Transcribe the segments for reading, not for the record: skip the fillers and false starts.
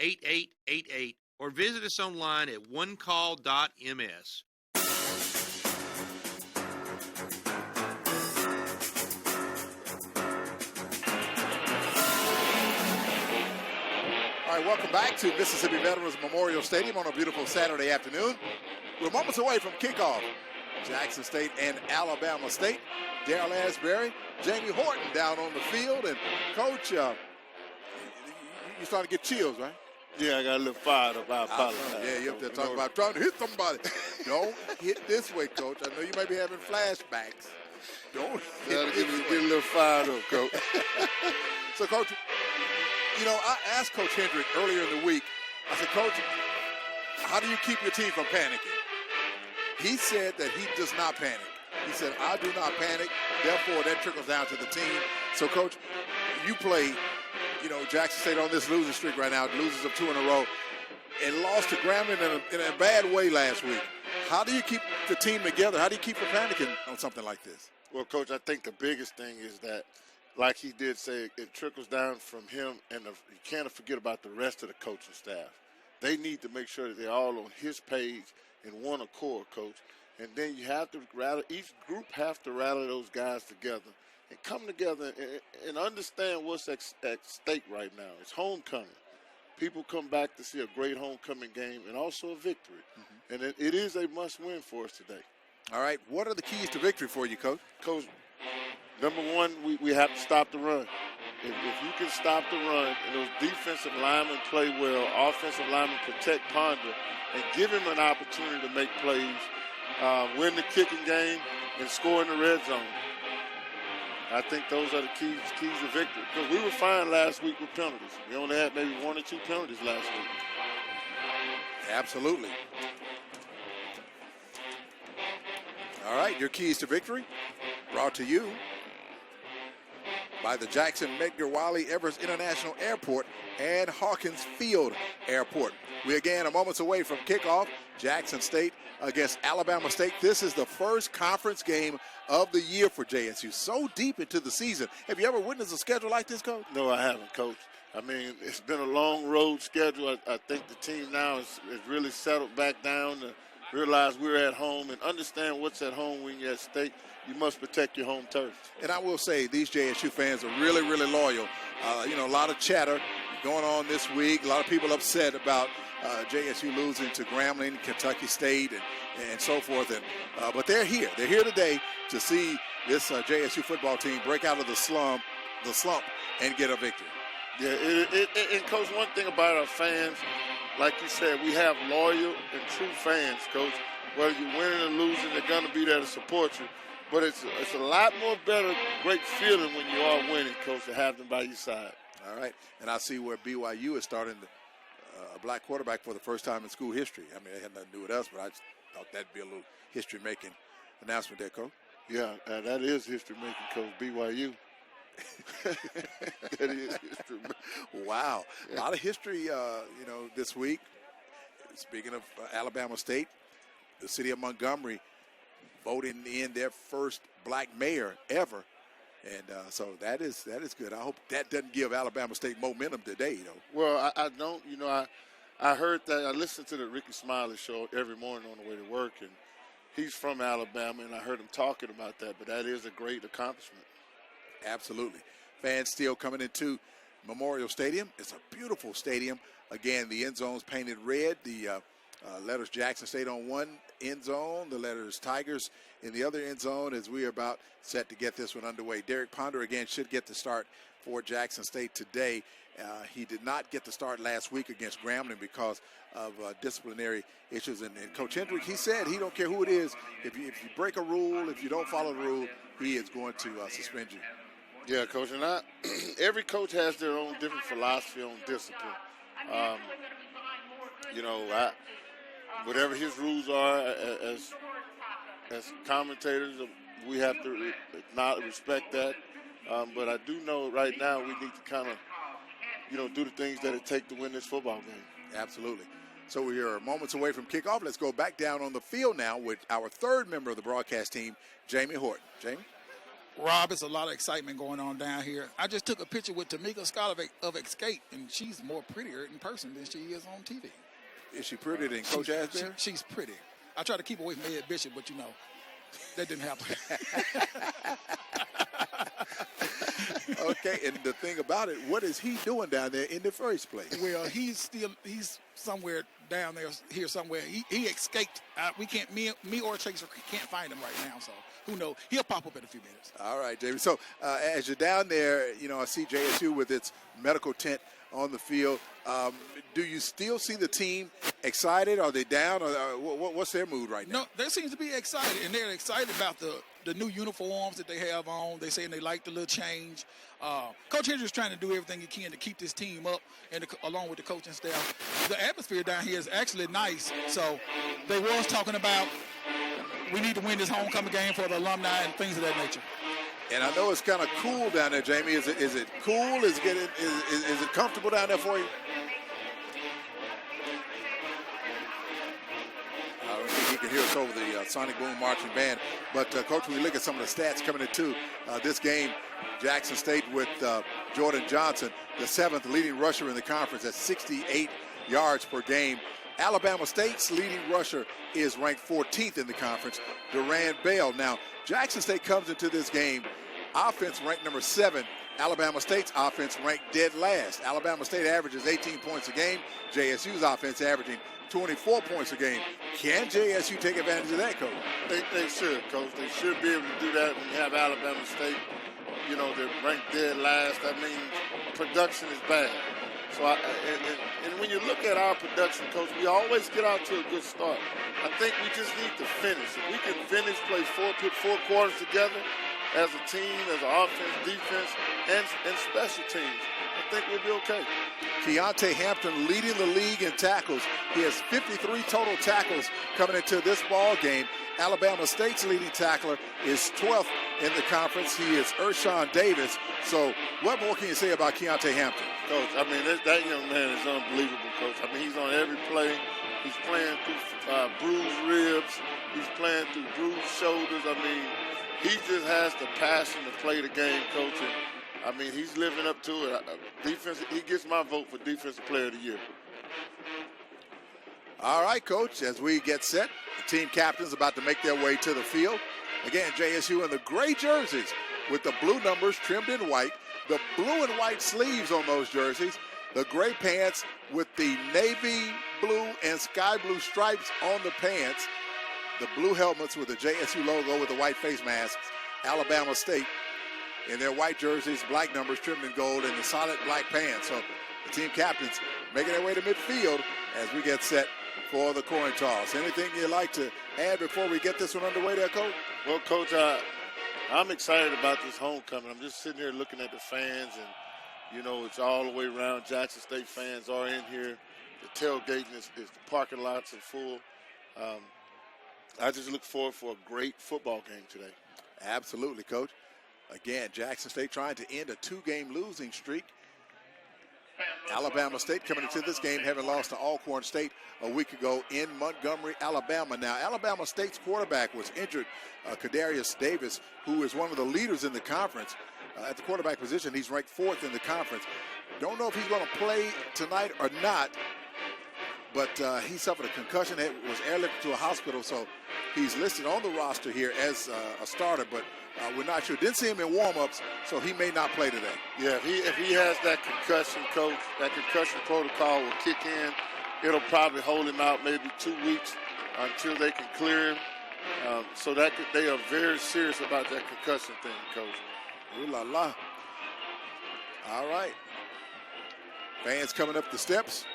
888-8888 or visit us online at onecall.ms. All right, welcome back to Mississippi Veterans Memorial Stadium on a beautiful Saturday afternoon. We're moments away from kickoff. Jackson State and Alabama State. Darrell Asbury, Jamie Horton down on the field. And, Coach, you're starting to get chills, right? Yeah, I got a little fired up. I apologize. Yeah, you're up there talking about trying to hit somebody. Don't hit this way, Coach. I know you may be having flashbacks. Don't hit this way. Get a little fired up, Coach. So, Coach, I asked Coach Hendrick earlier in the week, I said, Coach, how do you keep your team from panicking? He said that he does not panic. He said, I do not panic. Therefore, that trickles down to the team. So, Coach, you play, Jackson State on this losing streak right now, losers of 2 in a row, and lost to Grambling in a bad way last week. How do you keep the team together? How do you keep from panicking on something like this? Well, Coach, I think the biggest thing is that, like he did say, it trickles down from him, and you can't forget about the rest of the coaching staff. They need to make sure that they're all on his page in one accord, Coach. And then you have to each group have to rally those guys together and come together and understand what's at stake right now. It's homecoming. People come back to see a great homecoming game and also a victory. Mm-hmm. And it is a must-win for us today. All right. What are the keys to victory for you, Coach? Coach, number one, we have to stop the run. If you can stop the run and those defensive linemen play well, offensive linemen protect Ponder, and give him an opportunity to make plays, win the kicking game, and score in the red zone. I think those are the keys to victory. Because we were fine last week with penalties. We only had maybe 1 or 2 penalties last week. Absolutely. All right, your keys to victory brought to you by the Jackson Medgar Wiley Evers International Airport and Hawkins Field Airport. We again are moments away from kickoff. Jackson State against Alabama State. This is the first conference game of the year for JSU. So deep into the season. Have you ever witnessed a schedule like this, Coach? No, I haven't, Coach. I mean, it's been a long road schedule. I think the team now is really settled back down to realize we're at home and understand what's at home when you're at state. You must protect your home turf. And I will say these JSU fans are really, really loyal. A lot of chatter going on this week. A lot of people upset about JSU losing to Grambling, Kentucky State, and so forth. But they're here. They're here today to see this JSU football team break out of the slump, and get a victory. Yeah, and Coach, one thing about our fans, like you said, we have loyal and true fans, Coach. Whether you're winning or losing, they're going to be there to support you. But it's a lot more better, great feeling when you are winning, Coach, to have them by your side. All right. And I see where BYU is starting a black quarterback for the first time in school history. I mean, it had nothing to do with us, but I just thought that'd be a little history-making announcement there, Coach. Yeah, that is history-making, Coach, BYU. That is history. Wow. Yeah. A lot of history, this week. Speaking of Alabama State, the city of Montgomery voting in their first black mayor ever. And so that is good. I hope that doesn't give Alabama State momentum today, Well, I don't. I heard that. I listened to the Ricky Smiley show every morning on the way to work, and he's from Alabama, and I heard him talking about that. But that is a great accomplishment. Absolutely. Fans still coming into Memorial Stadium. It's a beautiful stadium. Again, the end zone's painted red. The letters Jackson State on one end zone, the letters Tigers in the other end zone, as we are about set to get this one underway. Derek Ponder, again, should get the start for Jackson State today. He did not get the start last week against Grambling because of disciplinary issues. And Coach Hendrick, he said he don't care who it is. If you break a rule, if you don't follow the rule, he is going to suspend you. Yeah, Coach, and every coach has their own different philosophy on discipline. Whatever his rules are, as commentators, we have to not respect that. But I do know right now we need to kind of, do the things that it takes to win this football game. Absolutely. So we are moments away from kickoff. Let's go back down on the field now with our third member of the broadcast team, Jamie Horton. Jamie? Rob, it's a lot of excitement going on down here. I just took a picture with Tamika Scott of Escape, and she's more prettier in person than she is on TV. Is she prettier than Coach Asbury? She's pretty. I try to keep away from Ed Bishop, but, that didn't happen. Okay, and the thing about it, what is he doing down there in the first place? Well, he's somewhere down there, here somewhere. He escaped. Me or Chaser can't find him right now, so who knows? He'll pop up in a few minutes. All right, Jamie. So as you're down there, I see JSU with its medical tent on the field. Do you still see the team excited? Are they down? Or what's their mood right now? No, they seem to be excited, and they're excited about the new uniforms that they have on. They're saying they like the little change. Coach Hendricks trying to do everything he can to keep this team up, and along with the coaching staff. The atmosphere down here is actually nice. So they was talking about we need to win this homecoming game for the alumni and things of that nature. And I know it's kind of cool down there, Jamie. Is it cool? Is it comfortable down there for you? I think you can hear us over the Sonic Boom Marching Band. But, Coach, when you look at some of the stats coming into this game, Jackson State with Jordan Johnson, the 7th leading rusher in the conference at 68 yards per game. Alabama State's leading rusher is ranked 14th in the conference, Duran Bell. Now, Jackson State comes into this game, offense ranked number 7. Alabama State's offense ranked dead last. Alabama State averages 18 points a game. JSU's offense averaging 24 points a game. Can JSU take advantage of that, Coach? They should, Coach. They should be able to do that when you have Alabama State. They're ranked dead last. That means production is bad. So, and when you look at our production, Coach, we always get out to a good start. I think we just need to finish. If we can finish, put 4 quarters together as a team, as an offense, defense, and special teams, I think we'll be okay. Keontae Hampton leading the league in tackles. He has 53 total tackles coming into this ball game. Alabama State's leading tackler is 12th in the conference. He is Ershawn Davis. So what more can you say about Keontae Hampton? Coach, that young man is unbelievable, Coach. He's on every play. He's playing through bruised ribs. He's playing through bruised shoulders. He just has the passion to play the game, Coach. And, he's living up to it. Defense. He gets my vote for Defensive Player of the Year. All right, Coach, as we get set, the team captains about to make their way to the field. Again, JSU in the gray jerseys with the blue numbers trimmed in white, the blue and white sleeves on those jerseys, the gray pants with the navy blue and sky blue stripes on the pants, the blue helmets with the JSU logo with the white face masks, Alabama State in their white jerseys, black numbers trimmed in gold, and the solid black pants. So the team captains making their way to midfield as we get set for the coin toss. Anything you'd like to add before we get this one underway there, Coach? Well, Coach, I'm excited about this homecoming. I'm just sitting here looking at the fans, and, it's all the way around. Jackson State fans are in here. The tailgating is the parking lots are full. I just look forward for a great football game today. Absolutely, Coach. Again, Jackson State trying to end a 2-game losing streak. Alabama State coming into this game having lost to Alcorn State a week ago in Montgomery, Alabama. Now, Alabama State's quarterback was injured, Kadarius Davis, who is one of the leaders in the conference. At the quarterback position, he's ranked 4th in the conference. Don't know if he's going to play tonight or not, but he suffered a concussion, was airlifted to a hospital, so he's listed on the roster here as a starter, but we're not sure. Didn't see him in warm-ups, so he may not play today. Yeah, if he has that concussion, Coach, that concussion protocol will kick in. It'll probably hold him out maybe 2 weeks until they can clear him. So they are very serious about that concussion thing, Coach. Ooh la la. All right. Fans coming up the steps.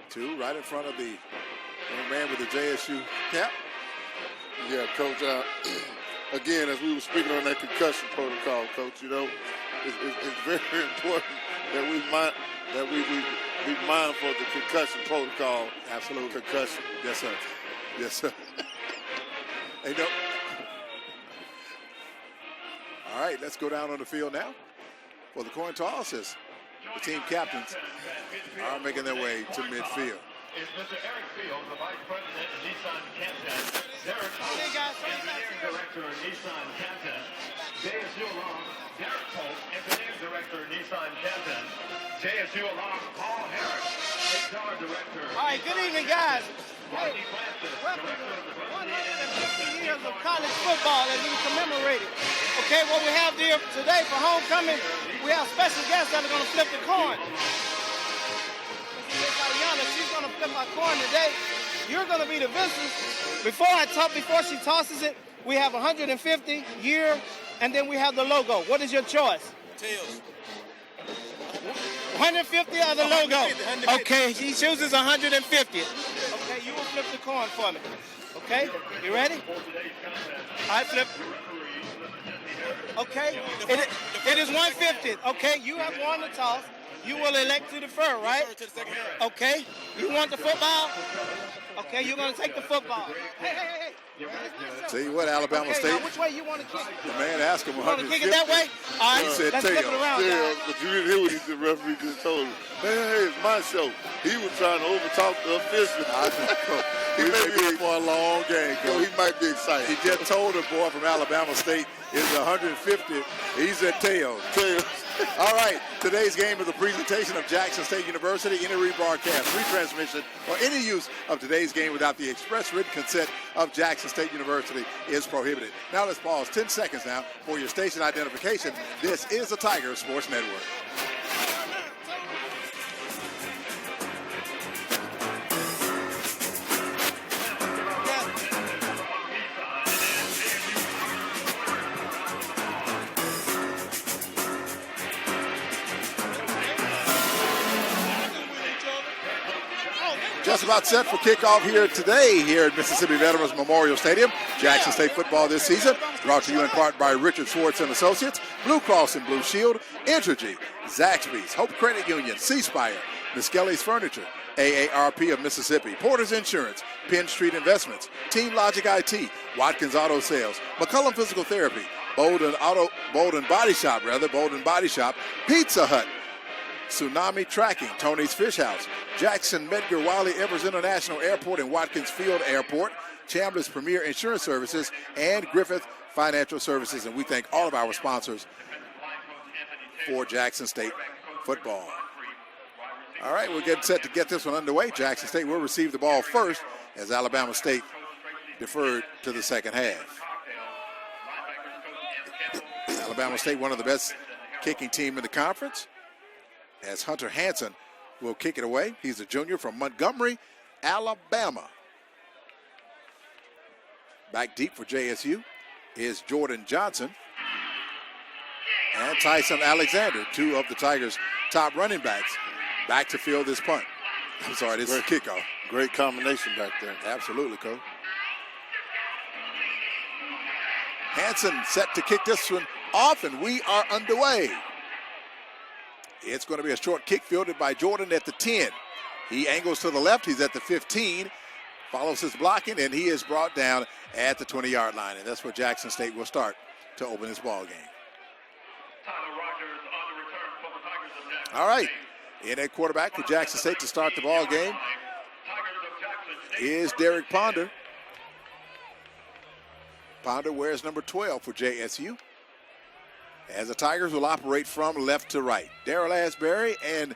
2 right in front of the young man with the JSU cap. Yeah, Coach. Again, as we were speaking on that concussion protocol, Coach, it's very important that we be mindful of the concussion protocol. Absolutely. Concussion. Yes, sir. Yes, sir. Hey, no. All right, let's go down on the field now for the coin toss as the team captains are making their way to midfield. is Mr. Eric Fields, the Vice President of Nissan Canton. Derek Pope, Engineering Director of Nissan Canton. JSU alum, Derek Pope, Engineering Director of Nissan Canton. JSU alum, Paul Harris, HR Director. All right, good evening, guys. Marty Francis, Director of the 150 years of college football that we commemorated. Okay, what we have here today for homecoming, we have special guests that are going to flip the coin. She's going to flip my coin today. You're going to be the visitors. Before she tosses it, we have 150 year, and then we have the logo. What is your choice? Tails. 150 or the logo? 150. Okay, she chooses 150. Okay, you will flip the coin for me. Okay, you ready? I flip. Okay, it is 150. Okay, you have won the toss. You will elect to defer, right? Okay. You want the football? Okay, you're going to take the football. Hey. Tell you what, Alabama State. Now which way you want to kick it? The man asked him You want to 150. kick it that way? All right, He said let's flip it tail. around, Yeah, guys. but you didn't hear what the referee just told him. Hey, it's my show. He was trying to overtalk the official. He may be in for a long game, So Coach. he might be excited. He just told the boy from Alabama State is 150. He's at tails. All right, today's game is a presentation of Jackson State University. Any rebroadcast, retransmission, or any use of today's game without the express written consent of Jackson State University is prohibited. Now let's pause 10 seconds now for your station identification. This is the Tiger Sports Network. Just about set for kickoff here today here at Mississippi Veterans Memorial Stadium. Jackson State football this season brought to you in part by Richard Schwartz and Associates, Blue Cross and Blue Shield, Entergy, Zaxby's, Hope Credit Union, C-Spire, Miskelly's Furniture, AARP of Mississippi, Porter's Insurance, Penn Street Investments, Team Logic IT, Watkins Auto Sales, McCullum Physical Therapy, Bolden Body Shop, Pizza Hut, Tsunami Tracking, Tony's Fish House, Jackson Medgar Wiley Evers International Airport and Watkins Field Airport, Chambers Premier Insurance Services, and Griffith Financial Services. And we thank all of our sponsors for Jackson State football. All right, we're getting set to get this one underway. Jackson State will receive the ball first as Alabama State deferred to the second half. Alabama State, one of the best kicking team in the conference, as Hunter Hanson will kick it away. He's a junior from Montgomery, Alabama. Back deep for JSU is Jordan Johnson and Tyson Alexander, two of the Tigers' top running backs, back to field this punt. I'm sorry, this is kickoff. Great combination back there. Absolutely, Coach. Hanson set to kick this one off, and we are underway. It's going to be a short kick fielded by Jordan at the 10. He angles to the left. He's at the 15. Follows his blocking, and he is brought down at the 20-yard line. And that's where Jackson State will start to open this ball game. All right. In at quarterback for Jackson State to start the ball game is Derek Ponder. Ponder wears number 12 for JSU. As the Tigers will operate from left to right. Darrell Asbury and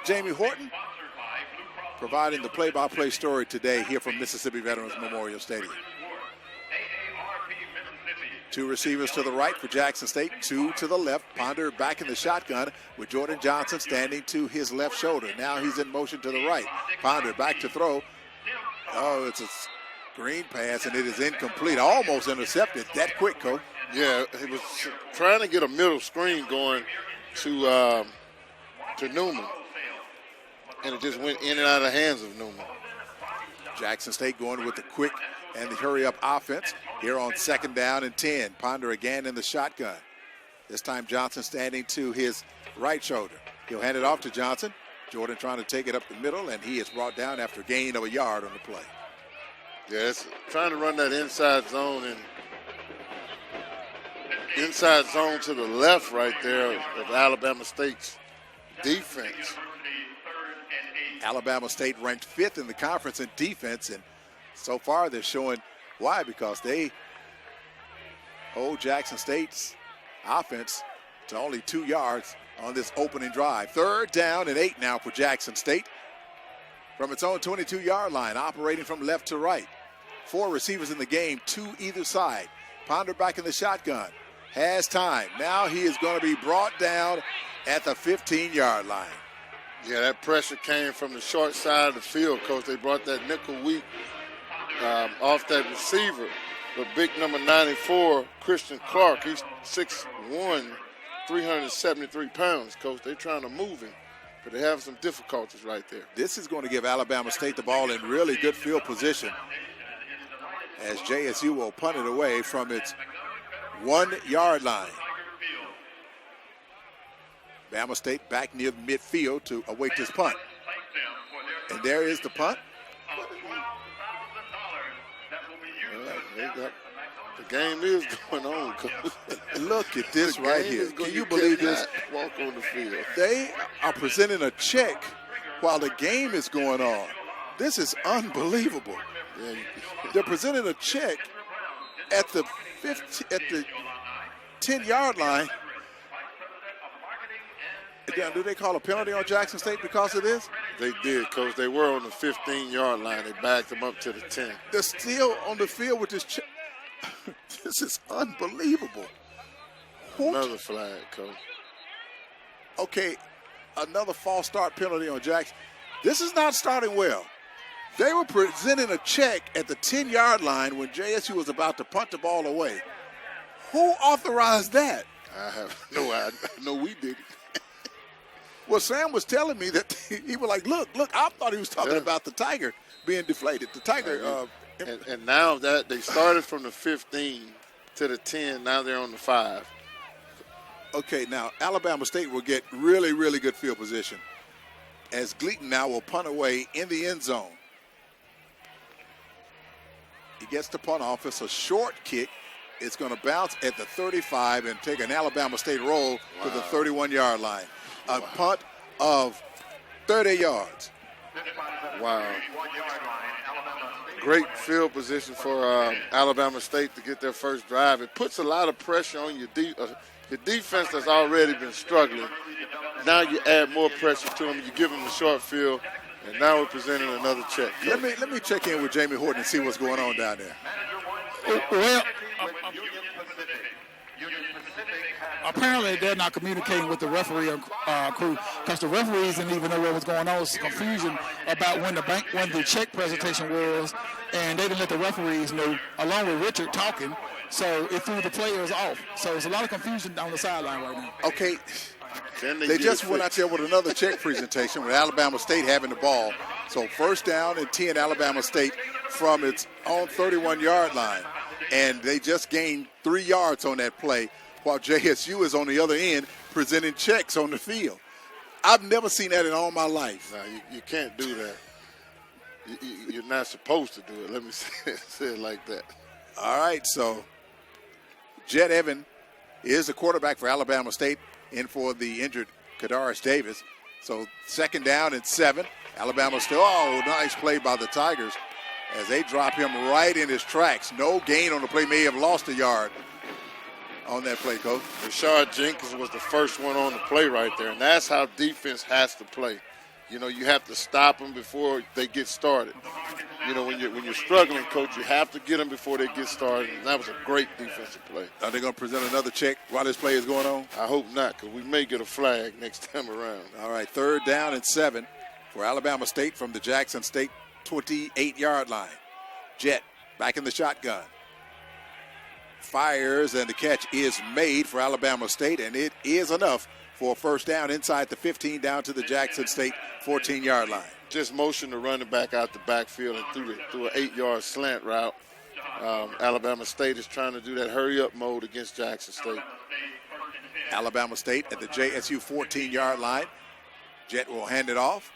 Jamie Horton providing the play-by-play story today here from Mississippi Veterans Memorial Stadium. Two receivers to the right for Jackson State, two to the left. Ponder back in the shotgun with Jordan Johnson standing to his left shoulder. Now he's in motion to the right. Ponder back to throw. Oh, it's a screen pass, and it is incomplete. Almost intercepted that quick, Coach. Yeah, he was trying to get a middle screen going to Newman, and it just went in and out of the hands of Newman. Jackson State going with the quick and the hurry-up offense here on 2nd down and 10. Ponder again in the shotgun. This time Johnson standing to his right shoulder. He'll hand it off to Johnson. Jordan trying to take it up the middle, and he is brought down after a gain of a yard on the play. Yeah, it's trying to run that inside zone and inside zone to the left right there of Alabama State's defense. Alabama State ranked 5th in the conference in defense, and so far they're showing why, because they hold Jackson State's offense to only 2 yards on this opening drive. 3rd down and 8 now for Jackson State from its own 22-yard line, operating from left to right. 4 receivers in the game, 2 either side. Ponder back in the shotgun, has time. Now he is going to be brought down at the 15-yard line. Yeah, that pressure came from the short side of the field, Coach. They brought that nickel weak off that receiver. But big number 94, Christian Clark, he's 6'1", 373 pounds, Coach. They're trying to move him, but they have some difficulties right there. This is going to give Alabama State the ball in really good field position as JSU will punt it away from its 1-yard line. Bama State back near midfield to await this punt. And there is the punt. The game is going on, Coach. Look at this right here. Can you believe this? Walk on the field. They are presenting a check while the game is going on. This is unbelievable. Yeah. They're presenting a check at the 10-yard line. Do they call a penalty on Jackson State because of this? They did, Coach. They were on the 15-yard line. They backed them up to the 10. They're still on the field with this check. This is unbelievable. Another flag, Coach. Okay, another false start penalty on Jackson. This is not starting well. They were presenting a check at the 10-yard line when JSU was about to punt the ball away. Who authorized that? I have no idea. No, we did. Well, Sam was telling me that he was like, look, I thought he was talking about the Tiger being deflated. The Tiger. And now that they started from the 15 to the 10, now they're on the 5. Okay, now Alabama State will get really, really good field position as Gleaton now will punt away in the end zone. He gets the punt off. It's a short kick. It's going to bounce at the 35 and take an Alabama State roll to the 31-yard line. A punt of 30 yards. Wow. Great field position for Alabama State to get their first drive. It puts a lot of pressure on your defense that's already been struggling. Now you add more pressure to them. You give them a short field, and now we're presenting another check. Let me check in with Jamie Horton and see what's going on down there. Well, apparently they're not communicating with the referee crew because the referees didn't even know what was going on. It's confusion about when the check presentation was, and they didn't let the referees know, along with Richard talking, so it threw the players off. So there's a lot of confusion down the sideline right now. Okay, they just went out there with another check presentation with Alabama State having the ball. So 1st down and 10 Alabama State from its own 31-yard line. And they just gained 3 yards on that play while JSU is on the other end presenting checks on the field. I've never seen that in all my life. No, you can't do that. You're not supposed to do it. Let me say it like that. All right, so Jet Evan is the quarterback for Alabama State, in for the injured Kadaris Davis. So 2nd down and 7. Alabama still, nice play by the Tigers as they drop him right in his tracks. No gain on the play. May have lost a yard on that play, Coach. Rashard Jenkins was the first one on the play right there, and that's how defense has to play. You know, you have to stop them before they get started. You know, when you're struggling, Coach, you have to get them before they get started, and that was a great defensive play. Are they going to present another check while this play is going on? I hope not, because we may get a flag next time around. All right, 3rd down and 7 for Alabama State from the Jackson State 28-yard line. Jet back in the shotgun. Fires, and the catch is made for Alabama State, and it is enough for a 1st down inside the 15 down to the Jackson State 14-yard line. Just motion the running back out the backfield and through an 8-yard slant route. Alabama State is trying to do that hurry-up mode against Jackson State. Alabama State at the JSU 14-yard line. Jet will hand it off.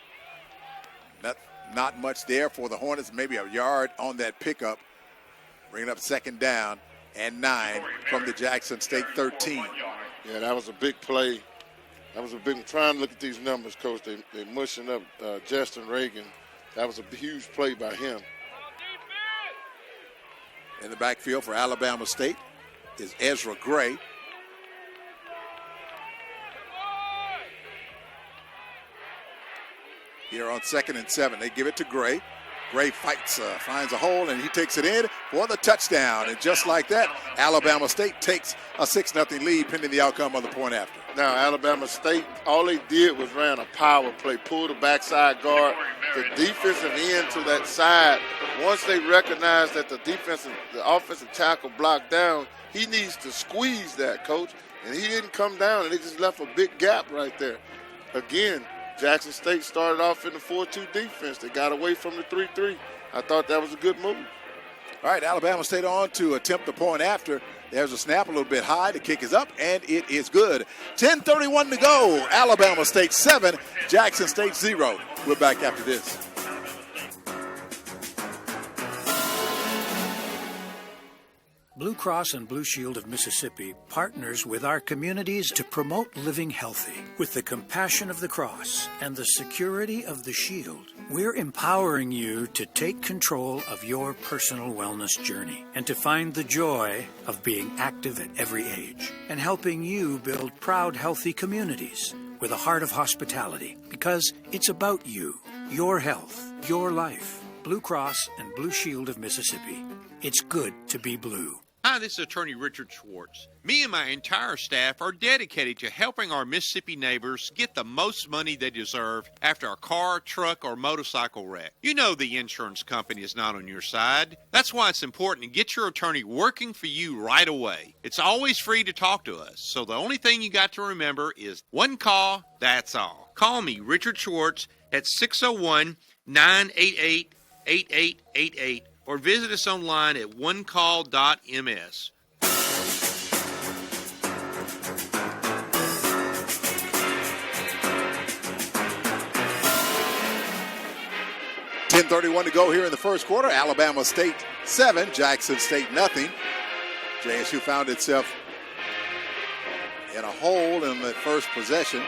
Not much there for the Hornets, maybe a yard on that pickup. Bringing up 2nd down and 9 from the Jackson State 13. Yeah, that was a big play That was a big, trying to look at these numbers, Coach. They mushing up Justin Reagan. That was a huge play by him. In the backfield for Alabama State is Ezra Gray. Here on 2nd and 7, they give it to Gray. Gray fights, finds a hole, and he takes it in for the touchdown. And just like that, Alabama State takes a 6-0 lead pending the outcome of the point after. Now, Alabama State, all they did was ran a power play, pull the backside guard, the defensive end to that side. Once they recognized that the offensive tackle blocked down, he needs to squeeze that, Coach. And he didn't come down, and they just left a big gap right there. Again, Jackson State started off in the 4-2 defense. They got away from the 3-3. I thought that was a good move. All right, Alabama State on to attempt the point after. There's a snap a little bit high. The kick is up, and it is good. 10:31 to go. Alabama State 7, Jackson State 0. We're back after this. Blue Cross and Blue Shield of Mississippi partners with our communities to promote living healthy. With the compassion of the cross and the security of the shield, we're empowering you to take control of your personal wellness journey and to find the joy of being active at every age and helping you build proud, healthy communities with a heart of hospitality, because it's about you, your health, your life. Blue Cross and Blue Shield of Mississippi. It's good to be blue. Hi, this is Attorney Richard Schwartz. Me and my entire staff are dedicated to helping our Mississippi neighbors get the most money they deserve after a car, truck, or motorcycle wreck. You know the insurance company is not on your side. That's why it's important to get your attorney working for you right away. It's always free to talk to us, so the only thing you got to remember is one call, that's all. Call me, Richard Schwartz, at 601-988-8888. Or visit us online at onecall.ms. 10:31 to go here in the first quarter. Alabama State 7, Jackson State nothing. JSU found itself in a hole in that first possession,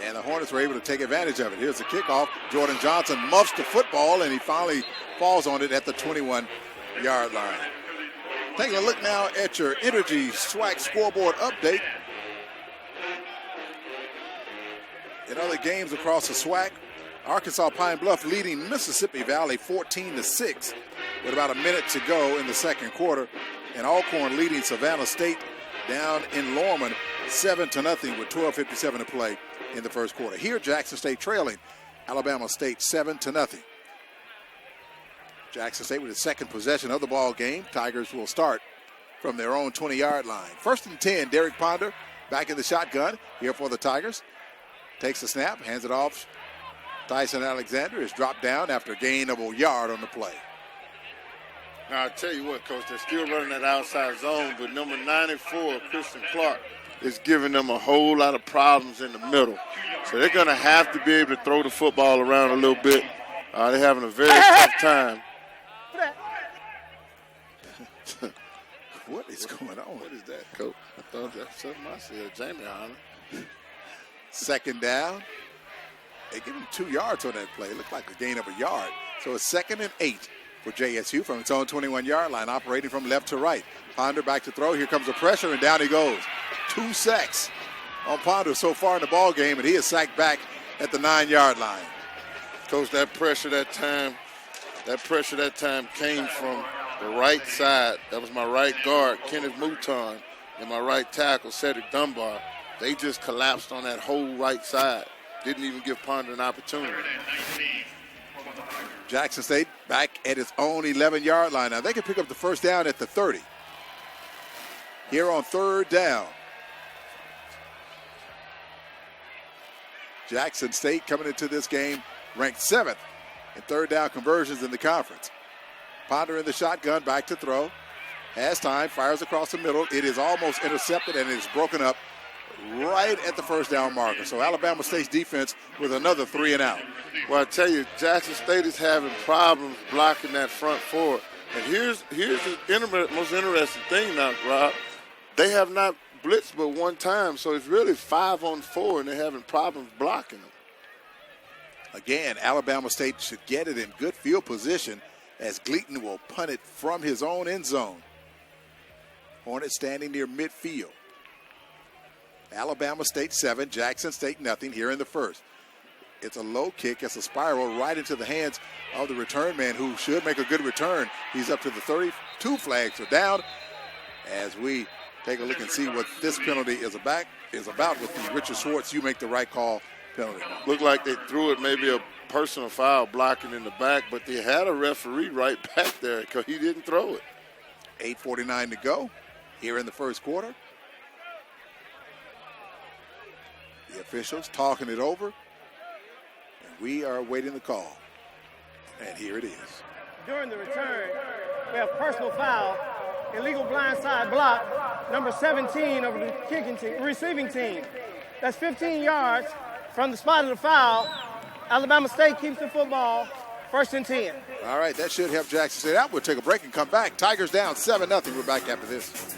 and the Hornets were able to take advantage of it. Here's the kickoff. Jordan Johnson muffs the football, and he finally falls on it at the 21-yard line. Taking a look now at your Energy SWAC scoreboard update. In other games across the SWAC, Arkansas Pine Bluff leading Mississippi Valley 14-6 with about a minute to go in the second quarter, and Alcorn leading Savannah State down in Lorman 7-0 with 12:57 to play in the first quarter. Here, Jackson State trailing Alabama State 7-0. Jackson State with its second possession of the ball game. Tigers will start from their own 20-yard line. 1st and 10, Derek Ponder back in the shotgun here for the Tigers. Takes the snap, hands it off. Tyson Alexander is dropped down after a gain of a yard on the play. Now, I tell you what, Coach, they're still running that outside zone, but number 94, Christian Clark, is giving them a whole lot of problems in the middle. So they're going to have to be able to throw the football around a little bit. They're having a very tough time. What is going on? What is that, Coach? I thought that's something I said. Jamie Hunter. Second down. They give him 2 yards on that play. It looked like a gain of a yard. So it's 2nd and 8 for JSU from its own 21-yard line, operating from left to right. Ponder back to throw. Here comes the pressure, and down he goes. 2 sacks on Ponder so far in the ball game, and he is sacked back at the 9-yard line. Coach, that pressure that time came from the right side. That was my right guard, Kenneth Mouton, and my right tackle, Cedric Dunbar. They just collapsed on that whole right side. Didn't even give Ponder an opportunity. Jackson State back at its own 11-yard line. Now they can pick up the first down at the 30. Here on 3rd down. Jackson State coming into this game ranked 7th in 3rd down conversions in the conference. Ponder in the shotgun, back to throw. Has time, fires across the middle. It is almost intercepted, and it is broken up right at the first down marker. So Alabama State's defense with another 3 and out. Well, I tell you, Jackson State is having problems blocking that front forward. And here's the most interesting thing now, Rob. They have not blitzed but one time, so it's really 5-on-4, and they're having problems blocking them. Again, Alabama State should get it in good field position as Gleaton will punt it from his own end zone. Hornets standing near midfield. Alabama State 7, Jackson State nothing here in the first. It's a low kick. It's a spiral right into the hands of the return man who should make a good return. He's up to the 32 flags are down as we take a look and see what this penalty is about with the Richard Schwartz. You make the right call penalty. Looked like they threw it, maybe a personal foul blocking in the back, but they had a referee right back there because he didn't throw it. 8:49 to go here in the first quarter. The officials talking it over, and we are awaiting the call. And here it is. During the return, we have personal foul, illegal blindside block, number 17 of the receiving team. That's 15 yards from the spot of the foul. Alabama State keeps the football, 1st and 10. All right, that should help Jackson State out. We'll take a break and come back. Tigers down 7-0. We're back after this.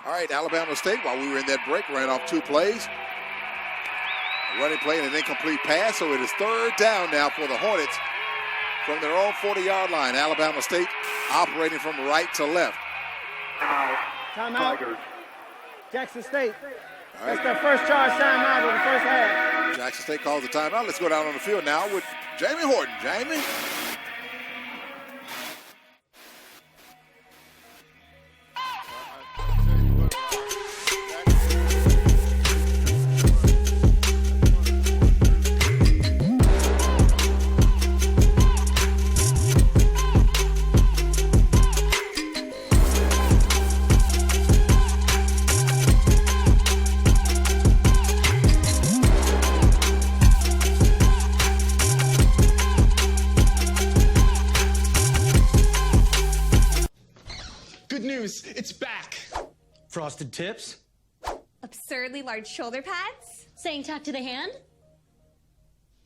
All right, Alabama State, while we were in that break, ran off 2 plays. A running play and an incomplete pass, so it is 3rd down now for the Hornets from their own 40-yard line. Alabama State operating from right to left. Timeout. Jackson State. That's their first charge timeout of the first half. Jackson State calls the timeout. Let's go down on the field now with Jamie Horton. Jamie? It's back. Frosted tips? Absurdly large shoulder pads? Saying talk to the hand?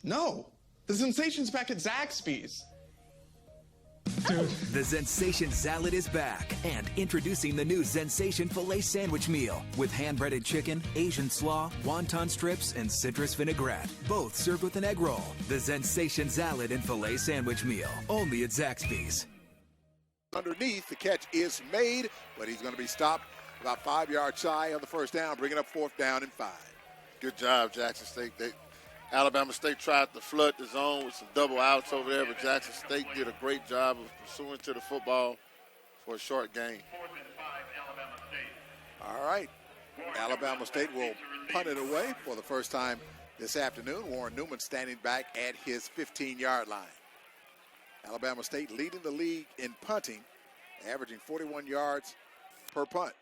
No. The sensation's back at Zaxby's. Dude. The Zensation Salad is back. And introducing the new Zensation Filet Sandwich Meal with hand-breaded chicken, Asian slaw, wonton strips, and citrus vinaigrette. Both served with an egg roll. The Zensation Salad and Filet Sandwich Meal. Only at Zaxby's. Underneath, the catch is made, but he's going to be stopped about 5 yards shy of the first down, bringing up 4th down and 5. Good job, Jackson State. Alabama State tried to flood the zone with some double outs over there, but Jackson State did a great job of pursuing to the football for a short gain. All right. Alabama State will punt it away for the first time this afternoon. Warren Newman standing back at his 15-yard line. Alabama State leading the league in punting, averaging 41 yards per punt.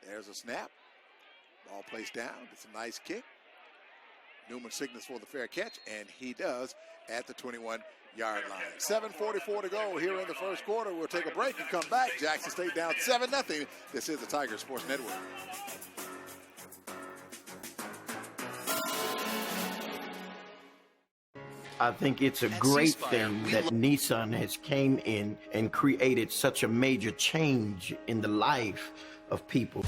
There's a snap. Ball placed down. It's a nice kick. Newman signals for the fair catch, and he does at the 21-yard line. 7:44 to go here in the first quarter. We'll take a break and come back. Jackson State down 7-0. This is the Tiger Sports Network. I think it's a great thing that Nissan has came in and created such a major change in the life of people.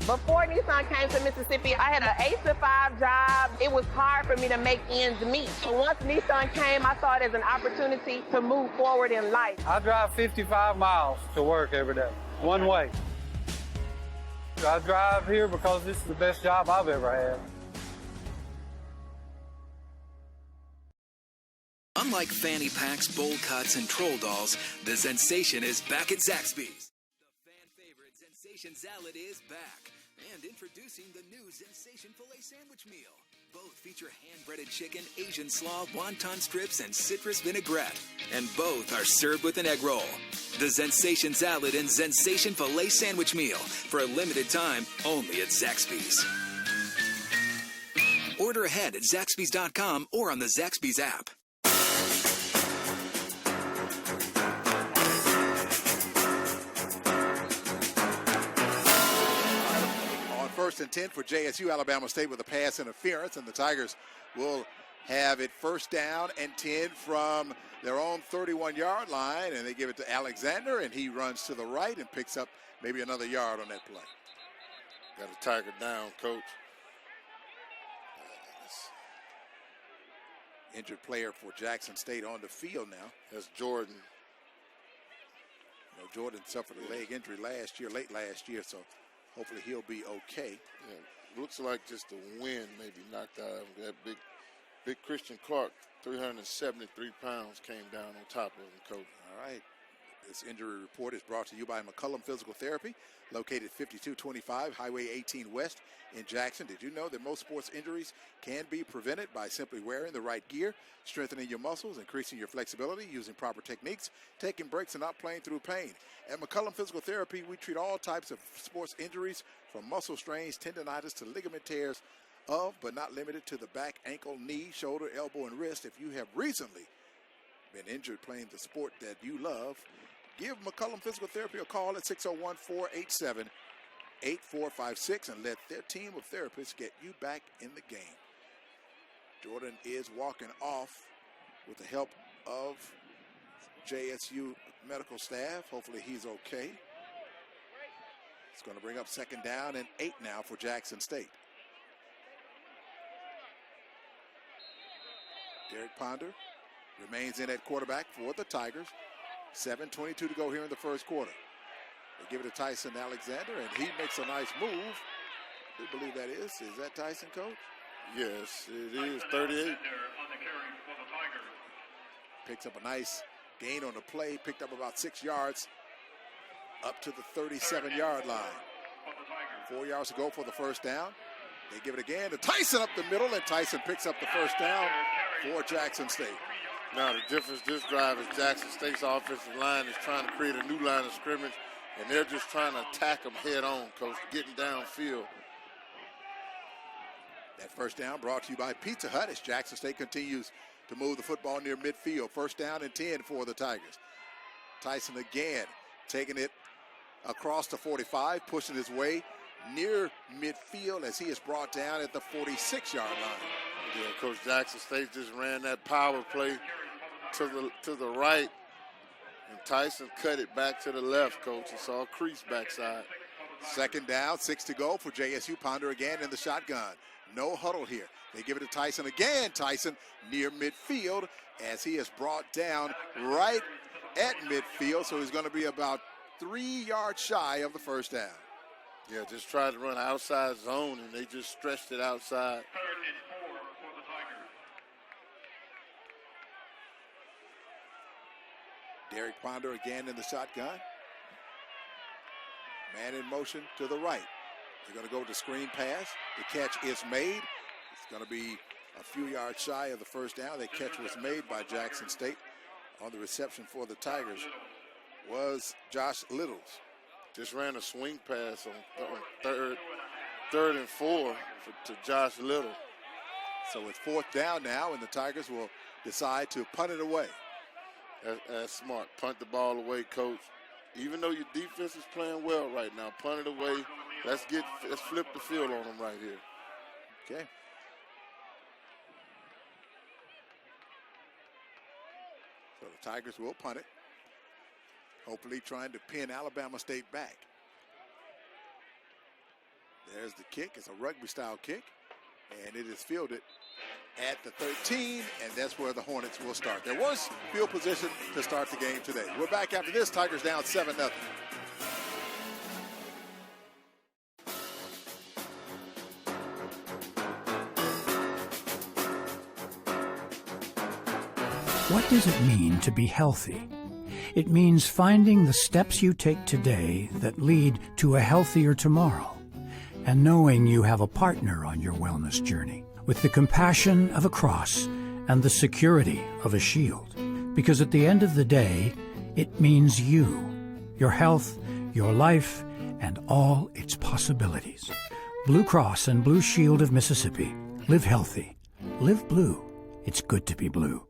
Before Nissan came to Mississippi, I had an 8-to-5 job. It was hard for me to make ends meet. So once Nissan came, I saw it as an opportunity to move forward in life. I drive 55 miles to work every day, one way. I drive here because this is the best job I've ever had. Unlike fanny packs, bowl cuts, and troll dolls, the sensation is back at Zaxby's. The fan-favorite Sensation Salad is back. And introducing the new Sensation Filet Sandwich Meal. Both feature hand-breaded chicken, Asian slaw, wonton strips, and citrus vinaigrette. And both are served with an egg roll. The Sensation Salad and Sensation Filet Sandwich Meal. For a limited time, only at Zaxby's. Order ahead at Zaxby's.com or on the Zaxby's app. First and 10 for JSU. Alabama State with a pass interference, and the Tigers will have it first down and 10 from their own 31-yard line, and they give it to Alexander, and he runs to the right and picks up maybe another yard on that play. Got a Tiger down, Coach. Injured player for Jackson State on the field now. That's Jordan. You know, Jordan suffered a leg injury late last year, so hopefully he'll be okay. Yeah, looks like just the wind maybe knocked out of him. That big Christian Clark, 373 pounds, came down on top of him, Coach. All right. This injury report is brought to you by McCullum Physical Therapy, located 5225 Highway 18 West in Jackson. Did you know that most sports injuries can be prevented by simply wearing the right gear, strengthening your muscles, increasing your flexibility, using proper techniques, taking breaks, and not playing through pain? At McCullum Physical Therapy, we treat all types of sports injuries, from muscle strains, tendonitis, to ligament tears of, but not limited to, the back, ankle, knee, shoulder, elbow, and wrist. If you have recently been injured playing the sport that you love, give McCullum Physical Therapy a call at 601-487-8456 and let their team of therapists get you back in the game. Jordan is walking off with the help of JSU medical staff. Hopefully he's okay. It's going to bring up second down and 8 now for Jackson State. Derek Ponder remains in at quarterback for the Tigers. 7:22 to go here in the first quarter. They give it to Tyson Alexander, and he makes a nice move. I do believe that is. Is that Tyson, Coach? Yes, it is. 38. Picks up a nice gain on the play. Picked up about 6 yards up to the 37-yard line. 4 yards to go for the first down. They give it again to Tyson up the middle, and Tyson picks up the first down for Jackson State. Now, the difference this drive is Jackson State's offensive line is trying to create a new line of scrimmage, and they're just trying to attack them head on, Coach, getting downfield. That first down brought to you by Pizza Hut as Jackson State continues to move the football near midfield. First down and 10 for the Tigers. Tyson again taking it across the 45, pushing his way near midfield as he is brought down at the 46-yard line. Yeah, Coach, Jackson State just ran that power play to the right, and Tyson cut it back to the left, Coach. He saw a crease backside. Second down, 6 to go for JSU. Ponder again in the shotgun. No huddle here. They give it to Tyson again. Tyson near midfield as he is brought down right at midfield, so he's going to be about 3 yards shy of the first down. Yeah, just tried to run outside zone, and they just stretched it outside. Third and 4 for the Tigers. Derek Ponder again in the shotgun. Man in motion to the right. They're going to go with the screen pass. The catch is made. It's going to be a few yards shy of the first down. The catch was made by Jackson State. On the reception for the Tigers was Josh Littles. Just ran a swing pass on third and 4 to Josh Little. So it's fourth down now, and the Tigers will decide to punt it away. That's smart. Punt the ball away, Coach. Even though your defense is playing well right now, punt it away. Let's flip the field on them right here. Okay. The Tigers will punt it. Hopefully trying to pin Alabama State back. There's the kick. It's a rugby-style kick, and it is fielded at the 13, and that's where the Hornets will start. Their worst field position to start the game today. We're back after this. Tigers down 7-0. What does it mean to be healthy? It means finding the steps you take today that lead to a healthier tomorrow, and knowing you have a partner on your wellness journey with the compassion of a cross and the security of a shield. Because at the end of the day, it means you, your health, your life, and all its possibilities. Blue Cross and Blue Shield of Mississippi. Live healthy. Live blue. It's good to be blue.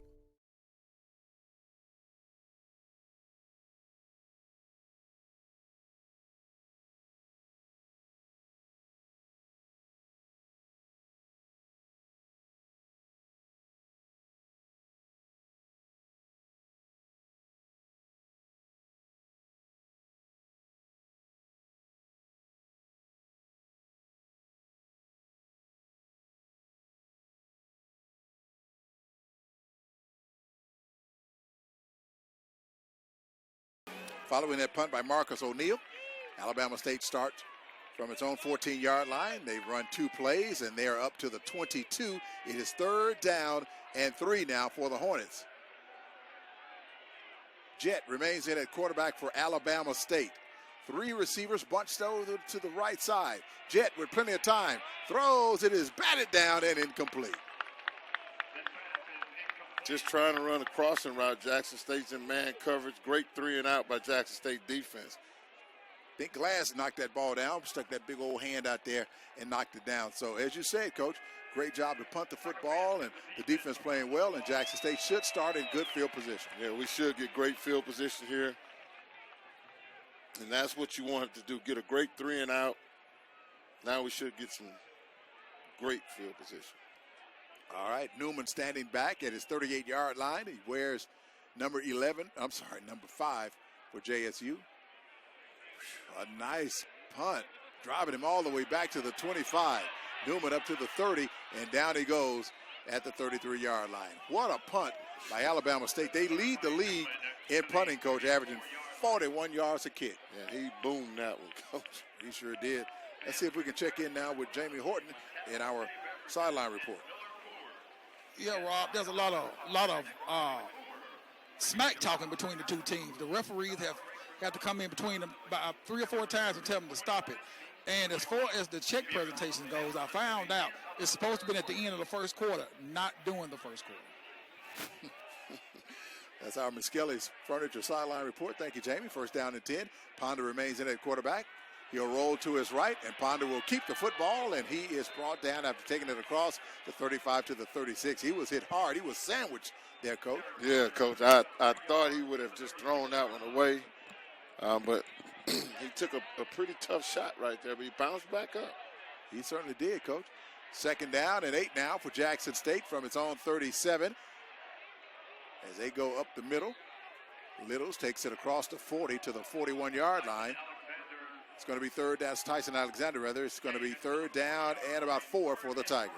Following that punt by Marcus O'Neal, Alabama State starts from its own 14-yard line. They've run 2 plays, and they are up to the 22. It is 3rd down and 3 now for the Hornets. Jett remains in at quarterback for Alabama State. 3 receivers bunched over to the right side. Jett with plenty of time throws. It is batted down and incomplete. Just trying to run a crossing route. Jackson State's in man coverage. Great 3 and out by Jackson State defense. I think Glass knocked that ball down, stuck that big old hand out there and knocked it down. So as you said, Coach, great job to punt the football, and the defense playing well, and Jackson State should start in good field position. Yeah, we should get great field position here. And that's what you wanted to do, get a great 3 and out. Now we should get some great field position. All right, Newman standing back at his 38-yard line. He wears number 5 for JSU. A nice punt, driving him all the way back to the 25. Newman up to the 30, and down he goes at the 33-yard line. What a punt by Alabama State. They lead the league in punting, Coach, averaging 41 yards a kick. Yeah, he boomed that one, Coach. He sure did. Let's see if we can check in now with Jamie Horton in our sideline report. Yeah, Rob, there's a lot of smack talking between the 2 teams. The referees have got to come in between them about 3 or 4 times and tell them to stop it. And as far as the check presentation goes, I found out it's supposed to be at the end of the first quarter, not during the first quarter. That's our Miskelly's Furniture sideline report. Thank you, Jamie. 1st down and 10. Ponder remains in at quarterback. He'll roll to his right, and Ponder will keep the football, and he is brought down after taking it across the 35 to the 36. He was hit hard. He was sandwiched there, Coach. Yeah, Coach. I thought he would have just thrown that one away, but he took a pretty tough shot right there, but he bounced back up. He certainly did, Coach. 2nd down and 8 now for Jackson State from its own 37. As they go up the middle, Littles takes it across the 40 to the 41-yard line. It's going to be 3rd down. It's Tyson Alexander, rather. It's going to be 3rd down and about 4 for the Tigers.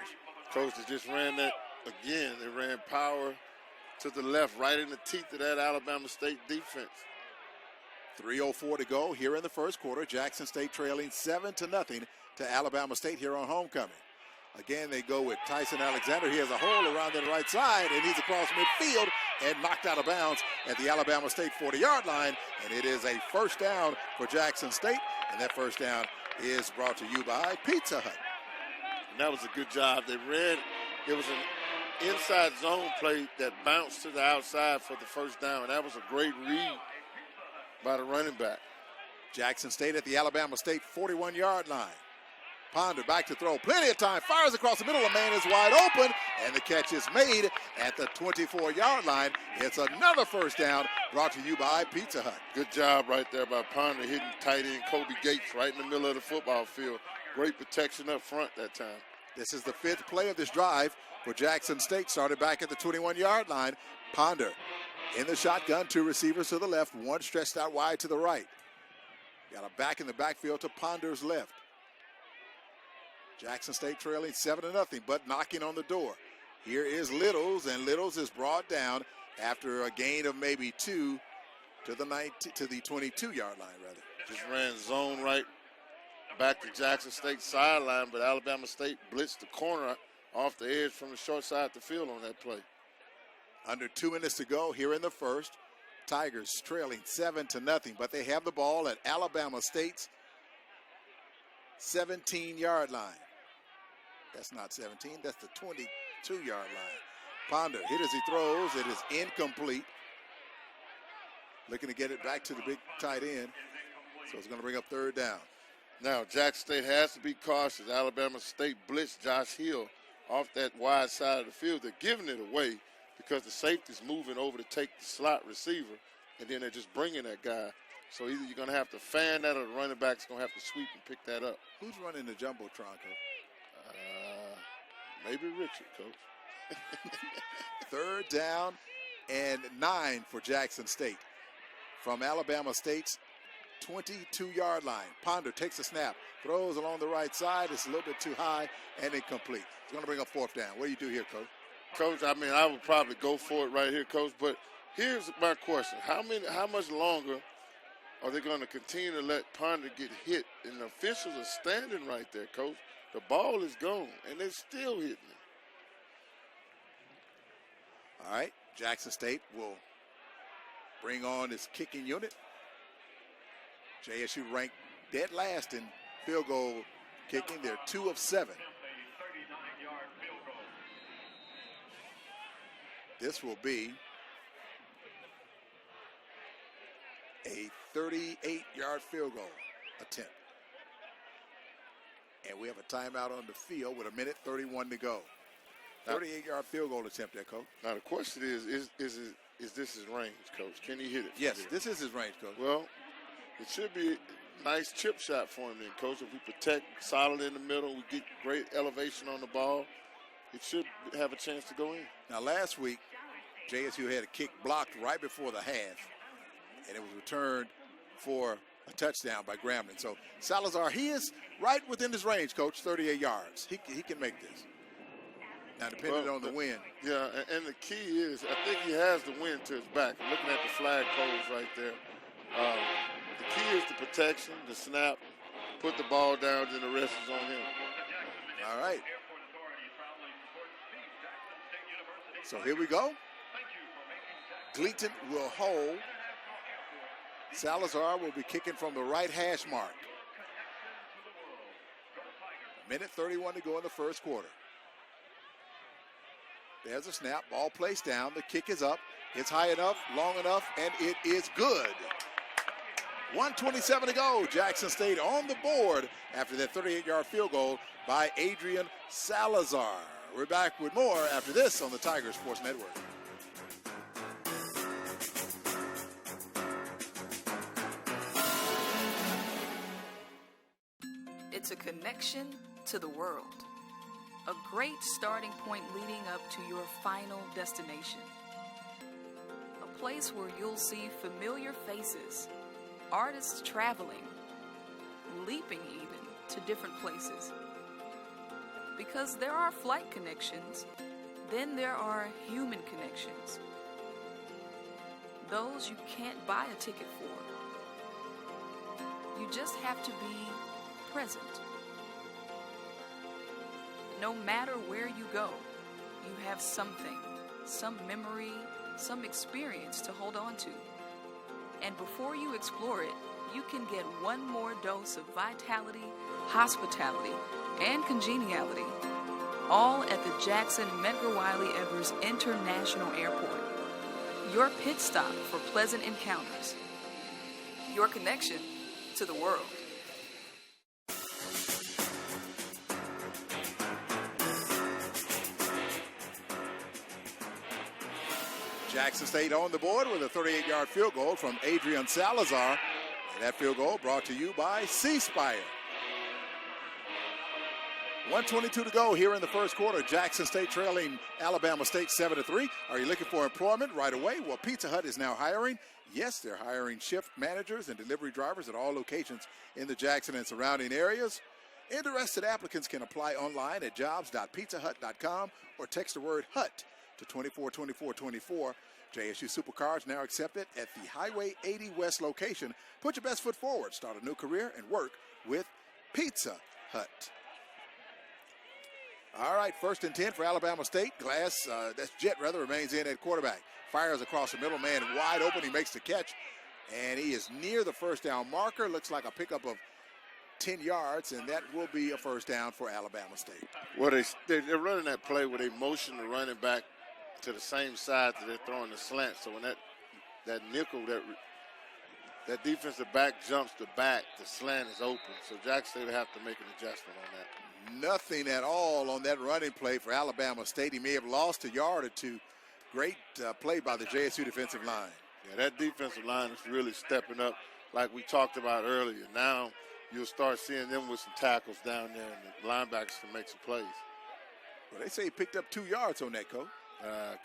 Coach, they just ran that again. They ran power to the left, right in the teeth of that Alabama State defense. 3:04 to go here in the first quarter. Jackson State trailing 7-0 to Alabama State here on homecoming. Again, they go with Tyson Alexander. He has a hole around the right side, and he's across midfield and knocked out of bounds at the Alabama State 40-yard line. And it is a 1st down for Jackson State, and that 1st down is brought to you by Pizza Hut. And that was a good job. They ran. It was an inside zone play that bounced to the outside for the 1st down. And that was a great read by the running back. Jackson State at the Alabama State 41-yard line. Ponder back to throw. Plenty of time. Fires across the middle. A man is wide open. And the catch is made at the 24-yard line. It's another 1st down brought to you by Pizza Hut. Good job right there by Ponder hitting tight end Kobe Gates right in the middle of the football field. Great protection up front that time. This is the 5th play of this drive for Jackson State. Started back at the 21-yard line. Ponder In the shotgun, 2 receivers to the left, 1 stretched out wide to the right. Got a back in the backfield to Ponder's left. Jackson State trailing 7-0, but knocking on the door. Here is Littles, and Littles is brought down after a gain of maybe 2 to the 22-yard line, rather. Just ran zone right back to Jackson State sideline, but Alabama State blitzed the corner off the edge from the short side of the field on that play. Under 2 minutes to go here in the first. Tigers trailing 7-0, but they have the ball at Alabama State's 17-yard line. That's not 17, that's the 22-yard line. Ponder hit as he throws. It is incomplete. Looking to get it back to the big tight end. So it's going to bring up 3rd down. Now, Jackson State has to be cautious. Alabama State blitzed Josh Hill off that wide side of the field. They're giving it away because the safety's moving over to take the slot receiver, and then they're just bringing that guy. So either you're going to have to fan that or the running back's going to have to sweep and pick that up. Who's running the Jumbotron, Coach? Maybe Richard, Coach. 3rd down and 9 for Jackson State. From Alabama State's 22-yard line. Ponder takes a snap, throws along the right side. It's a little bit too high and incomplete. It's going to bring up 4th down. What do you do here, Coach? Coach, I mean, I would probably go for it right here, Coach. But here's my question. How much longer are they going to continue to let Ponder get hit? And the officials are standing right there, Coach. The ball is gone, and they're still hitting it. All right, Jackson State will bring on its kicking unit. JSU ranked dead last in field goal kicking. They're 2 of 7. This will be a 38-yard field goal attempt. And we have a timeout on the field with 1:31 to go. 38-yard field goal attempt there, Coach. Now, the question is this his range, Coach? Can he hit it? Yes, this is his range, Coach. Well, it should be a nice chip shot for him then, Coach. If we protect solid in the middle, we get great elevation on the ball, it should have a chance to go in. Now, last week, JSU had a kick blocked right before the half, and it was returned for a touchdown by Grambling. So Salazar, he is right within his range, Coach, 38 yards. He can make this. Now, depending on the wind. Yeah, and the key is, I think he has the wind to his back. I'm looking at the flag poles right there. The key is the protection, the snap, put the ball down, then the rest is on him. All right. So here we go. Gleaton will hold. Salazar will be kicking from the right hash mark. 1:31 to go in the first quarter. There's a snap, ball placed down, the kick is up, it's high enough, long enough, and it is good. 1:27 to go, Jackson State on the board after that 38-yard field goal by Adrian Salazar. We're back with more after this on the Tiger Sports Network. It's a connection to the world. A great starting point leading up to your final destination. A place where you'll see familiar faces, artists traveling, leaping even to different places. Because there are flight connections, then there are human connections. Those you can't buy a ticket for. You just have to be present. No matter where you go, you have something, some memory, some experience to hold on to. And before you explore it, you can get one more dose of vitality, hospitality, and congeniality, all at the Jackson Medgar Wiley Evers International Airport. Your pit stop for pleasant encounters. Your connection to the world. Jackson State on the board with a 38-yard field goal from Adrian Salazar. And that field goal brought to you by C Spire. 1:22 to go here in the first quarter. Jackson State trailing Alabama State 7-3. Are you looking for employment right away? Well, Pizza Hut is now hiring. Yes, they're hiring shift managers and delivery drivers at all locations in the Jackson and surrounding areas. Interested applicants can apply online at jobs.pizzahut.com or text the word HUT to 242424. JSU Supercars now accepted at the Highway 80 West location. Put your best foot forward. Start a new career and work with Pizza Hut. All right, 1st and 10 for Alabama State. Jet remains in at quarterback. Fires across the middle, man wide open. He makes the catch, and he is near the first down marker. Looks like a pickup of 10 yards, and that will be a first down for Alabama State. Well, they're running that play where they motion the running back to the same side that they're throwing the slant. So when that nickel, that defensive back jumps the back, the slant is open. So Jackson State will have to make an adjustment on that. Nothing at all on that running play for Alabama State. He may have lost a yard or two. Great play by the JSU defensive line. Yeah, that defensive line is really stepping up like we talked about earlier. Now you'll start seeing them with some tackles down there and the linebackers can make some plays. Well, they say he picked up 2 yards on that, Coach.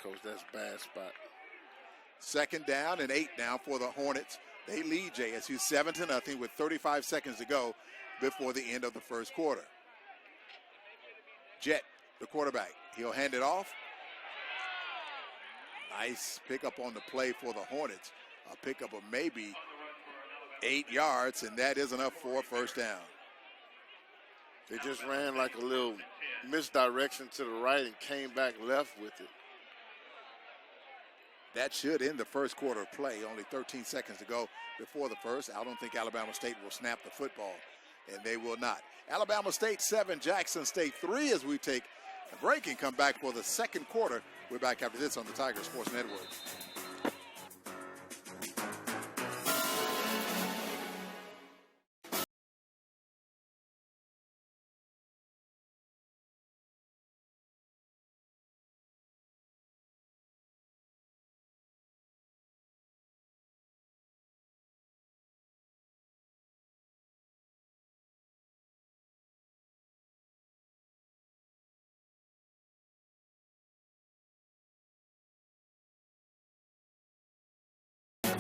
Coach, that's a bad spot. 2nd down and 8 now for the Hornets. They lead JSU 7-0 with 35 seconds to go before the end of the first quarter. Jet, the quarterback. He'll hand it off. Nice pickup on the play for the Hornets. A pickup of maybe 8 yards, and that is enough for a first down. They just ran like a little misdirection to the right and came back left with it. That should end the first quarter of play. Only 13 seconds to go before the first. I don't think Alabama State will snap the football, and they will not. Alabama State 7, Jackson State 3 as we take a break and come back for the second quarter. We're back after this on the Tiger Sports Network.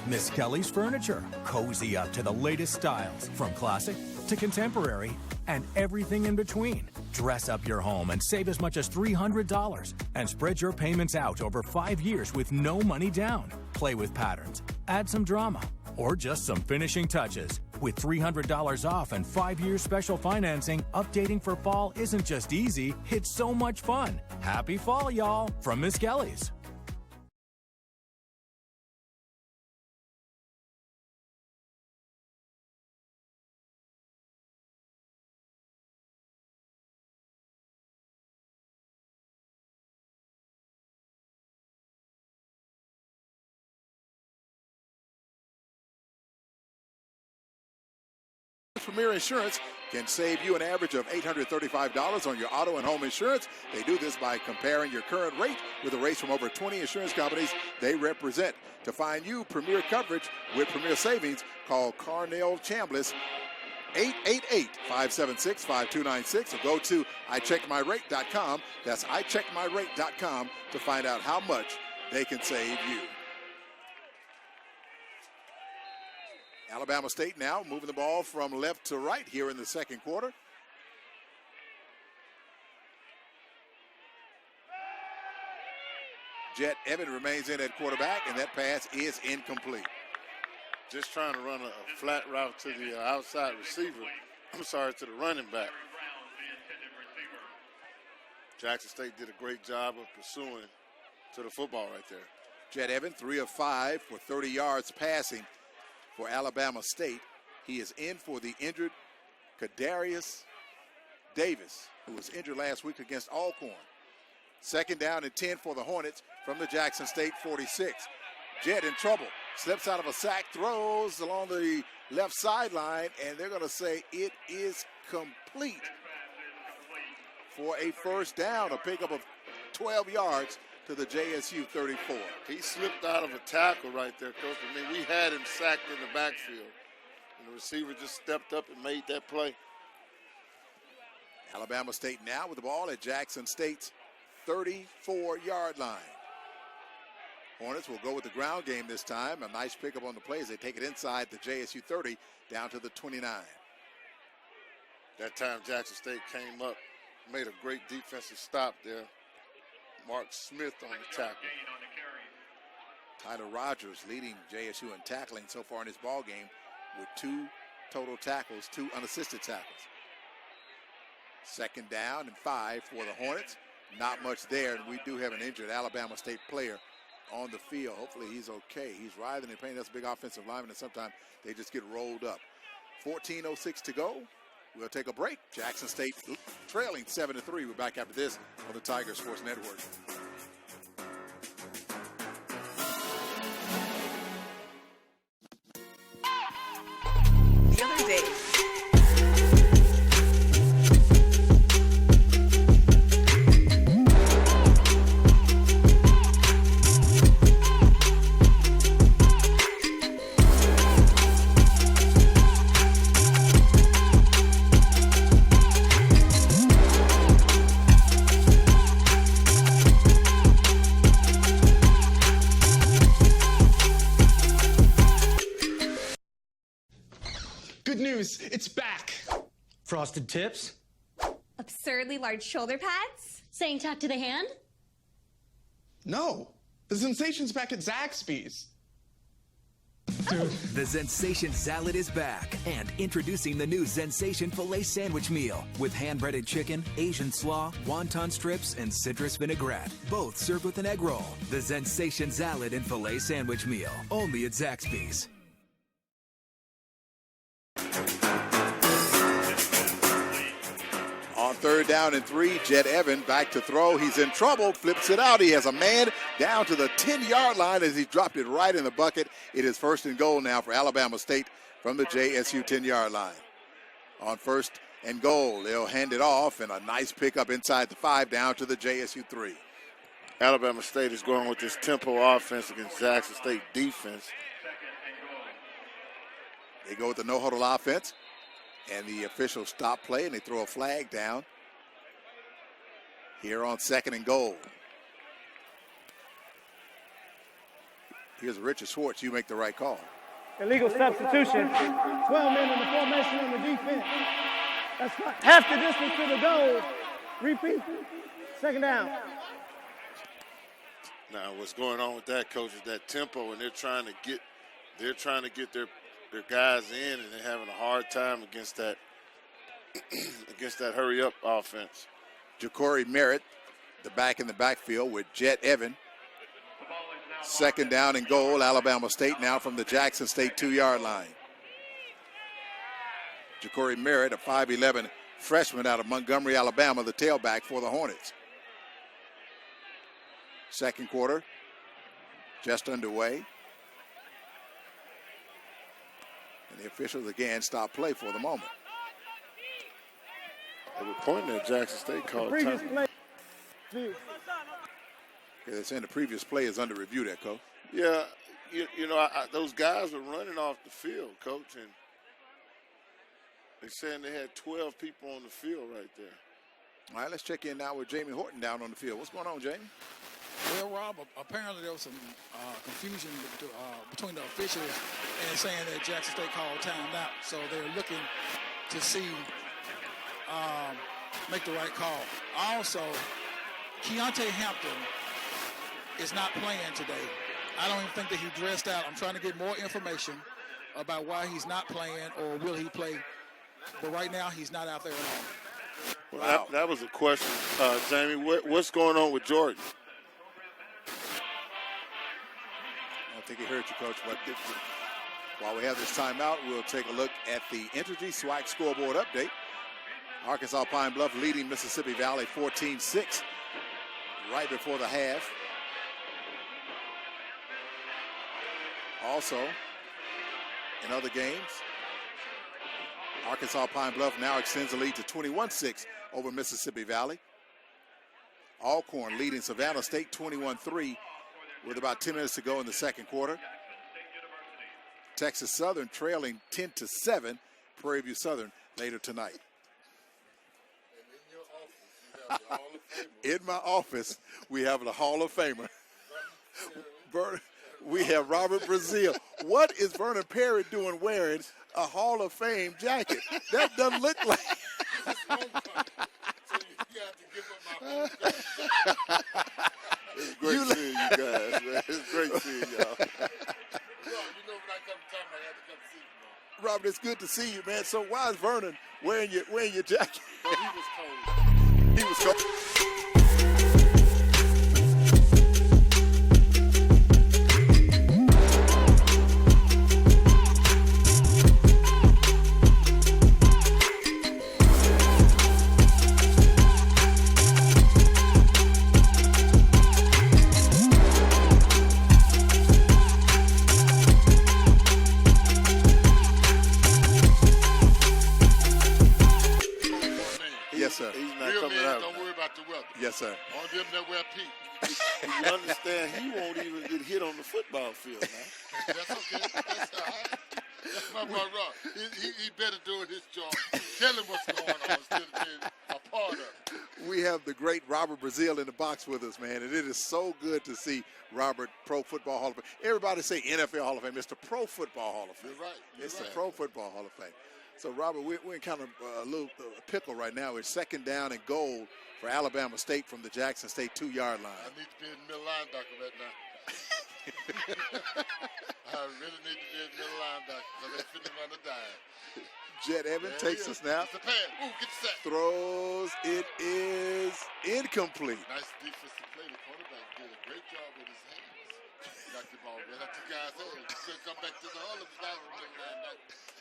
Miss Kelly's Furniture. Cozy up to the latest styles, from classic to contemporary and everything in between. Dress up your home and save as much as $300 and spread your payments out over 5 years with no money down. Play with patterns, add some drama, or just some finishing touches. With $300 off and 5 years special financing, updating for fall isn't just easy, it's so much fun. Happy fall, y'all, from Miss Kelly's. Premier Insurance can save you an average of $835 on your auto and home insurance. They do this by comparing your current rate with the rates from over 20 insurance companies they represent. To find you premier coverage with premier savings, call Carnell Chambliss 888-576-5296 or go to iCheckMyRate.com. That's iCheckMyRate.com to find out how much they can save you. Alabama State now moving the ball from left to right here in the second quarter. Jet Evan remains in at quarterback, and that pass is incomplete. Just trying to run a flat route to the outside receiver. To the running back. Jackson State did a great job of pursuing to the football right there. Jet Evan, 3 of 5 for 30 yards passing for Alabama State. He is in for the injured Kadarius Davis, who was injured last week against Alcorn. 2nd down and 10 for the Hornets from the Jackson State 46. Jet in trouble. Slips out of a sack, throws along the left sideline, and they're going to say it is complete for a first down, a pickup of 12 yards to the JSU 34. He slipped out of a tackle right there, Coach. I mean, we had him sacked in the backfield, and the receiver just stepped up and made that play. Alabama State now with the ball at Jackson State's 34-yard line. Hornets will go with the ground game this time. A nice pickup on the play as they take it inside the JSU 30 down to the 29. That time Jackson State came up, made a great defensive stop there. Mark Smith on the tackle. Tyler Rogers leading JSU in tackling so far in this ball game with 2 total tackles, 2 unassisted tackles. Second down and 5 for the Hornets. Not much there, and we do have an injured Alabama State player on the field. Hopefully he's okay. He's writhing in pain. That's a big offensive lineman, and sometimes they just get rolled up. 14:06 to go. We'll take a break. Jackson State trailing 7-3. We're back after this on the Tiger Sports Network. The other day, Good news, it's back. Frosted Tips. Absurdly large shoulder pads? Saying talk to the hand? No, the sensation's back at Zaxby's. The Zensation Salad is back, and introducing the new Zensation Filet Sandwich Meal with hand-breaded chicken, Asian slaw, wonton strips, and citrus vinaigrette. Both served with an egg roll. The Zensation Salad and Filet Sandwich Meal, only at Zaxby's. On third down and 3, Jet Evan back to throw. He's in trouble, flips it out. He has a man down to the 10-yard line as he dropped it right in the bucket. It is first and goal now for Alabama State from the JSU 10-yard line. On first and goal, they'll hand it off, and a nice pickup inside the 5 down to the JSU 3. Alabama State is going with this tempo offense against Jackson State defense. They go with the no-huddle offense. And the officials stop play, and they throw a flag down here on second and goal. Here's Richard Schwartz. You make the right call. Illegal substitution. 12 men in the formation on the defense. That's half the distance to the goal. Repeat. Second down. Now, what's going on with that, coach, is that tempo, and they're trying to get their guys in, and they're having a hard time against that hurry-up offense. Ja'Cory Merritt, the back in the backfield with Jet Evan. Second down and goal, Alabama State now from the Jackson State 2-yard line. Ja'Cory Merritt, a 5'11 freshman out of Montgomery, Alabama, the tailback for the Hornets. Second quarter just underway. And the officials again stop play for the moment. They were pointing at Jackson State called time. They're saying the previous play is under review there, Coach. Yeah, those guys were running off the field, Coach, and they're saying they had 12 people on the field right there. All right, let's check in now with Jamie Horton down on the field. What's going on, Jamie? Well, Rob, apparently there was some confusion between the officials and saying that Jackson State called timeout. So they're looking to see, make the right call. Also, Keontae Hampton is not playing today. I don't even think that he dressed out. I'm trying to get more information about why he's not playing or will he play. But right now, he's not out there at all. Well, wow. that was a question, Jamie. What's going on with Jordan? I don't think he heard you, Coach. But while we have this timeout, we'll take a look at the Entergy SWAC scoreboard update. Arkansas Pine Bluff leading Mississippi Valley 14-6 right before the half. Also, in other games, Arkansas Pine Bluff now extends the lead to 21-6 over Mississippi Valley. Alcorn leading Savannah State 21-3 with about 10 minutes to go in the second quarter. Texas Southern trailing 10-7, Prairie View Southern later tonight. In my office, we have the Hall of Famer. We have Robert Brazile. What is Vernon Perry doing wearing a Hall of Fame jacket? That doesn't look like. It's great seeing you guys, man. It's great seeing y'all. Robert, it's good to see you, man. So why is Vernon wearing your jacket? Well, he was cold. He was cold. Yes, sir. He's not Real coming men out. don't worry about the weather. Yes, sir. Only them that wear pink. You understand? He won't even get hit on the football field now. That's okay. That's all right. That's my boy Rob. He better doing his job. Tell him what's going on instead of being a part of it. We have the great Robert Brazile in the box with us, man, and it is so good to see Robert, Pro Football Hall of Fame. Everybody say NFL Hall of Fame. It's the Pro Football Hall of Fame. You're right. It's the Pro Football Hall of Fame. So, Robert, we're in kind of a little pickle right now. It's 2nd down and goal for Alabama State from the Jackson State 2-yard line. I need to be in the middle linebacker right now. I really need to be in the middle linebacker because they finna run a dime. Jet Evans takes the snap. It's a pass. Ooh, get the sack. Throws. It is incomplete. Nice defensive play. The quarterback did a great job with his hands. Knocked the ball right up the guy's head. He couldn't come back to the hull of the linebacker.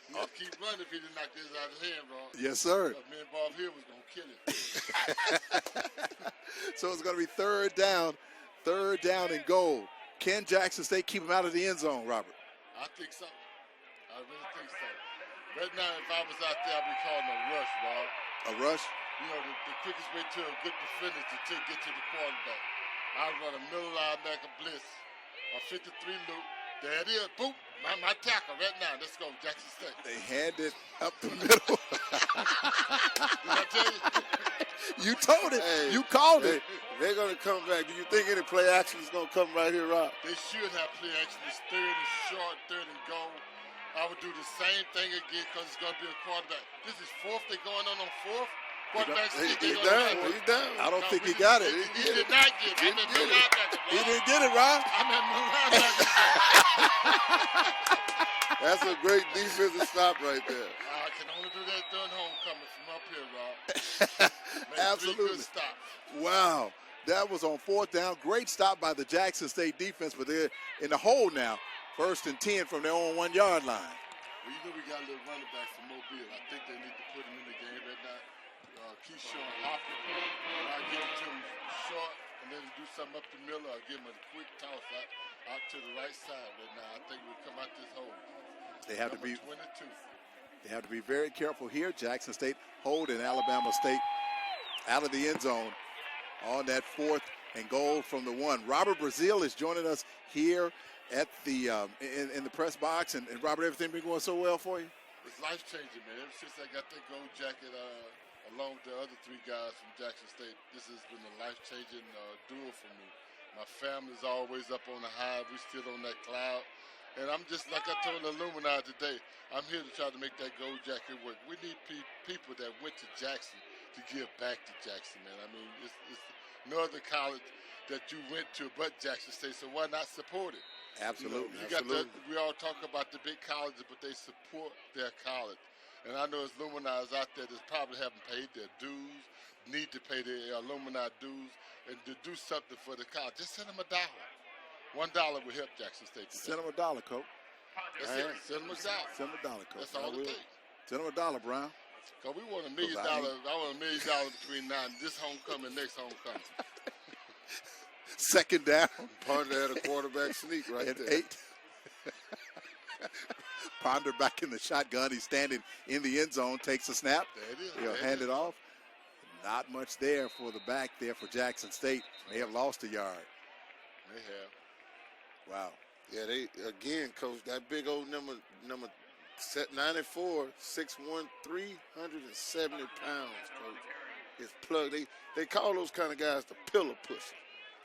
He had to keep running if he didn't knock this out of his hand, Ron. Yes, sir. Me and Bob here was going to kill him. So it's going to be 3rd down and goal. Can Jackson State keep him out of the end zone, Robert? I think so. I really think so. Right now, if I was out there, I'd be calling a rush, Bob. A rush? You know, the quickest way to a good defender is to get to the quarterback. I'd run a middle linebacker blitz, a 53 loop. There it is. Boom. My tackle right now. Let's go, Jackson State. They hand it up the middle. Did I tell you? You told it. Hey, you called it. They're going to come back. Do you think any play action is going to come right here, Rob? They should have play action. It's 3rd and short, 3rd and goal. I would do the same thing again because it's going to be a quarterback. This is 4th. They're going on 4th. Quarterback He's down. He's down. I don't think he got it. He did not get it. He didn't get it, Rob. I'm at no linebacker. That's a great defensive stop right there. I can only do that during homecoming from up here, Rob. Absolutely. Good stop. Wow. That was on 4th down. Great stop by the Jackson State defense, but they're in the hole now. 1st and 10 from their own 1-yard line. Well, you know we got a little running back from Mobile. I think they need to put him in the game right now. Keyshawn Hopper. And I'll give it to him short and then do something up the middle. I'll give him a quick toss out to the right side right now. I think we'll come out this hole. They have to be 22. They have to be very careful here. Jackson State holding Alabama State out of the end zone on that 4th and goal from the 1. Robert Brazile is joining us here at the in the press box. And Robert, everything been going so well for you? It's life-changing, man. Ever since I got that gold jacket along with the other 3 guys from Jackson State, this has been a life-changing duel for me. My family's always up on the high. We're still on that cloud. And I'm just, like I told the Illuminati today, I'm here to try to make that gold jacket work. We need people that went to Jackson to give back to Jackson, man. I mean, it's no other college that you went to but Jackson State, so why not support it? Absolutely. You got we all talk about the big colleges, but they support their college. And I know there's Illuminati out there that probably haven't paid their dues, need to pay their Illuminati dues, and to do something for the college. Just send them $1. $1 will help Jackson State. Send them $1, Coach. That's it. Send them $1. Send them $1, Coach. That's all it takes. Send them $1, Brown. Because we want $1 million. I want $1 million between now and this homecoming, next homecoming. 2nd down. Ponder had a quarterback sneak right there. 8. Ponder back in the shotgun. He's standing in the end zone, takes a snap. There it is. He'll hand it off. Not much there for the back there for Jackson State. May have lost a yard. They have. Wow. Yeah, they again, Coach, that big old number 94, 6'1", 370 pounds, Coach. is plug. They call those kind of guys the pillar pusher.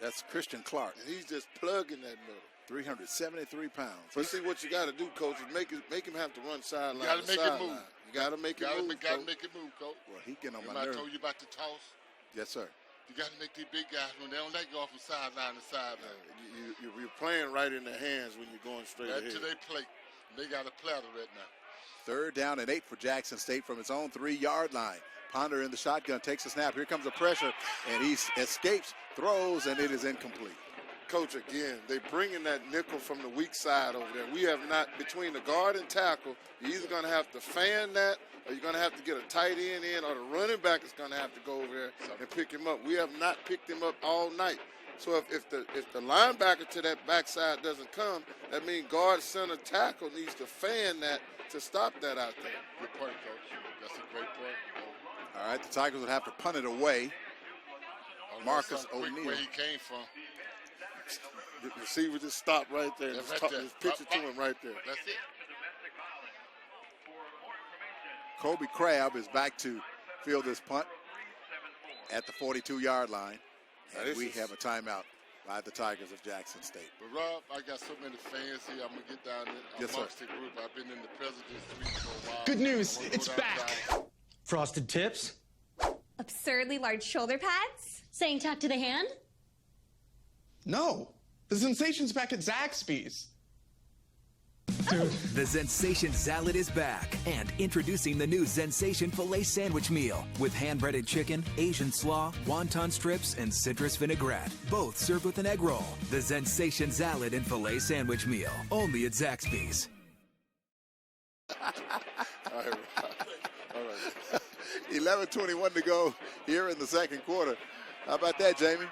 That's Christian Clark. And he's just plugging that middle. 373 pounds. But see, what you got to do, Coach, is make him have to run sideline. You got to make it move. You got to make it move. Got to make it move, Coach. Well, he getting on my Remember nerves. I told you about the toss? Yes, sir. You got to make these big guys when they don't let you off from sideline to sideline. You're playing right in their hands when you're going straight ahead. To their plate. They got a platter right now. 3rd down and 8 for Jackson State from its own 3-yard line. Ponder in the shotgun, takes a snap. Here comes the pressure, and he escapes, throws, and it is incomplete. Coach, again, they bringing that nickel from the weak side over there. We have not, between the guard and tackle, you're either going to have to fan that, or you're going to have to get a tight end in, or the running back is going to have to go over there and pick him up. We have not picked him up all night. So if the linebacker to that backside doesn't come, that means guard, center, tackle needs to fan that to stop that out there. Good point, Coach. That's a great point. All right, the Tigers would have to punt it away. Marcus O'Neal. Where he came from. The receiver just stopped right there. Yeah, Just pitch it to him right there. That's it. Kobe Crabb is back to field this punt at the 42-yard line. And we have a timeout by the Tigers of Jackson State. But, Rob, I got so many fans here. I'm going to get down there amongst the group. I've been in the President's Suite for a while. Good news, it's back. Frosted Tips. Absurdly large shoulder pads. Saying talk to the hand? No, the sensation's back at Zaxby's. Dude. The Zensation Salad is back, and introducing the new Zensation Filet Sandwich Meal with hand-breaded chicken, Asian slaw, wonton strips, and citrus vinaigrette. Both served with an egg roll. The Zensation Salad and Filet Sandwich Meal, only at Zaxby's. All right. 11:21 to go here in the second quarter. How about that, Jamie?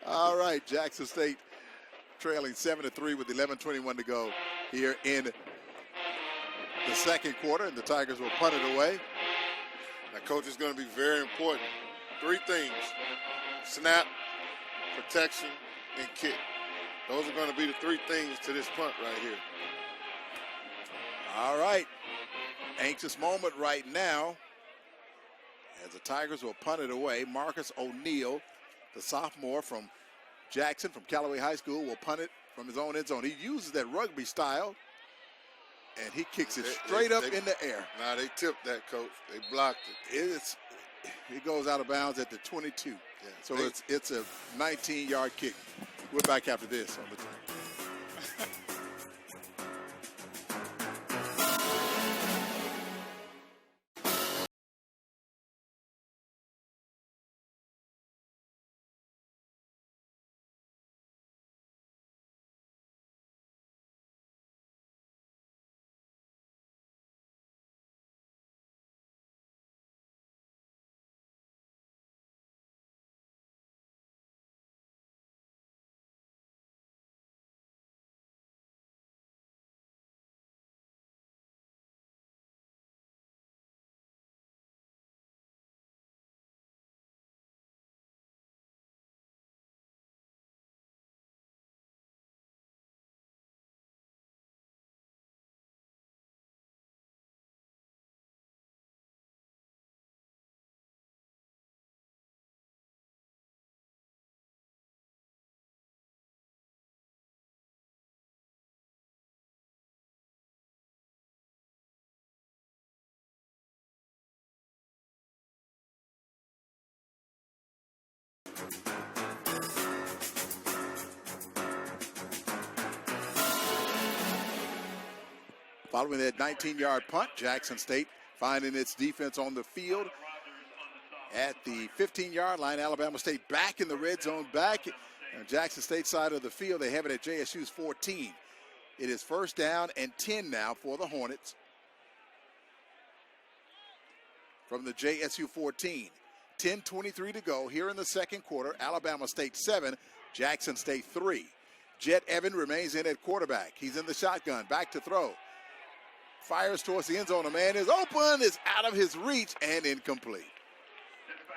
All right, Jackson State trailing 7-3 with 11:21 to go here in the second quarter, and the Tigers will punt it away. Now, Coach, is going to be very important. 3 things: snap, protection, and kick. Those are going to be the 3 things to this punt right here. All right. Anxious moment right now as the Tigers will punt it away. Marcus O'Neal, the sophomore from Jackson, from Callaway High School, will punt it from his own end zone. He uses that rugby style, and he kicks it straight up in the air. Nah, they tipped that, Coach. They blocked it. It goes out of bounds at the 22. Yeah, so it's a 19-yard kick. We're back after this on the train. Following that 19-yard punt, Jackson State finding its defense on the field at the 15-yard line. Alabama State back in the red zone, back on Jackson State side of the field. They have it at JSU's 14. It is 1st down and 10 now for the Hornets from the JSU 14. 10:23 to go here in the second quarter. Alabama State 7, Jackson State 3. Jet Evan remains in at quarterback. He's in the shotgun, back to throw. Fires towards the end zone. A man is open, is out of his reach, and incomplete.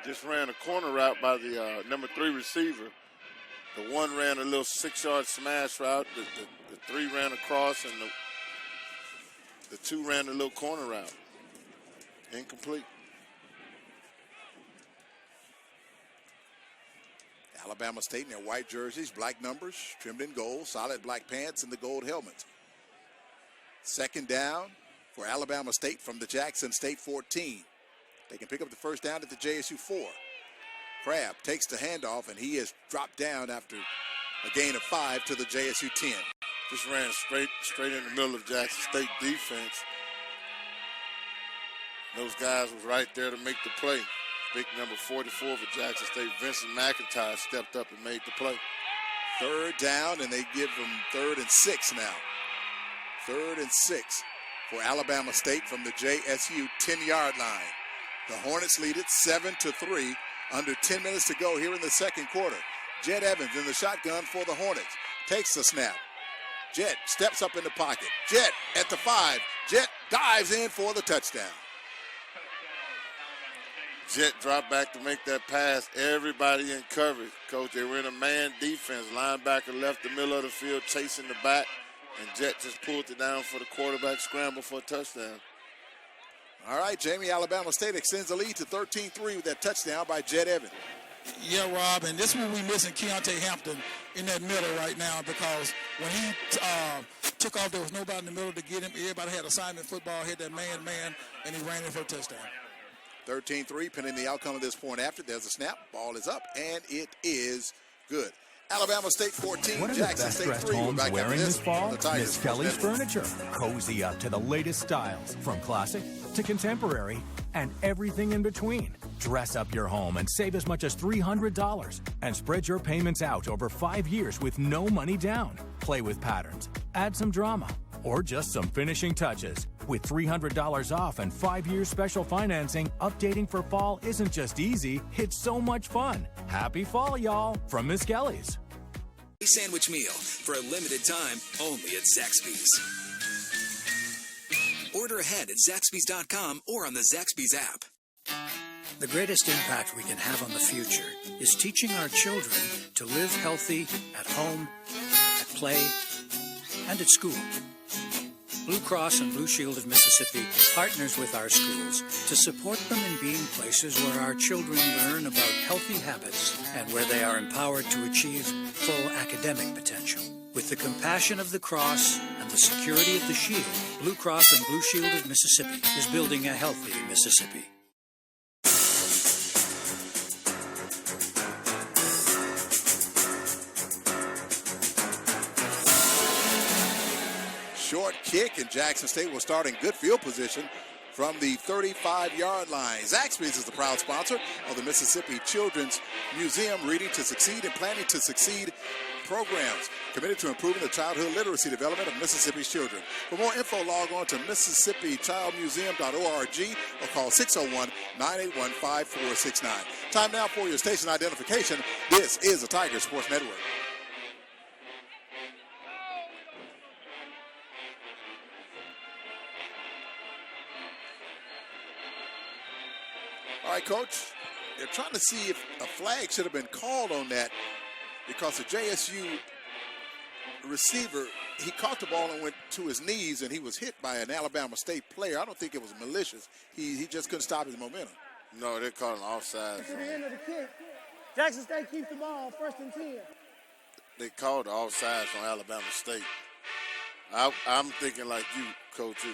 Just ran a corner route by the number 3 receiver. The 1 ran a little 6-yard smash route. The 3 ran across, and The two ran the little corner route. Incomplete. Alabama State in their white jerseys, black numbers, trimmed in gold, solid black pants, and the gold helmets. Second down for Alabama State from the Jackson State 14. They can pick up the first down at the JSU 4. Crabb takes the handoff, and he is dropped down after a gain of 5 to the JSU 10. Just ran straight in the middle of Jackson State defense. Those guys was right there to make the play. Big number 44 for Jackson State, Vincent McIntyre, stepped up and made the play. Third down, and they give them 3rd and 6 now. 3rd and 6 for Alabama State from the JSU 10-yard line. The Hornets lead it 7-3. Under 10 minutes to go here in the second quarter. Jed Evans in the shotgun for the Hornets. Takes the snap. Jed steps up in the pocket. Jed at the 5. Jed dives in for the touchdown. Jet dropped back to make that pass. Everybody in coverage. Coach, they were in a man defense. Linebacker left the middle of the field chasing the back, and Jet just pulled it down for the quarterback scramble for a touchdown. All right, Jamie, Alabama State extends the lead to 13-3 with that touchdown by Jet Evans. Yeah, Rob, and this is what we missing Keontae Hampton in that middle right now, because when he took off, there was nobody in the middle to get him. Everybody had assignment football, had that man, and he ran in for a touchdown. 13-3, pending the outcome of this point after. There's a snap. Ball is up, and it is good. Alabama State 14, What are Jackson the best State dressed 3. We're homes back wearing after this fall? Tigers Miss Kelly's Network. Furniture. Cozy up to the latest styles, from classic to contemporary and everything in between. Dress up your home and save as much as $300 and spread your payments out over 5 years with no money down. Play with patterns, add some drama, or just some finishing touches. With $300 off and 5 years special financing, updating for fall isn't just easy, it's so much fun. Happy fall, y'all, from Miss Kelly's. A sandwich meal for a limited time only at Zaxby's. Order ahead at Zaxby's.com or on the Zaxby's app. The greatest impact we can have on the future is teaching our children to live healthy at home, at play, and at school. Blue Cross and Blue Shield of Mississippi partners with our schools to support them in being places where our children learn about healthy habits and where they are empowered to achieve full academic potential. With the compassion of the cross and the security of the shield, Blue Cross and Blue Shield of Mississippi is building a healthy Mississippi. Short kick, and Jackson State will start in good field position from the 35-yard line. Zaxby's is the proud sponsor of the Mississippi Children's Museum Reading to Succeed and Planning to Succeed programs, committed to improving the childhood literacy development of Mississippi's children. For more info, log on to MississippiChildMuseum.org or call 601-981-5469. Time now for your station identification. This is the Tiger Sports Network. All right, Coach, they're trying to see if a flag should have been called on that, because the JSU receiver, he caught the ball and went to his knees, and he was hit by an Alabama State player. I don't think it was malicious. He just couldn't stop his momentum. No, they're calling offside. To the end of the kick. Jackson State keeps the ball, 1st and 10. They called the offsides on Alabama State. I'm thinking like you, Coach.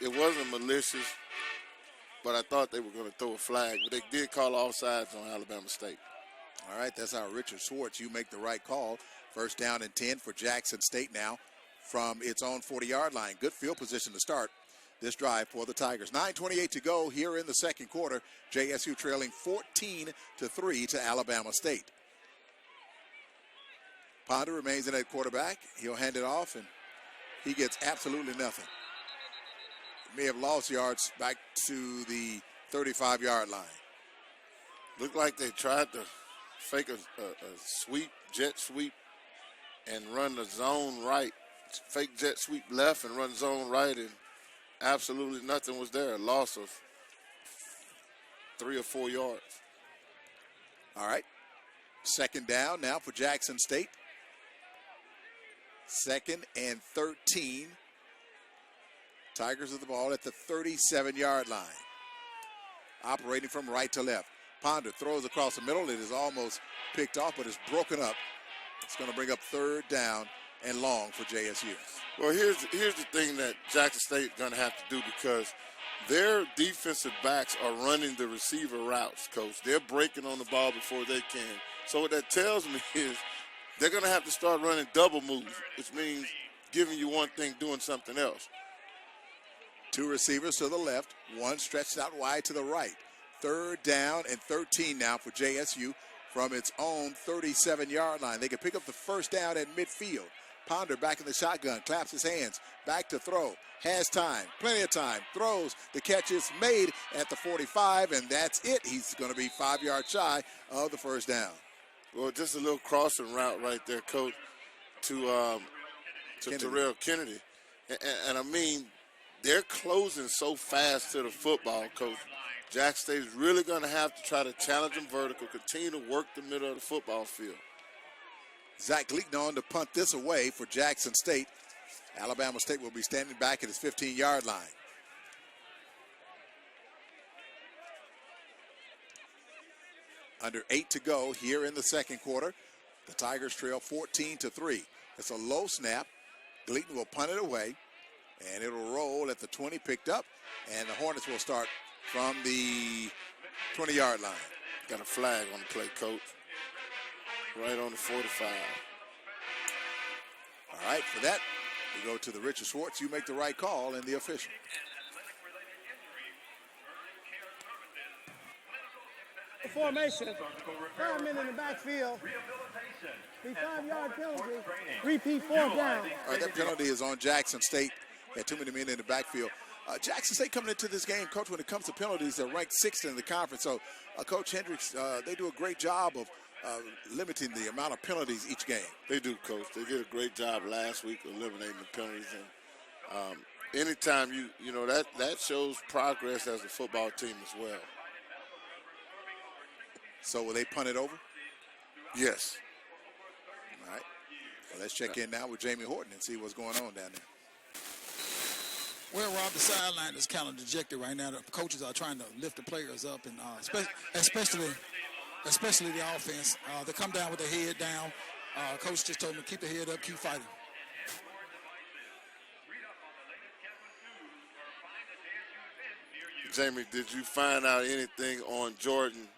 It wasn't malicious, but I thought they were going to throw a flag. But they did call offsides on Alabama State. All right, that's our Richard Schwartz. You make the right call. 1st down and 10 for Jackson State now from its own 40-yard line. Good field position to start this drive for the Tigers. 9:28 to go here in the second quarter. JSU trailing 14-3 to Alabama State. Ponder remains in at quarterback. He'll hand it off, and he gets absolutely nothing. May have lost yards back to the 35-yard line. Looked like they tried to fake a sweep, jet sweep, and run the zone right. Fake jet sweep left and run zone right, and absolutely nothing was there. A loss of 3 or 4 yards. All right. 2nd down now for Jackson State. 2nd and 13 Tigers with the ball at the 37-yard line. Operating from right to left. Ponder throws across the middle. It is almost picked off, but it's broken up. It's going to bring up third down and long for JSU. Well, here's the thing that Jackson State is going to have to do, because their defensive backs are running the receiver routes, Coach. They're breaking on the ball before they can. So what that tells me is they're going to have to start running double moves, which means giving you one thing, doing something else. Two receivers to the left, one stretched out wide to the right. Third down and 13 now for JSU from its own 37-yard line. They can pick up the first down at midfield. Ponder back in the shotgun, claps his hands, back to throw, has time, plenty of time, throws, the catch is made at the 45, and that's it. He's going to be 5 yards shy of the first down. Well, just a little crossing route right there, Coach, to Terrell Kennedy. And I mean, they're closing so fast to the football, Coach. Jackson State is really going to have to try to challenge them vertical, continue to work the middle of the football field. Zach Gleaton on to punt this away for Jackson State. Alabama State will be standing back at his 15-yard line. Under 8 to go here in the second quarter. The Tigers trail 14-3. It's a low snap. Gleaton will punt it away, and it'll roll at the 20, picked up, and the Hornets will start from the 20-yard line. Got a flag on the play, Coach. Right on the 45. All right, for that, we go to the Richard Schwartz. You make the right call, and the official. The formation, 5 men in the backfield, the 5-yard penalty, repeat 4th down. All right, that penalty is on Jackson State. Had too many men in the backfield. Jackson State coming into this game, Coach, when it comes to penalties, they're ranked 6th in the conference. So, Coach Hendricks, they do a great job of limiting the amount of penalties each game. They do, Coach. They did a great job last week eliminating the penalties. And anytime you know that shows progress as a football team as well. So will they punt it over? Yes. All right. Well, let's check in now with Jamie Horton and see what's going on down there. Well, Rob, the sideline is kind of dejected right now. The coaches are trying to lift the players up, and especially the offense. They come down with their head down. Coach just told them to keep the head up, keep fighting. Jamie, did you find out anything on Jordan?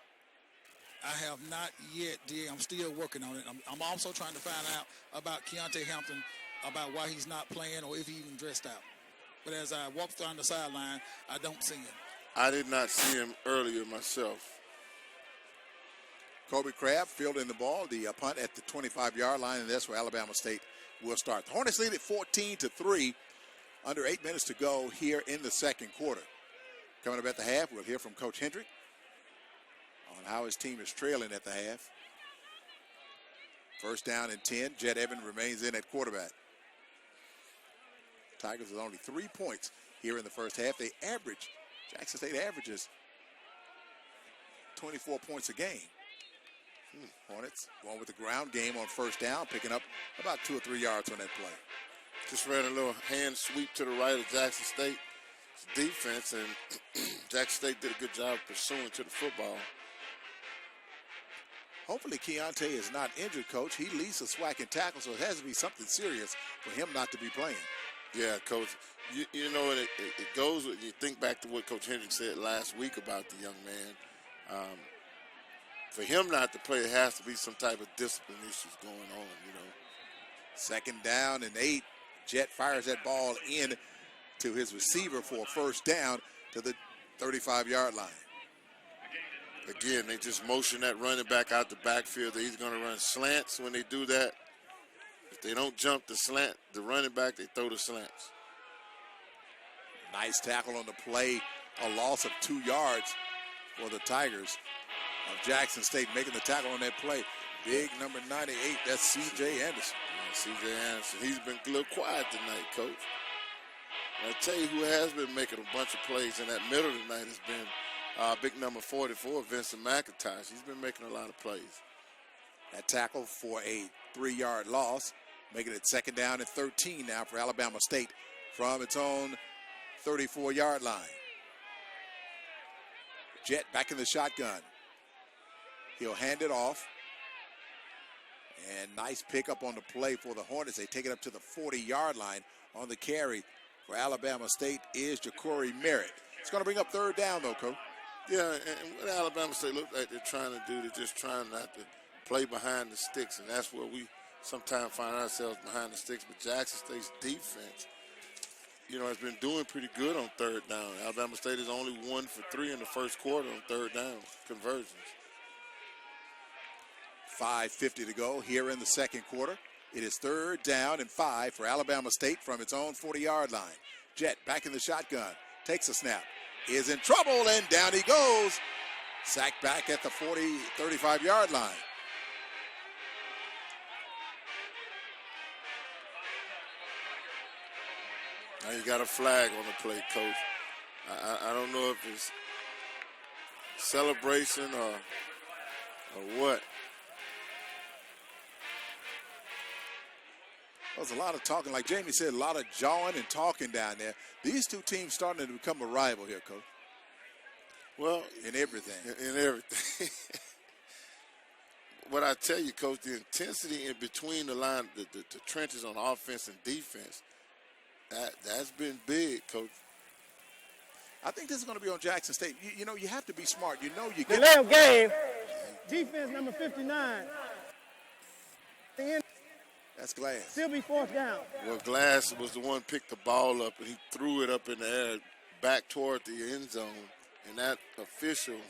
I have not yet, dear. I'm still working on it. I'm also trying to find out about Keontae Hampton, about why he's not playing or if he even dressed out. But as I walk down the sideline, I don't see him. I did not see him earlier myself. Kobe Crabb fielding the ball, the punt at the 25-yard line, and that's where Alabama State will start. The Hornets lead at 14-3, under 8 minutes to go here in the second quarter. Coming up at the half, we'll hear from Coach Hendrick on how his team is trailing at the half. First down and 10. Jet Evans remains in at quarterback. Tigers with only 3 points here in the first half. Jackson State averages 24 points a game. Hornets going with the ground game on first down, picking up about 2 or 3 yards on that play. Just ran a little hand sweep to the right of Jackson State defense, and Jackson State did a good job pursuing to the football. Hopefully Keontae is not injured, Coach. He leads the SWAC and tackle, so it has to be something serious for him not to be playing. Yeah, Coach. You know, it goes with, you think back to what Coach Hendrick said last week about the young man. For him not to play, it has to be some type of discipline issues going on, you know. Second down and 8. Jet fires that ball in to his receiver for a first down to the 35-yard line. Again, they just motion that running back out the backfield. They're either going to run slants when they do that. If they don't jump the slant, the running back, they throw the slants. Nice tackle on the play. A loss of 2 yards for the Tigers of Jackson State making the tackle on that play. Big number 98, that's C.J. Anderson. Yeah, C.J. Anderson, he's been a little quiet tonight, Coach. I'll tell you who has been making a bunch of plays in that middle tonight has been big number 44, Vincent McIntosh. He's been making a lot of plays. That tackle for a 3-yard loss, making it second down and 13 now for Alabama State from its own 34-yard line. Jet back in the shotgun. He'll hand it off. And nice pickup on the play for the Hornets. They take it up to the 40-yard line. On the carry for Alabama State is Ja'Cory Merritt. It's going to bring up third down, though, Coach. Yeah, and what Alabama State looks like they're trying to do, they're just trying not to play behind the sticks, and that's where we sometimes find ourselves behind the sticks. But Jackson State's defense, has been doing pretty good on third down. Alabama State is only 1 for 3 in the first quarter on third down conversions. 5:50 to go here in the second quarter. It is third down and 5 for Alabama State from its own 40-yard line. Jet back in the shotgun, takes a snap, is in trouble, and down he goes. Sacked back at the 35-yard line. Now you got a flag on the play, Coach. I don't know if it's celebration or what. There's a lot of talking. Like Jamie said, a lot of jawing and talking down there. These two teams starting to become a rival here, Coach. Well, in everything. In everything. What I tell you, Coach, the intensity in between the line, the trenches on offense and defense, that's been big, Coach. I think this is going to be on Jackson State. You have to be smart. You get delay of game. Defense number 59. That's Glass. Still be fourth down. Well, Glass was the one picked the ball up, and he threw it up in the air back toward the end zone, and that official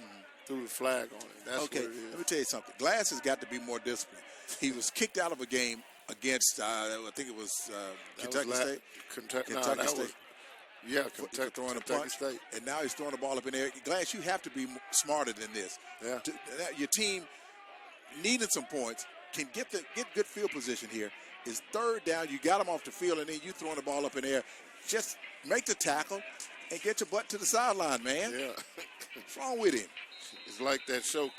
threw the flag on it. That's okay, what it is. let me tell you something. Glass has got to be more disciplined. He was kicked out of a game against, I think it was Kentucky State. Kentucky State. For throwing a punch. State. And now he's throwing the ball up in the air. Glass, you have to be smarter than this. Yeah. Your team needed some points. Can get good field position here. It's third down. You got them off the field, and then you throwing the ball up in the air. Just make the tackle and get your butt to the sideline, man. Yeah. What's wrong with him? It's like that show,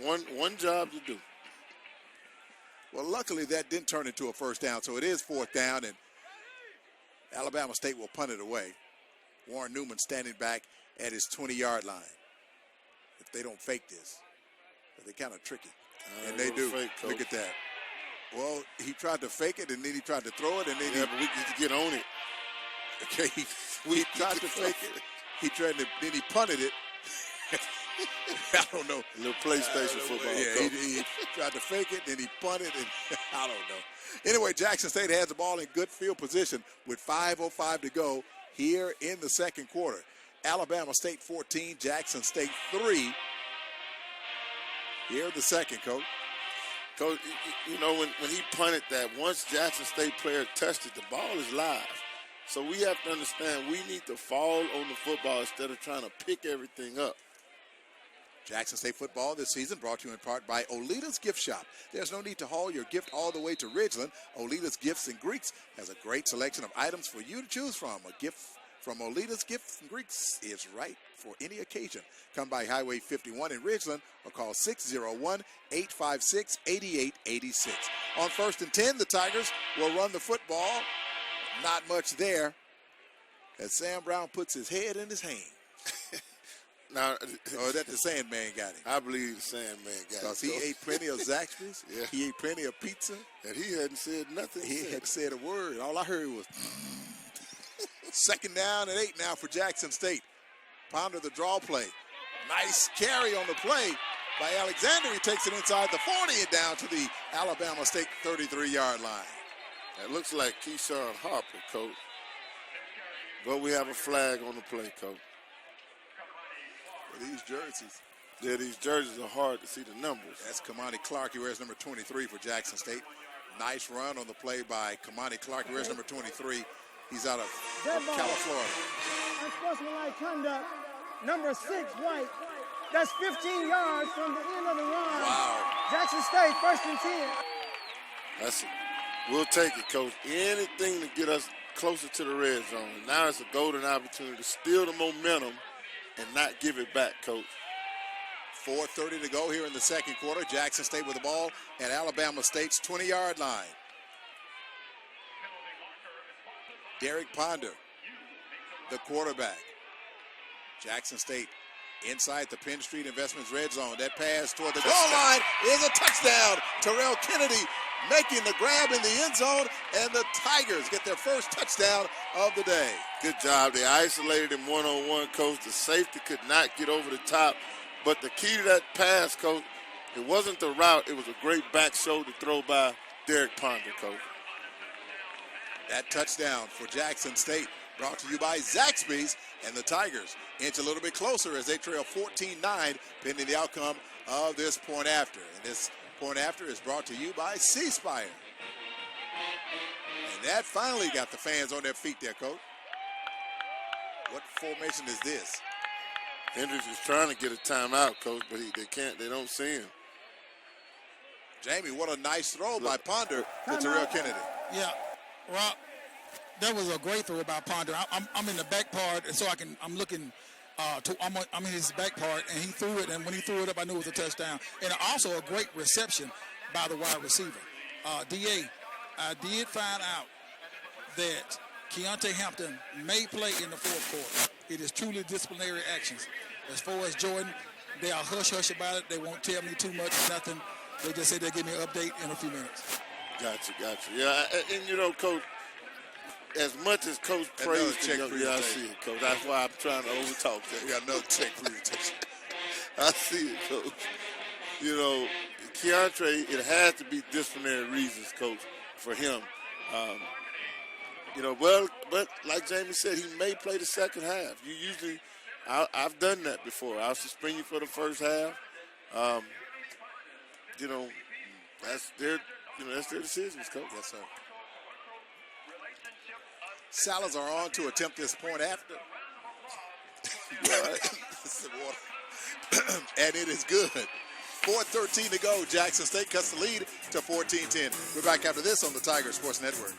one job to do. Well, luckily that didn't turn into a first down, so it is fourth down, and Alabama State will punt it away. Warren Newman standing back at his 20-yard line. If they don't fake this, they're kind of tricky. And they do. Look at that. Well, he tried to fake it, and then he tried to throw it, and then but we need to get on it. Okay, he tried to fake it. Then he punted it. I don't know. A little PlayStation football. Yeah, he tried to fake it, then he punted, and I don't know. Anyway, Jackson State has the ball in good field position with 5:05 to go here in the second quarter. Alabama State 14, Jackson State 3. Here in the second, Coach. Coach, when he punted that, once Jackson State player touched it, the ball is live. So we have to understand we need to fall on the football instead of trying to pick everything up. Jackson State football this season brought to you in part by Olita's Gift Shop. There's no need to haul your gift all the way to Ridgeland. Olita's Gifts and Greeks has a great selection of items for you to choose from. A gift from Olita's Gifts and Greeks is right for any occasion. Come by Highway 51 in Ridgeland or call 601-856-8886. On 1st and 10, the Tigers will run the football. Not much there as Sam Brown puts his head in his hand. Now, or that the Sandman got him? I believe the Sandman got him. Because he ate plenty of Zaxby's. Yeah. He ate plenty of pizza. And he hadn't said nothing. He hadn't said a word. All I heard was second down and 8 now for Jackson State. Ponder the draw play. Nice carry on the play by Alexander. He takes it inside the 40 and down to the Alabama State 33-yard line. That looks like Keyshawn Harper, Coach. But we have a flag on the play, Coach. These jerseys. Yeah, these jerseys are hard to see the numbers. That's Kamani Clark. He wears number 23 for Jackson State. Nice run on the play by Kamani Clark. He wears number 23. He's out of California. Unsportsmanlike conduct, number 6, White. That's 15 yards from the end of the run. Wow. Jackson State, 1st and 10. That's it. We'll take it, Coach. Anything to get us closer to the red zone. Now it's a golden opportunity to steal the momentum and not give it back, Coach. 4:30 to go here in the second quarter. Jackson State with the ball at Alabama State's 20-yard line. Derek Ponder the quarterback. Jackson State inside the Penn Street Investments red zone. That pass toward the goal line is a touchdown. Terrell Kennedy making the grab in the end zone, and the Tigers get their first touchdown of the day. Good job. They isolated him one-on-one, Coach. The safety could not get over the top. But the key to that pass, Coach, it wasn't the route. It was a great back shoulder throw by Derek Ponder, Coach. That touchdown for Jackson State brought to you by Zaxby's, and the Tigers inch a little bit closer as they trail 14-9 pending the outcome of this point after. And this point after is brought to you by C-Spire. And that finally got the fans on their feet there, Coach. What formation is this? Hendricks is trying to get a timeout, Coach, but they can't. They don't see him. Jamie, what a nice throw by Ponder to Terrell Kennedy. Yeah, Rob, that was a great throw by Ponder. I'm in the back part, and so I'm looking. I'm in his back part, and he threw it. And when he threw it up, I knew it was a touchdown. And also a great reception by the wide receiver. Da, I did find out that Keontae Hampton may play in the fourth quarter. It is truly disciplinary actions. As far as Jordan, they are hush-hush about it. They won't tell me too much, nothing. They just say they'll give me an update in a few minutes. Gotcha. Yeah, and you know, Coach, as much as Coach praised him, yeah, I see it, Coach. That's why I'm trying to overtalk that. We got another check presentation. I see it, Coach. You know, Keontae, it has to be disciplinary reasons, Coach, for him. You know, well, but like Jamie said, he may play the second half. You usually, I've done that before. I'll suspend you for the first half. You know, that's their decisions, Coach. Yes, sir. Salazar on to attempt this point after. And it is good. 4:13 to go. Jackson State cuts the lead to 14-10. We're back after this on the Tiger Sports Network.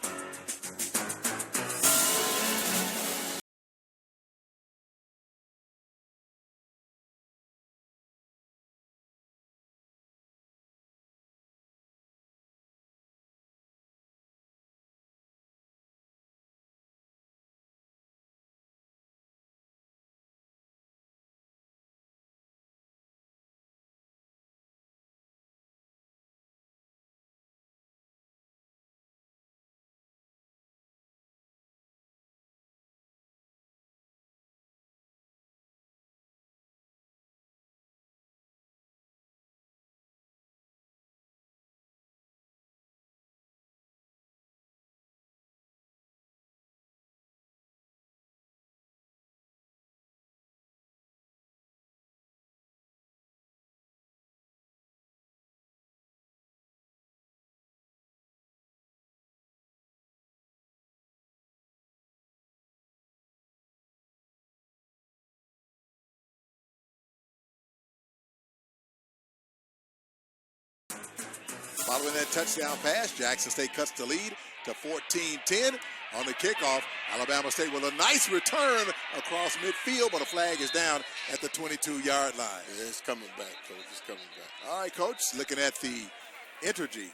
Following that touchdown pass, Jackson State cuts the lead to 14-10. On the kickoff, Alabama State with a nice return across midfield, but a flag is down at the 22-yard line. Yeah, it's coming back, Coach. It's coming back. All right, Coach, looking at the Entergy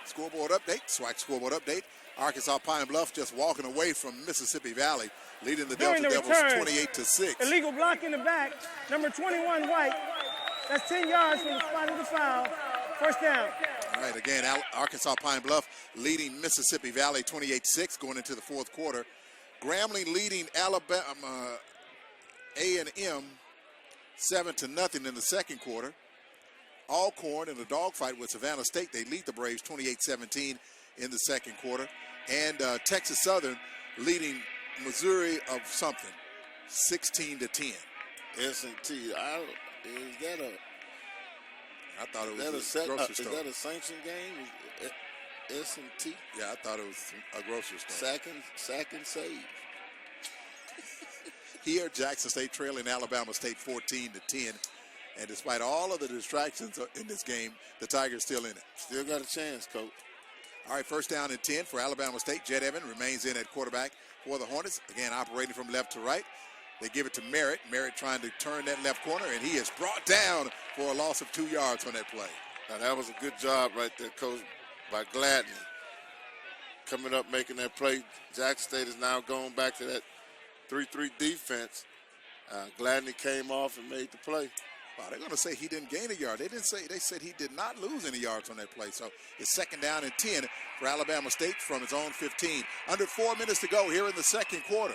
scoreboard update, SWAC scoreboard update. Arkansas Pine Bluff just walking away from Mississippi Valley, leading the Delta Devils 28-6. Illegal block in the back, number 21, White. That's 10 yards from the spot of the foul. First down. All right, again, Arkansas Pine Bluff leading Mississippi Valley 28-6 going into the fourth quarter. Grambling leading Alabama A&M 7-0 in the second quarter. Alcorn in a dogfight with Savannah State. They lead the Braves 28-17 in the second quarter. And Texas Southern leading Missouri of something, 16-10. S&T. Is that a? I thought it was a grocery store. Is that a sanctioned game? S&T? Yeah, I thought it was a grocery store. Sack and save. Here, Jackson State trailing Alabama State 14-10. And despite all of the distractions in this game, the Tigers still in it. Still got a chance, Coach. All right, first down and 10 for Alabama State. Jet Evan remains in at quarterback for the Hornets. Again, operating from left to right. They give it to Merritt. Merritt trying to turn that left corner, and he is brought down for a loss of 2 yards on that play. Now, that was a good job right there, Coach, by Gladney. coming up, making that play. Jackson State is now going back to that 3-3 defense. Gladney came off and made the play. Wow, they're going to say he didn't gain a yard. They said he did not lose any yards on that play. So it's 2nd down and 10 for Alabama State from its own 15. Under 4 minutes to go here in the second quarter.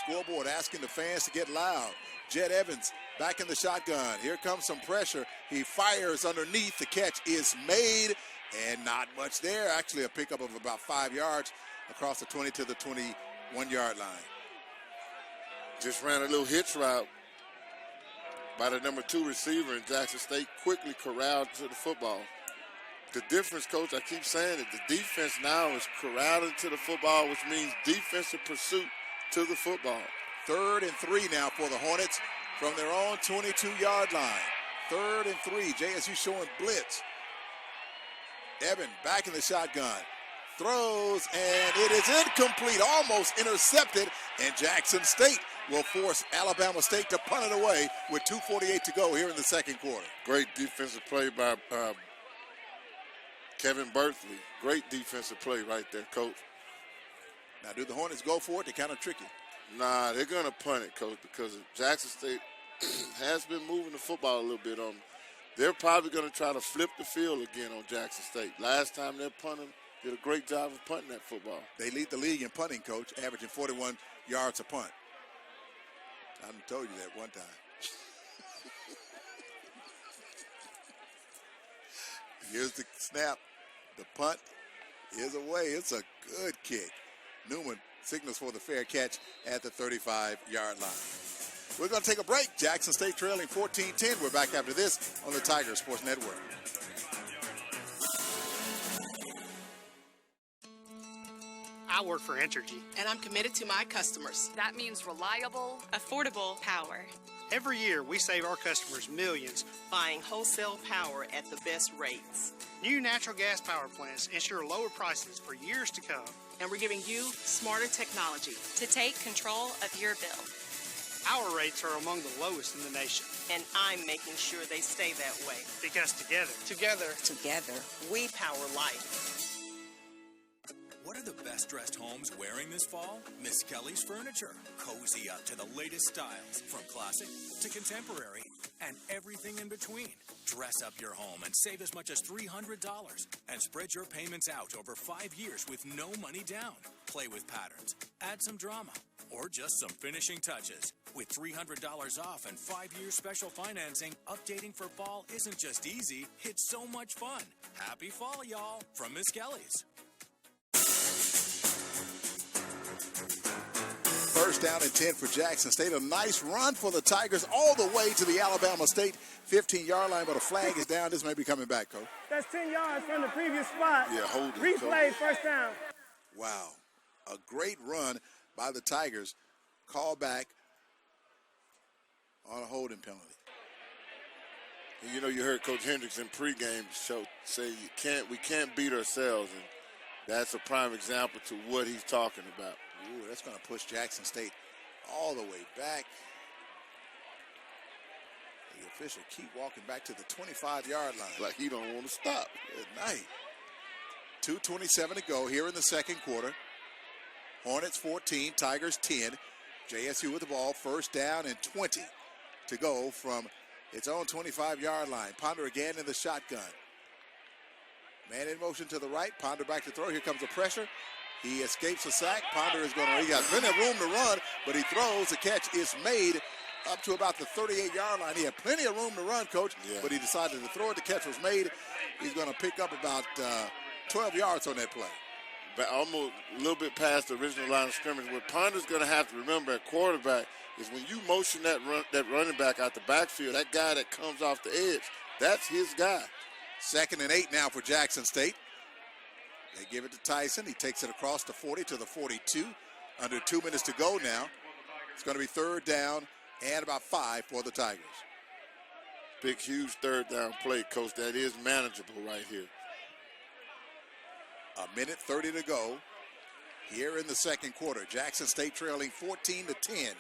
Scoreboard asking the fans to get loud. Jed Evans back in the shotgun. Here comes some pressure. He fires underneath. The catch is made, and not much there. Actually, a pickup of about 5 yards across the 20 to the 21-yard line. Just ran a little hitch route by the number 2 receiver, and Jackson State quickly corralled to the football. The difference, Coach, I keep saying it, the defense now is corralling to the football, which means defensive pursuit to the football. 3rd and 3 now for the Hornets from their own 22-yard line. 3rd and 3. JSU showing blitz. Evan back in the shotgun. Throws, and it is incomplete, almost intercepted, and Jackson State will force Alabama State to punt it away with 2:48 to go here in the second quarter. Great defensive play by Kevin Berthley. Great defensive play right there, Coach. Now, do the Hornets go for it? They're kind of tricky. Nah, they're going to punt it, Coach, because Jackson State has been moving the football a little bit on them. They're probably going to try to flip the field again on Jackson State. Last time they're punting, did a great job of punting that football. They lead the league in punting, Coach, averaging 41 yards a punt. I told you that one time. Here's the snap. The punt is away. It's a good kick. Newman signals for the fair catch at the 35-yard line. We're going to take a break. Jackson State trailing 14-10. We're back after this on the Tiger Sports Network. I work for Entergy. And I'm committed to my customers. That means reliable, affordable power. Every year, we save our customers millions buying wholesale power at the best rates. New natural gas power plants ensure lower prices for years to come. And we're giving you smarter technology to take control of your bill. Our rates are among the lowest in the nation. And I'm making sure they stay that way. Because together, we power life. What are the best-dressed homes wearing this fall? Miss Kelly's Furniture. Cozy up to the latest styles, from classic to contemporary and everything in between. Dress up your home and save as much as $300 and spread your payments out over 5 years with no money down. Play with patterns, add some drama, or just some finishing touches. With $300 off and 5 years special financing, updating for fall isn't just easy, it's so much fun. Happy fall, y'all, from Miss Kelly's. First down and 10 for Jackson State. A nice run for the Tigers all the way to the Alabama State 15-yard line, but a flag is down. This may be coming back, Coach. That's 10 yards from the previous spot. Yeah, hold it. Replay, first down. Wow. A great run by the Tigers. Call back on a holding penalty. And you know, you heard Coach Hendricks in pregame say we can't beat ourselves, and that's a prime example to what he's talking about. Ooh, that's going to push Jackson State all the way back. The official keep walking back to the 25-yard line. Like he don't want to stop. Good night. 2:27 to go here in the second quarter. Hornets 14, Tigers 10. JSU with the ball, first down and 20 to go from its own 25-yard line. Ponder again in the shotgun. Man in motion to the right. Ponder back to throw. Here comes the pressure. He escapes a sack. Ponder is he got plenty of room to run, but he throws. The catch is made up to about the 38-yard line. He had plenty of room to run, Coach, but he decided to throw it. The catch was made. He's going to pick up about 12 yards on that play. But almost a little bit past the original line of scrimmage. What Ponder's going to have to remember at quarterback is when you motion that running back out the backfield, that guy that comes off the edge, that's his guy. 2nd and 8 now for Jackson State. They give it to Tyson. He takes it across the 40 to the 42. Under 2 minutes to go now. It's going to be third down and about 5 for the Tigers. Big, huge third down play, Coach. That is manageable right here. A minute 30 to go here in the second quarter. Jackson State trailing 14-10.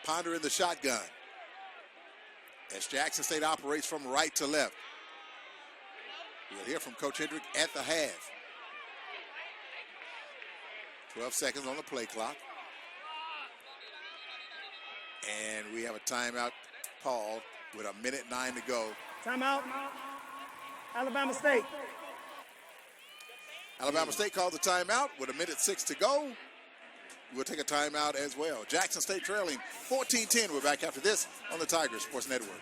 Ponder in the shotgun as Jackson State operates from right to left. We'll hear from Coach Hendrick at the half. 12 seconds on the play clock. And we have a timeout called with 1:09 to go. Timeout. Alabama State. Alabama State called the timeout with 1:06 to go. We'll take a timeout as well. Jackson State trailing 14-10. We're back after this on the Tiger Sports Network.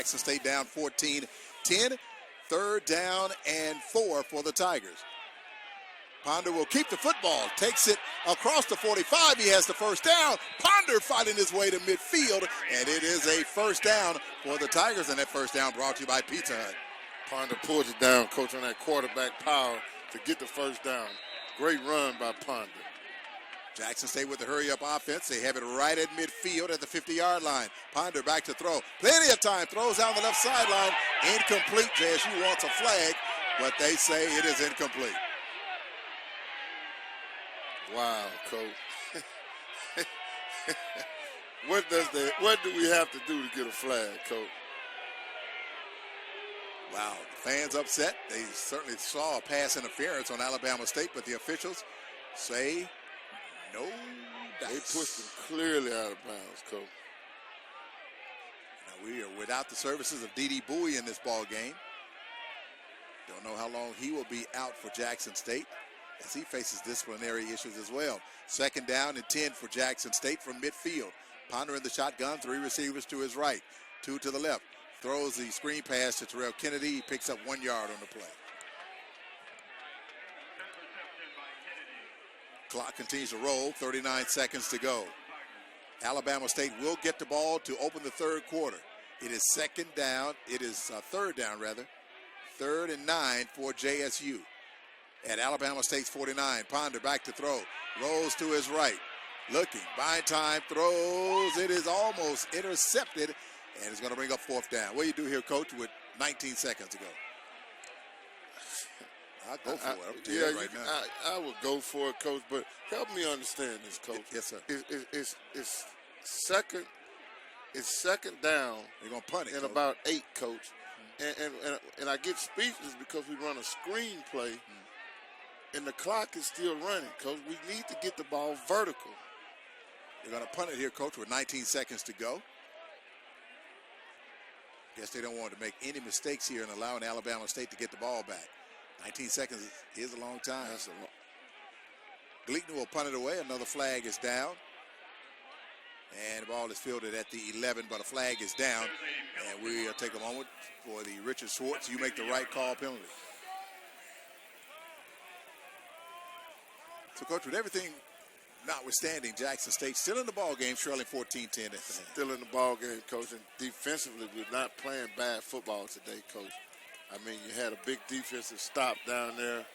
Jackson State down 14-10. 3rd down and 4 for the Tigers. Ponder will keep the football, takes it across the 45. He has the first down. Ponder fighting his way to midfield, and it is a first down for the Tigers, and that first down brought to you by Pizza Hut. Ponder pulls it down, coach, on that quarterback power to get the first down. Great run by Ponder. Jackson State with the hurry-up offense. They have it right at midfield at the 50-yard line. Ponder back to throw. Plenty of time. Throws down the left sideline. Incomplete. JSU wants a flag, but they say it is incomplete. Wow, coach. What do we have to do to get a flag, coach? Wow, the fans upset. They certainly saw a pass interference on Alabama State, but the officials say no dice. They pushed him clearly out of bounds, coach. Now we are without the services of D.D. Bowie in this ball game. Don't know how long he will be out for Jackson State as he faces disciplinary issues as well. 2nd down and 10 for Jackson State from midfield. Ponder in the shotgun, 3 receivers to his right, 2 to the left. Throws the screen pass to Terrell Kennedy. He picks up 1 yard on the play. Clock continues to roll, 39 seconds to go. Alabama State will get the ball to open the 3rd quarter. It is 2nd down. It is 3rd down, rather. 3rd and 9 for JSU. At Alabama State's 49, Ponder back to throw. Rolls to his right. Looking, buying time, throws. It is almost intercepted, and it's going to bring up 4th down. What do you do here, Coach, with 19 seconds to go? I'll go for it. I'll tell you right now. I would go for it, Coach, but help me understand this, Coach. Yes, sir. It's second down. They're going to punt it, in Coach. about 8, Coach. And I get speechless because we run a screen play, and the clock is still running, Coach. We need to get the ball vertical. They're going to punt it here, Coach, with 19 seconds to go. Guess they don't want to make any mistakes here in allowing Alabama State to get the ball back. 19 seconds is a long time. That's a long. Gleaton will punt it away. Another flag is down. And the ball is fielded at the 11, but a flag is down. And we'll take a moment for the Richard Schwartz. You make the right call penalty. So, Coach, with everything notwithstanding, Jackson State still in the ball game, trailing 14-10. Still in the ball game, Coach. And defensively, we're not playing bad football today, Coach. I mean, you had a big defensive stop down there.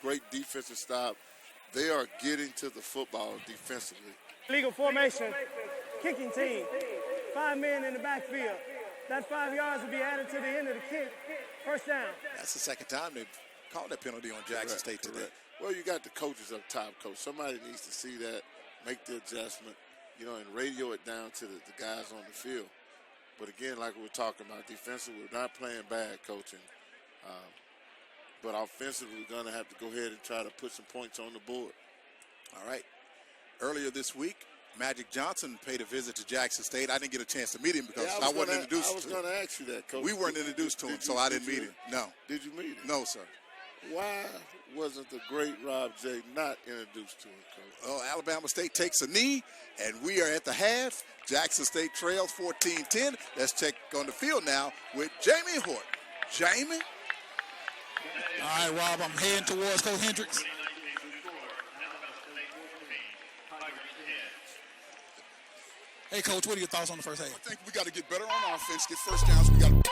Great defensive stop. They are getting to the football defensively. Legal formation, kicking team, 5 men in the backfield. That 5 yards will be added to the end of the kick. First down. That's the second time they've called that penalty on Jackson State today. Correct. Well, you got the coaches up top, Coach. Somebody needs to see that, make the adjustment, and radio it down to the guys on the field. But again, like we were talking about, defensively, we're not playing bad coaching. But offensively, we're going to have to go ahead and try to put some points on the board. All right. Earlier this week, Magic Johnson paid a visit to Jackson State. I didn't get a chance to meet him because I wasn't introduced to him. I was going to ask you that, Coach. We weren't introduced to him, so I didn't meet him. No. Did you meet him? No, sir. Why wasn't the great Rob J. not introduced to him, Coach? Well, Alabama State takes a knee, and we are at the half. Jackson State trails 14-10. Let's check on the field now with Jamie Horton. Jamie? All right, Rob, I'm heading towards Coach Hendricks. Hey, Coach, what are your thoughts on the first half? I think we got to get better on offense, get first downs. We got to...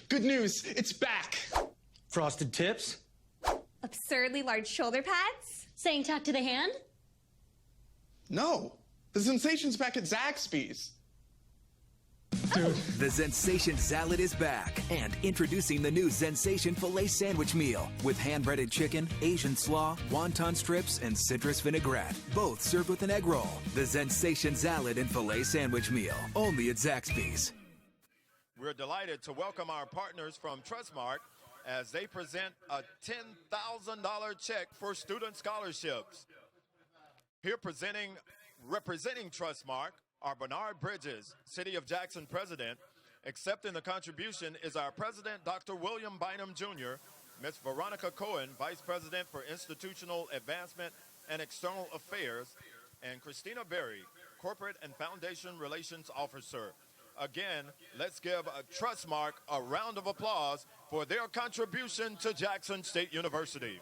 Good news, it's back. Frosted Tips. Absurdly large shoulder pads? Saying talk to the hand? No, the sensation's back at Zaxby's. Dude. The Zensation Salad is back. And introducing the new Zensation Filet Sandwich Meal with hand-breaded chicken, Asian slaw, wonton strips, and citrus vinaigrette. Both served with an egg roll. The Zensation Salad and Filet Sandwich Meal. Only at Zaxby's. We're delighted to welcome our partners from Trustmark as they present a $10,000 check for student scholarships. Here representing Trustmark are Bernard Bridges, City of Jackson President. Accepting the contribution is our President, Dr. William Bynum Jr., Ms. Veronica Cohen, Vice President for Institutional Advancement and External Affairs, and Christina Berry, Corporate and Foundation Relations Officer. Again, let's give Trustmark a round of applause for their contribution to Jackson State University.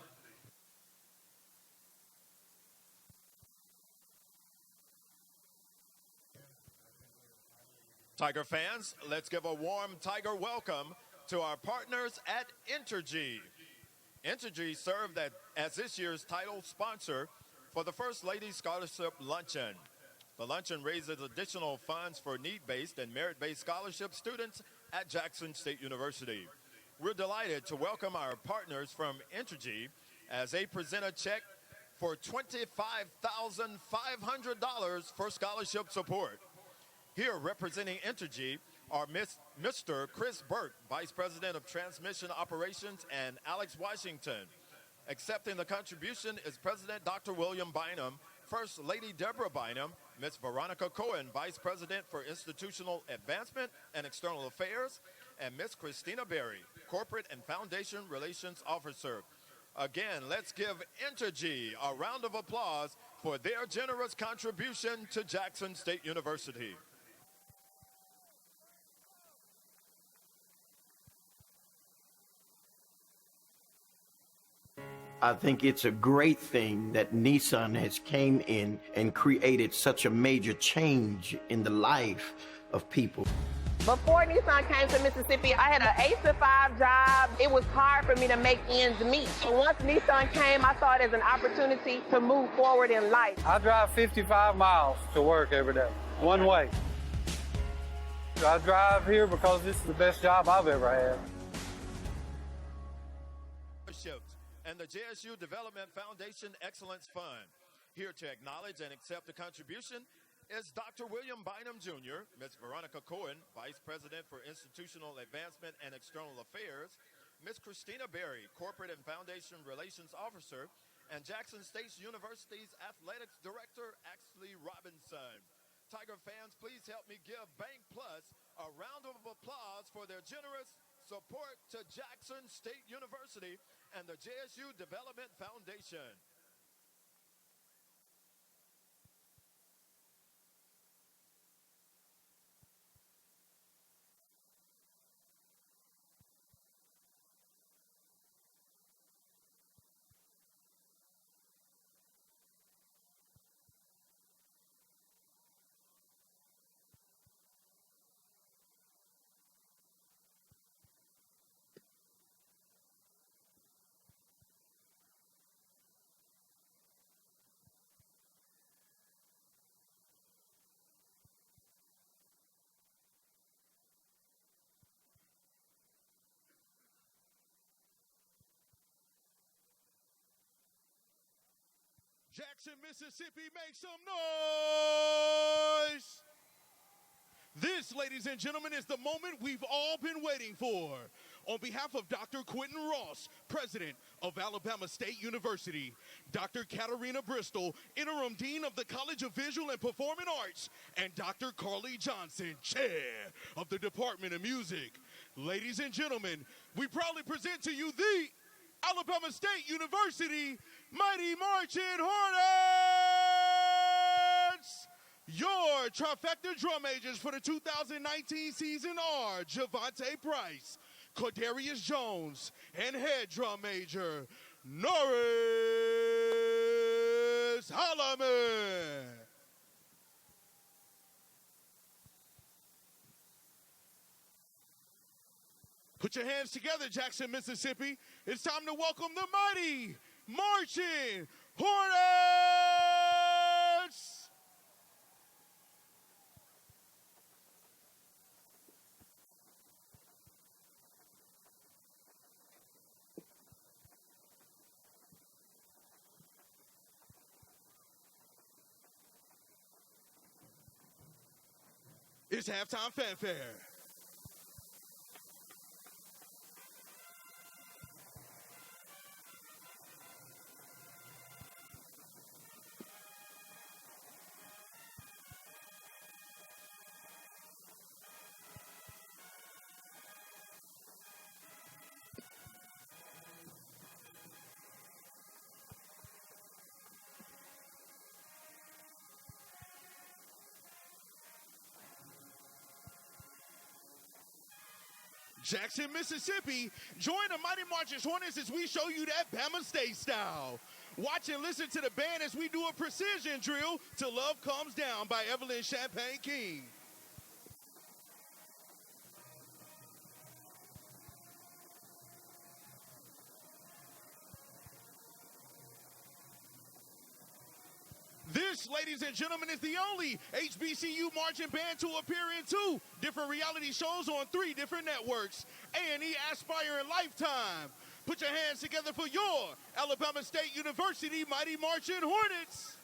Tiger fans, let's give a warm Tiger welcome to our partners at Entergy. Entergy served as this year's title sponsor for the First Lady Scholarship Luncheon. The luncheon raises additional funds for need-based and merit-based scholarship students at Jackson State University. We're delighted to welcome our partners from Entergy as they present a check for $25,500 for scholarship support. Here representing Entergy are Mr. Chris Burke, Vice President of Transmission Operations, and Alex Washington. Accepting the contribution is President Dr. William Bynum, First Lady Deborah Bynum, Ms. Veronica Cohen, Vice President for Institutional Advancement and External Affairs, and Ms. Christina Berry, Corporate and Foundation Relations Officer. Again, let's give Entergy a round of applause for their generous contribution to Jackson State University. I think it's a great thing that Nissan has came in and created such a major change in the life of people. Before Nissan came to Mississippi, I had an 8-to-5 job. It was hard for me to make ends meet. So once Nissan came, I saw it as an opportunity to move forward in life. I drive 55 miles to work every day, one way. I drive here because this is the best job I've ever had. And the JSU Development Foundation Excellence Fund. Here to acknowledge and accept the contribution is Dr. William Bynum Jr., Ms. Veronica Cohen, Vice President for Institutional Advancement and External Affairs, Ms. Christina Berry, Corporate and Foundation Relations Officer, and Jackson State University's Athletics Director, Ashley Robinson. Tiger fans, please help me give Bank Plus a round of applause for their generous support to Jackson State University and the JSU Development Foundation. Jackson, Mississippi, make some noise. This, ladies and gentlemen, is the moment we've all been waiting for. On behalf of Dr. Quentin Ross, president of Alabama State University, Dr. Katarina Bristol, interim dean of the College of Visual and Performing Arts, and Dr. Carly Johnson, chair of the Department of Music. Ladies and gentlemen, we proudly present to you the Alabama State University Mighty Marching Hornets. Your trifecta drum majors for the 2019 season are Javante Price, Cordarius Jones, and head drum major Norris Holloman. Put your hands together, Jackson, Mississippi. It's time to welcome the mighty Marching Hornets. It's halftime fanfare. Jackson, Mississippi, join the Mighty Marching Hornets as we show you that Bama State style. Watch and listen to the band as we do a precision drill to Love Comes Down by Evelyn Champagne King. This, ladies and gentlemen, is the only HBCU marching band to appear in 2 different reality shows on 3 different networks, A&E, Aspire, and Lifetime. Put your hands together for your Alabama State University Mighty Marching Hornets.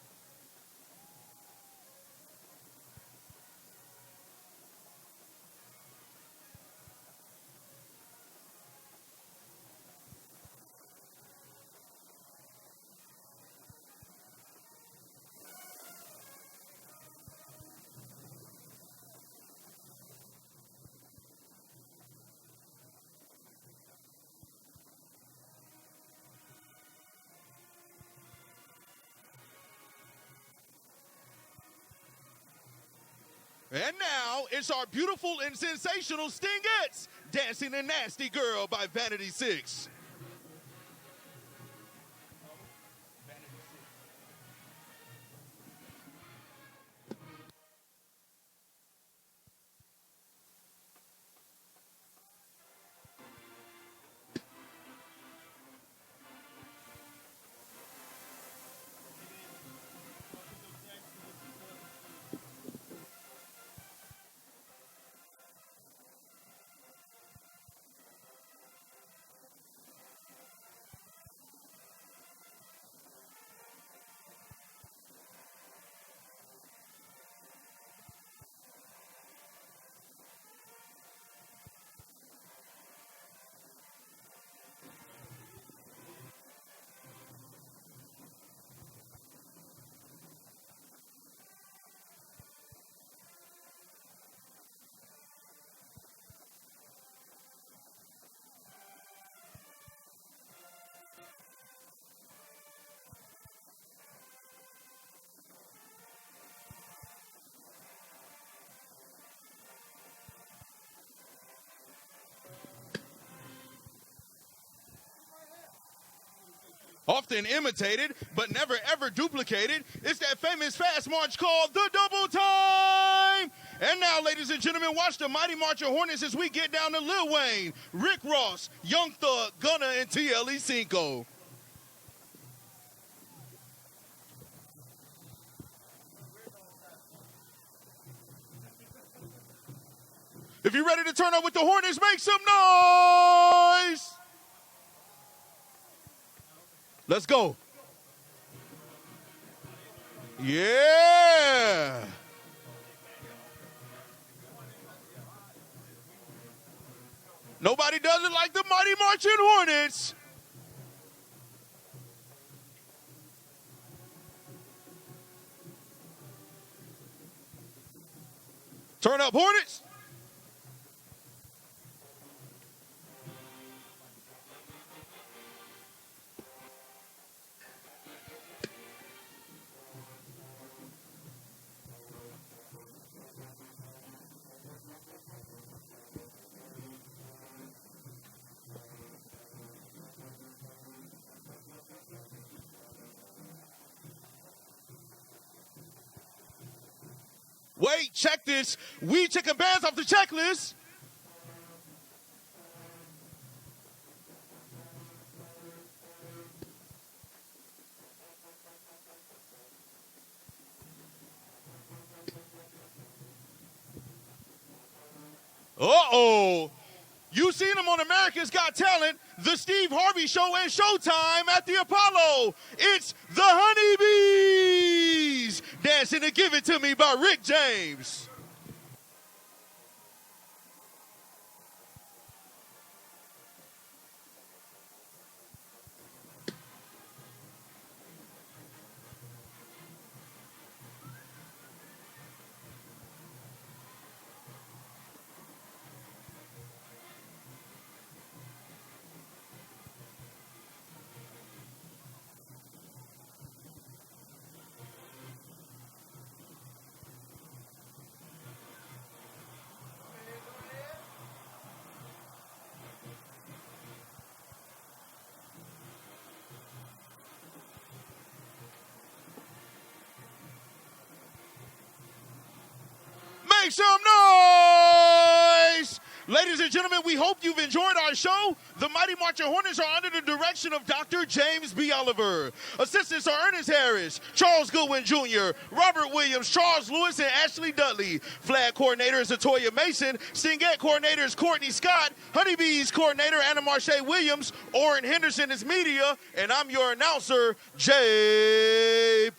And now, it's our beautiful and sensational Stingettes, Dancing a Nasty Girl by Vanity 6. Often imitated, but never ever duplicated, it's that famous fast march called the Double Time. And now, ladies and gentlemen, watch the Mighty Marching Hornets as we get down to Lil Wayne, Rick Ross, Young Thug, Gunna, and TLE Cinco. If you're ready to turn up with the Hornets, make some noise. Let's go. Yeah. Nobody does it like the mighty marching Hornets. Turn up, Hornets. Wait, check this. We chicken bands off the checklist. Uh-oh. You seen him on America's Got Talent, the Steve Harvey Show, and Showtime at the Apollo. It's the Honeybees. Dancing to Give It To Me by Rick James. Make some noise! Ladies and gentlemen, we hope you've enjoyed our show. The Mighty Marching Hornets are under the direction of Dr. James B. Oliver. Assistants are Ernest Harris, Charles Goodwin Jr., Robert Williams, Charles Lewis, and Ashley Dudley. Flag coordinator is Atoya Mason. Singette coordinator is Courtney Scott. Honeybees coordinator Anna Marche Williams. Orrin Henderson is media. And I'm your announcer, JP.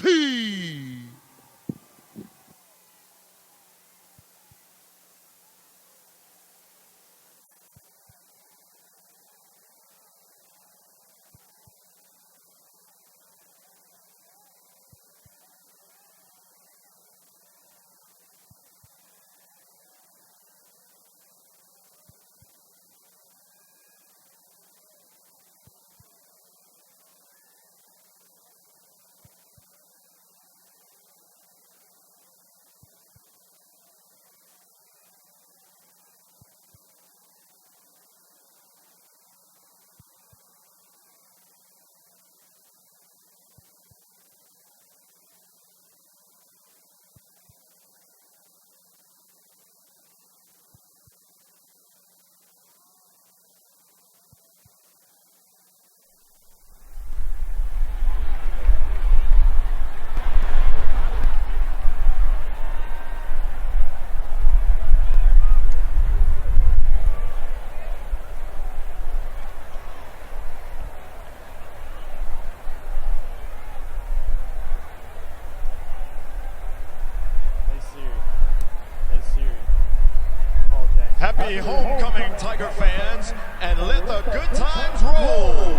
Happy homecoming, Tiger fans, and let the good times roll.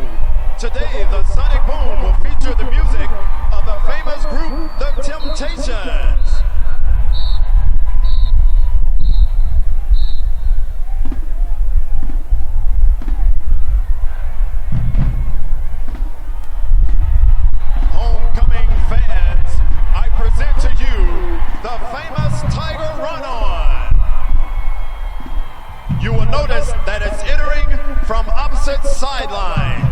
Today, the Sonic Boom will feature the music of the famous group, The Temptations. Homecoming fans, I present to you the famous Tiger Run-On. You will notice that it's entering from opposite sidelines.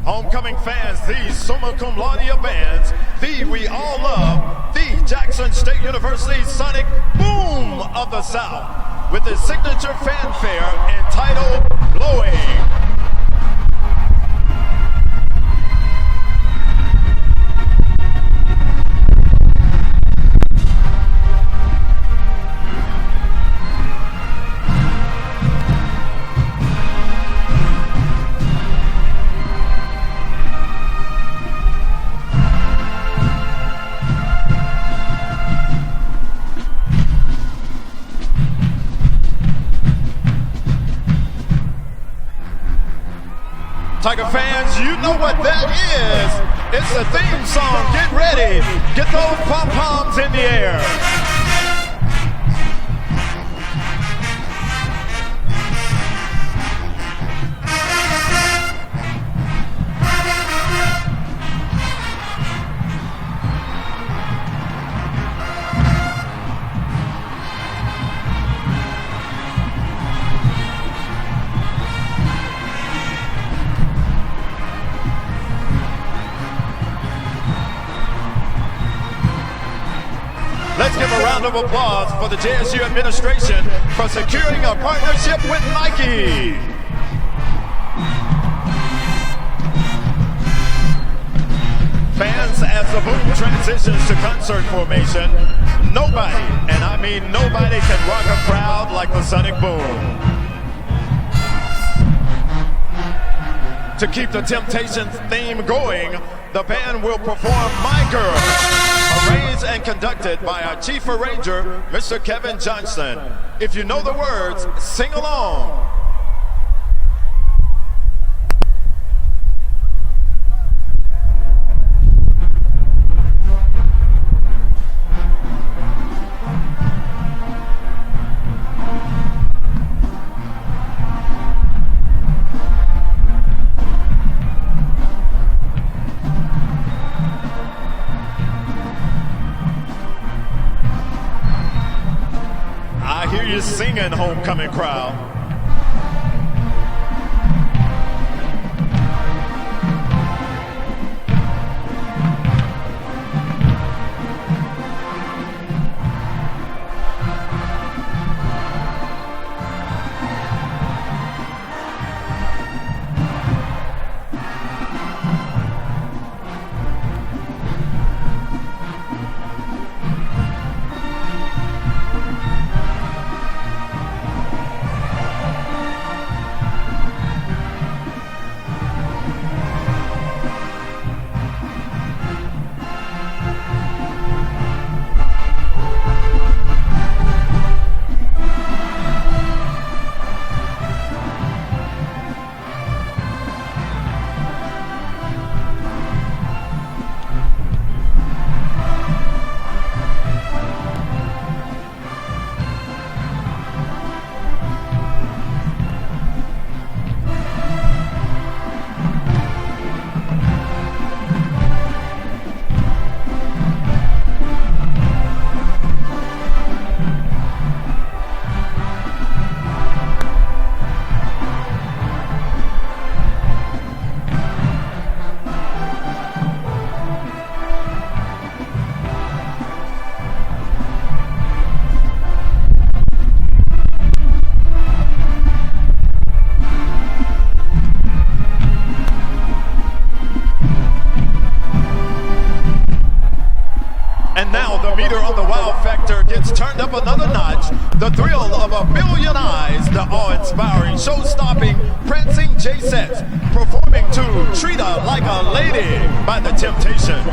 Homecoming fans, these summa cum laude bands, the we all love, the Jackson State University Sonic Boom of the South, with his signature fanfare entitled Blowing. Tiger fans, you know what that is. It's the theme song. Get ready. Get those pom-poms in the air. Let's give a round of applause for the JSU administration for securing a partnership with Nike. Fans, as the boom transitions to concert formation, nobody, and I mean nobody, can rock a crowd like the Sonic Boom. To keep the Temptations theme going, the band will perform My Girl, arranged and conducted by our chief arranger, Mr. Kevin Johnston. If you know the words, sing along. I hear you singing, homecoming crowd. And now the meter on the wow factor gets turned up another notch. The thrill of a billion eyes, the awe-inspiring, show-stopping, prancing J-Sets, performing to Treat Her Like a Lady by the Temptations.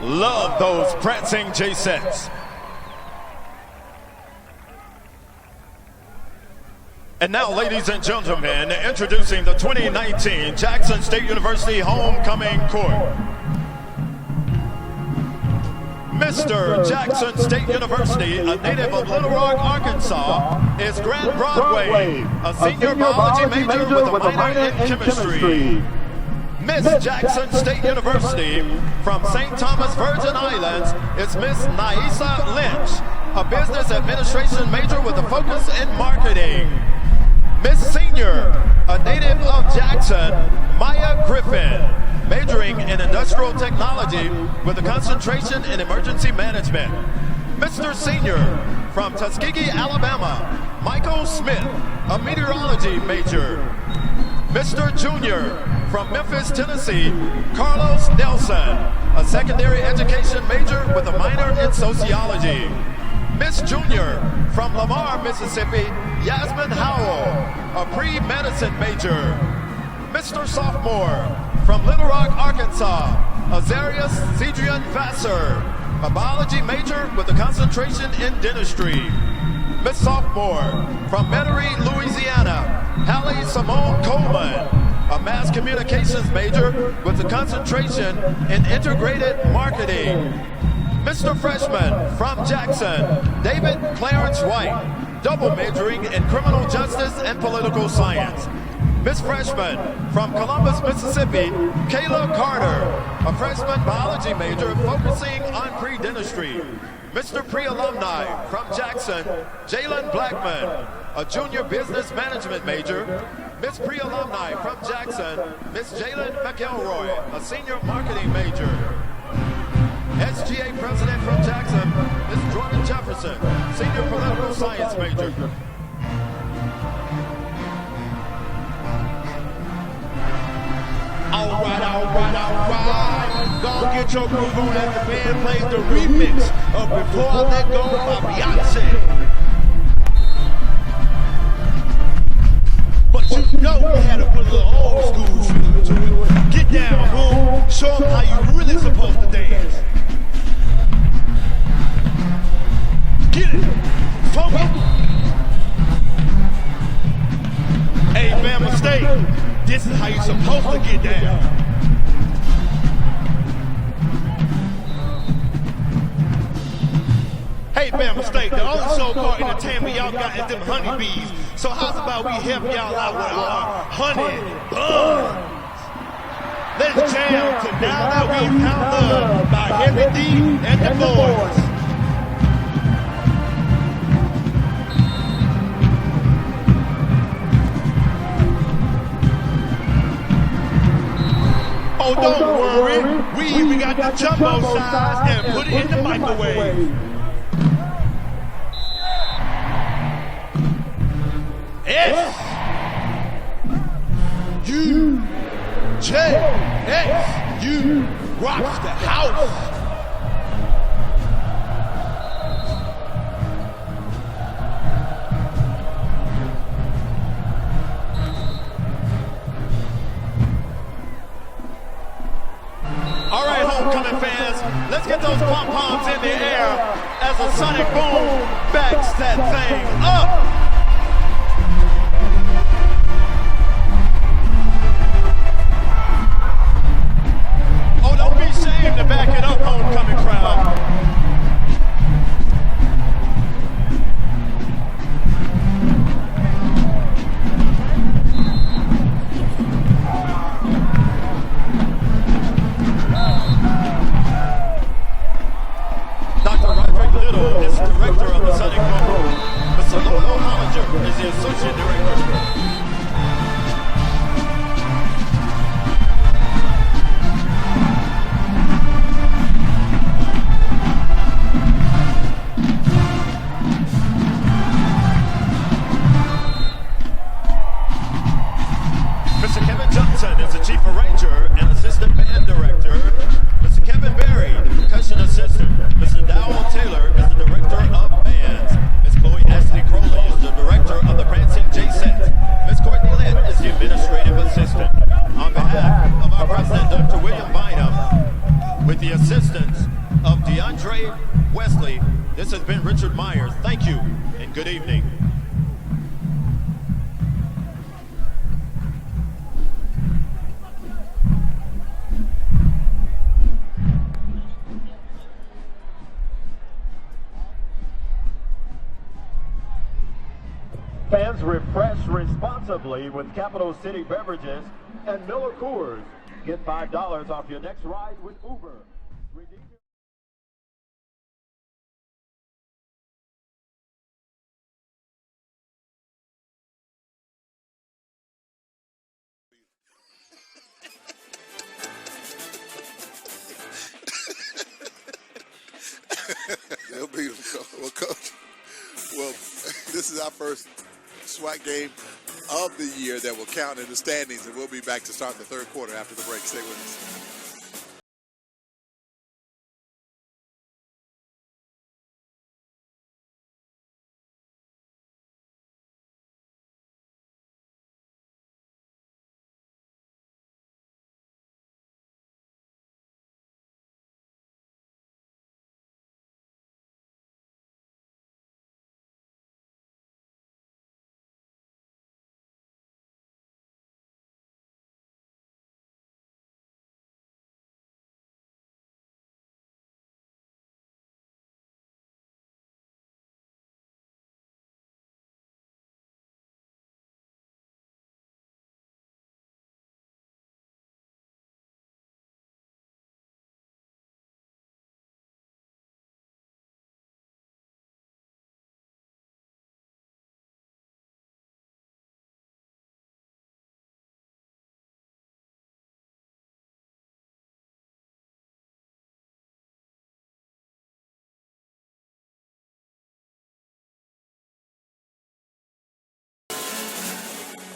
Love those prancing J-Sets. And now, ladies and gentlemen, introducing the 2019 Jackson State University Homecoming Court. Mr. Jackson State University, a native of Little Rock, Arkansas, is Grant Broadway, a senior biology major with a minor in chemistry. Miss Jackson State University, from St. Thomas Virgin Islands, is Miss Naisa Lynch, a business administration major with a focus in marketing. Miss Senior, a native of Jackson, Maya Griffin, majoring in industrial technology with a concentration in emergency management. Mr. Senior, from Tuskegee, Alabama, Michael Smith, a meteorology major. Mr. Junior, from Memphis, Tennessee, Carlos Nelson, a secondary education major with a minor in sociology. Miss Junior, from Lamar, Mississippi, Yasmin Howell, a pre-medicine major. Mr. Sophomore, from Little Rock, Arkansas, Azarius Cedrian Vassar, a biology major with a concentration in dentistry. Miss Sophomore, from Metairie, Louisiana, Hallie Simone Coleman, a mass communications major with a concentration in integrated marketing. Mr. Freshman, from Jackson, David Clarence White, double majoring in criminal justice and political science. Miss Freshman, from Columbus, Mississippi, Kayla Carter, a freshman biology major focusing on pre-dentistry. Mr. Pre-alumni, from Jackson, Jalen Blackman, a junior business management major. Miss Pre-alumni, from Jackson, Miss Jalen McElroy, a senior marketing major. SGA president from Jackson, Miss Jordan Jefferson, senior political science major. All right. Gonna get your groove on as the band plays the remix of Before I Let Go by Beyonce. But you know we had to put a little old school feel to it. Get down, boom. Show them how you really supposed to dance. Get it. Focus. Hey, Bama State, this is how you supposed to get down. Hey, Bama State, the only so-called entertainment y'all got is them honeybees. So how's about we help y'all out with our honey buns? Let's jam to Now That We Found Love by Heavy D and the Boys. Oh, don't worry, we even got the jumbo size and put it in the microwave. S-U-J-S-U rocks the house. All right, homecoming fans, let's get those pom-poms in the air as a sonic boom backs that thing up. Oh, don't be ashamed to back it up, homecoming crowd. Is the director of the Sonic Boom. Mr. Lolo Hollinger is the associate director. Mr. Kevin Johnson is the chief arranger and assistant band director. Mr. Kevin Berry, the percussion assistant. Mr. Dowell Taylor is the director of bands. Ms. Chloe Ashley Crowley is the director of the Prancing J-Set. Ms. Courtney Lynn is the administrative assistant. On behalf of our president, Dr. William Bynum, with the assistance of DeAndre Wesley, this has been Richard Myers. Thank you and good evening. refresh responsibly with Capital City Beverages and Miller Coors. Get $5 off your next ride with Uber. Redeem They'll beat them, Coach. Well, Coach, this is our first SWAT game of the year that will count in the standings, and we'll be back to start the third quarter after the break. Stay with us.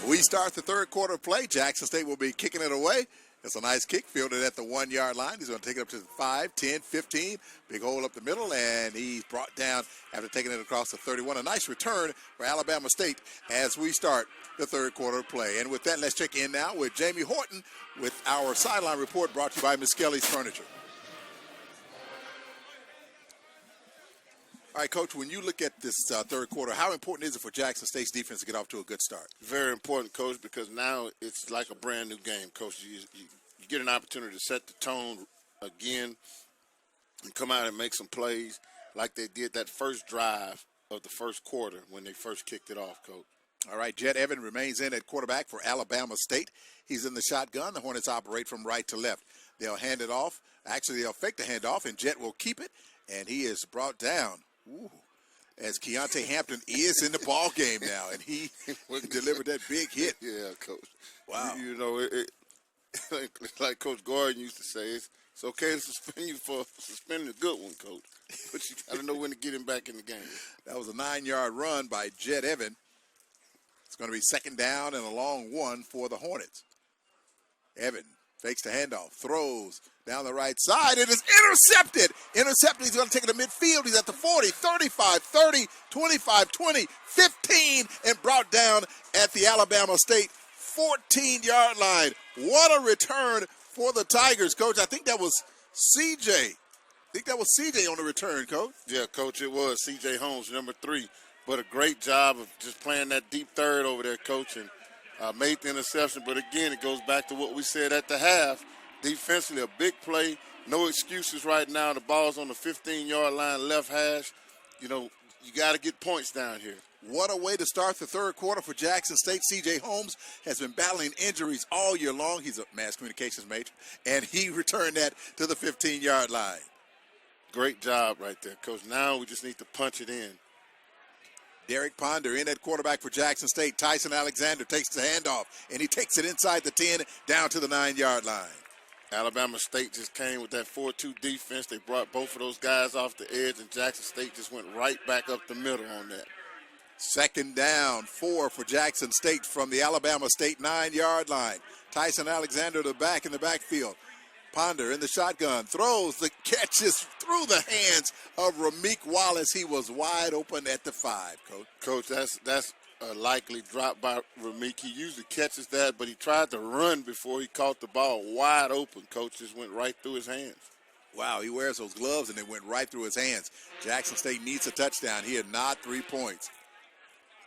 We start the third quarter of play. Jackson State will be kicking it away. It's a nice kick, fielded at the 1 yard line. He's going to take it up to 5, 10, 15. Big hole up the middle, and he's brought down after taking it across the 31. A nice return for Alabama State as we start the third quarter of play. And with that, let's check in now with Jamie Horton with our sideline report brought to you by Miss Kelly's Furniture. All right, Coach, when you look at this third quarter, how important is it for Jackson State's defense to get off to a good start? Very important, Coach, because now it's like a brand new game, Coach. You get an opportunity to set the tone again and come out and make some plays like they did that first drive of the first quarter when they first kicked it off, Coach. All right, Jet Evans remains in at quarterback for Alabama State. He's in the shotgun. The Hornets operate from right to left. They'll hand it off. Actually, they'll fake the handoff, and Jet will keep it, and he is brought down. Ooh, as Keontae Hampton is in the ball game now, and he delivered that big hit. Yeah, Coach. Wow. You know, like Coach Gordon used to say, it's okay to suspend you for suspending a good one, Coach, but you got to know when to get him back in the game. That was a 9-yard run by Jet Evans. It's going to be second down and a long one for the Hornets. Evans fakes the handoff, throws down the right side. It is intercepted. He's going to take it to midfield. He's at the 40, 35, 30, 25, 20, 15, and brought down at the Alabama State 14-yard line. What a return for the Tigers, Coach. I think that was CJ. On the return, Coach. Yeah, Coach, it was CJ Holmes, number 3. But a great job of just playing that deep third over there, Coach, and made the interception. But again, it goes back to what we said at the half. Defensively, a big play. No excuses right now. The ball's on the 15-yard line, left hash. You know, you got to get points down here. What a way to start the third quarter for Jackson State. C.J. Holmes has been battling injuries all year long. He's a mass communications major, and he returned that to the 15-yard line. Great job right there, Coach. Now we just need to punch it in. Derek Ponder in at quarterback for Jackson State. Tyson Alexander takes the handoff, and he takes it inside the 10 down to the 9-yard line. Alabama State just came with that 4-2 defense. They brought both of those guys off the edge, and Jackson State just went right back up the middle on that. Second down, 4 for Jackson State from the Alabama State 9-yard line. Tyson Alexander to the back in the backfield. Ponder in the shotgun, throws, the catches through the hands of Rameek Wallace. He was wide open at the 5, Coach. Coach, that's a likely drop by Rameek. He usually catches that, but he tried to run before he caught the ball wide open. Coach, just went right through his hands. Wow, he wears those gloves, and they went right through his hands. Jackson State needs a touchdown here, not 3 points.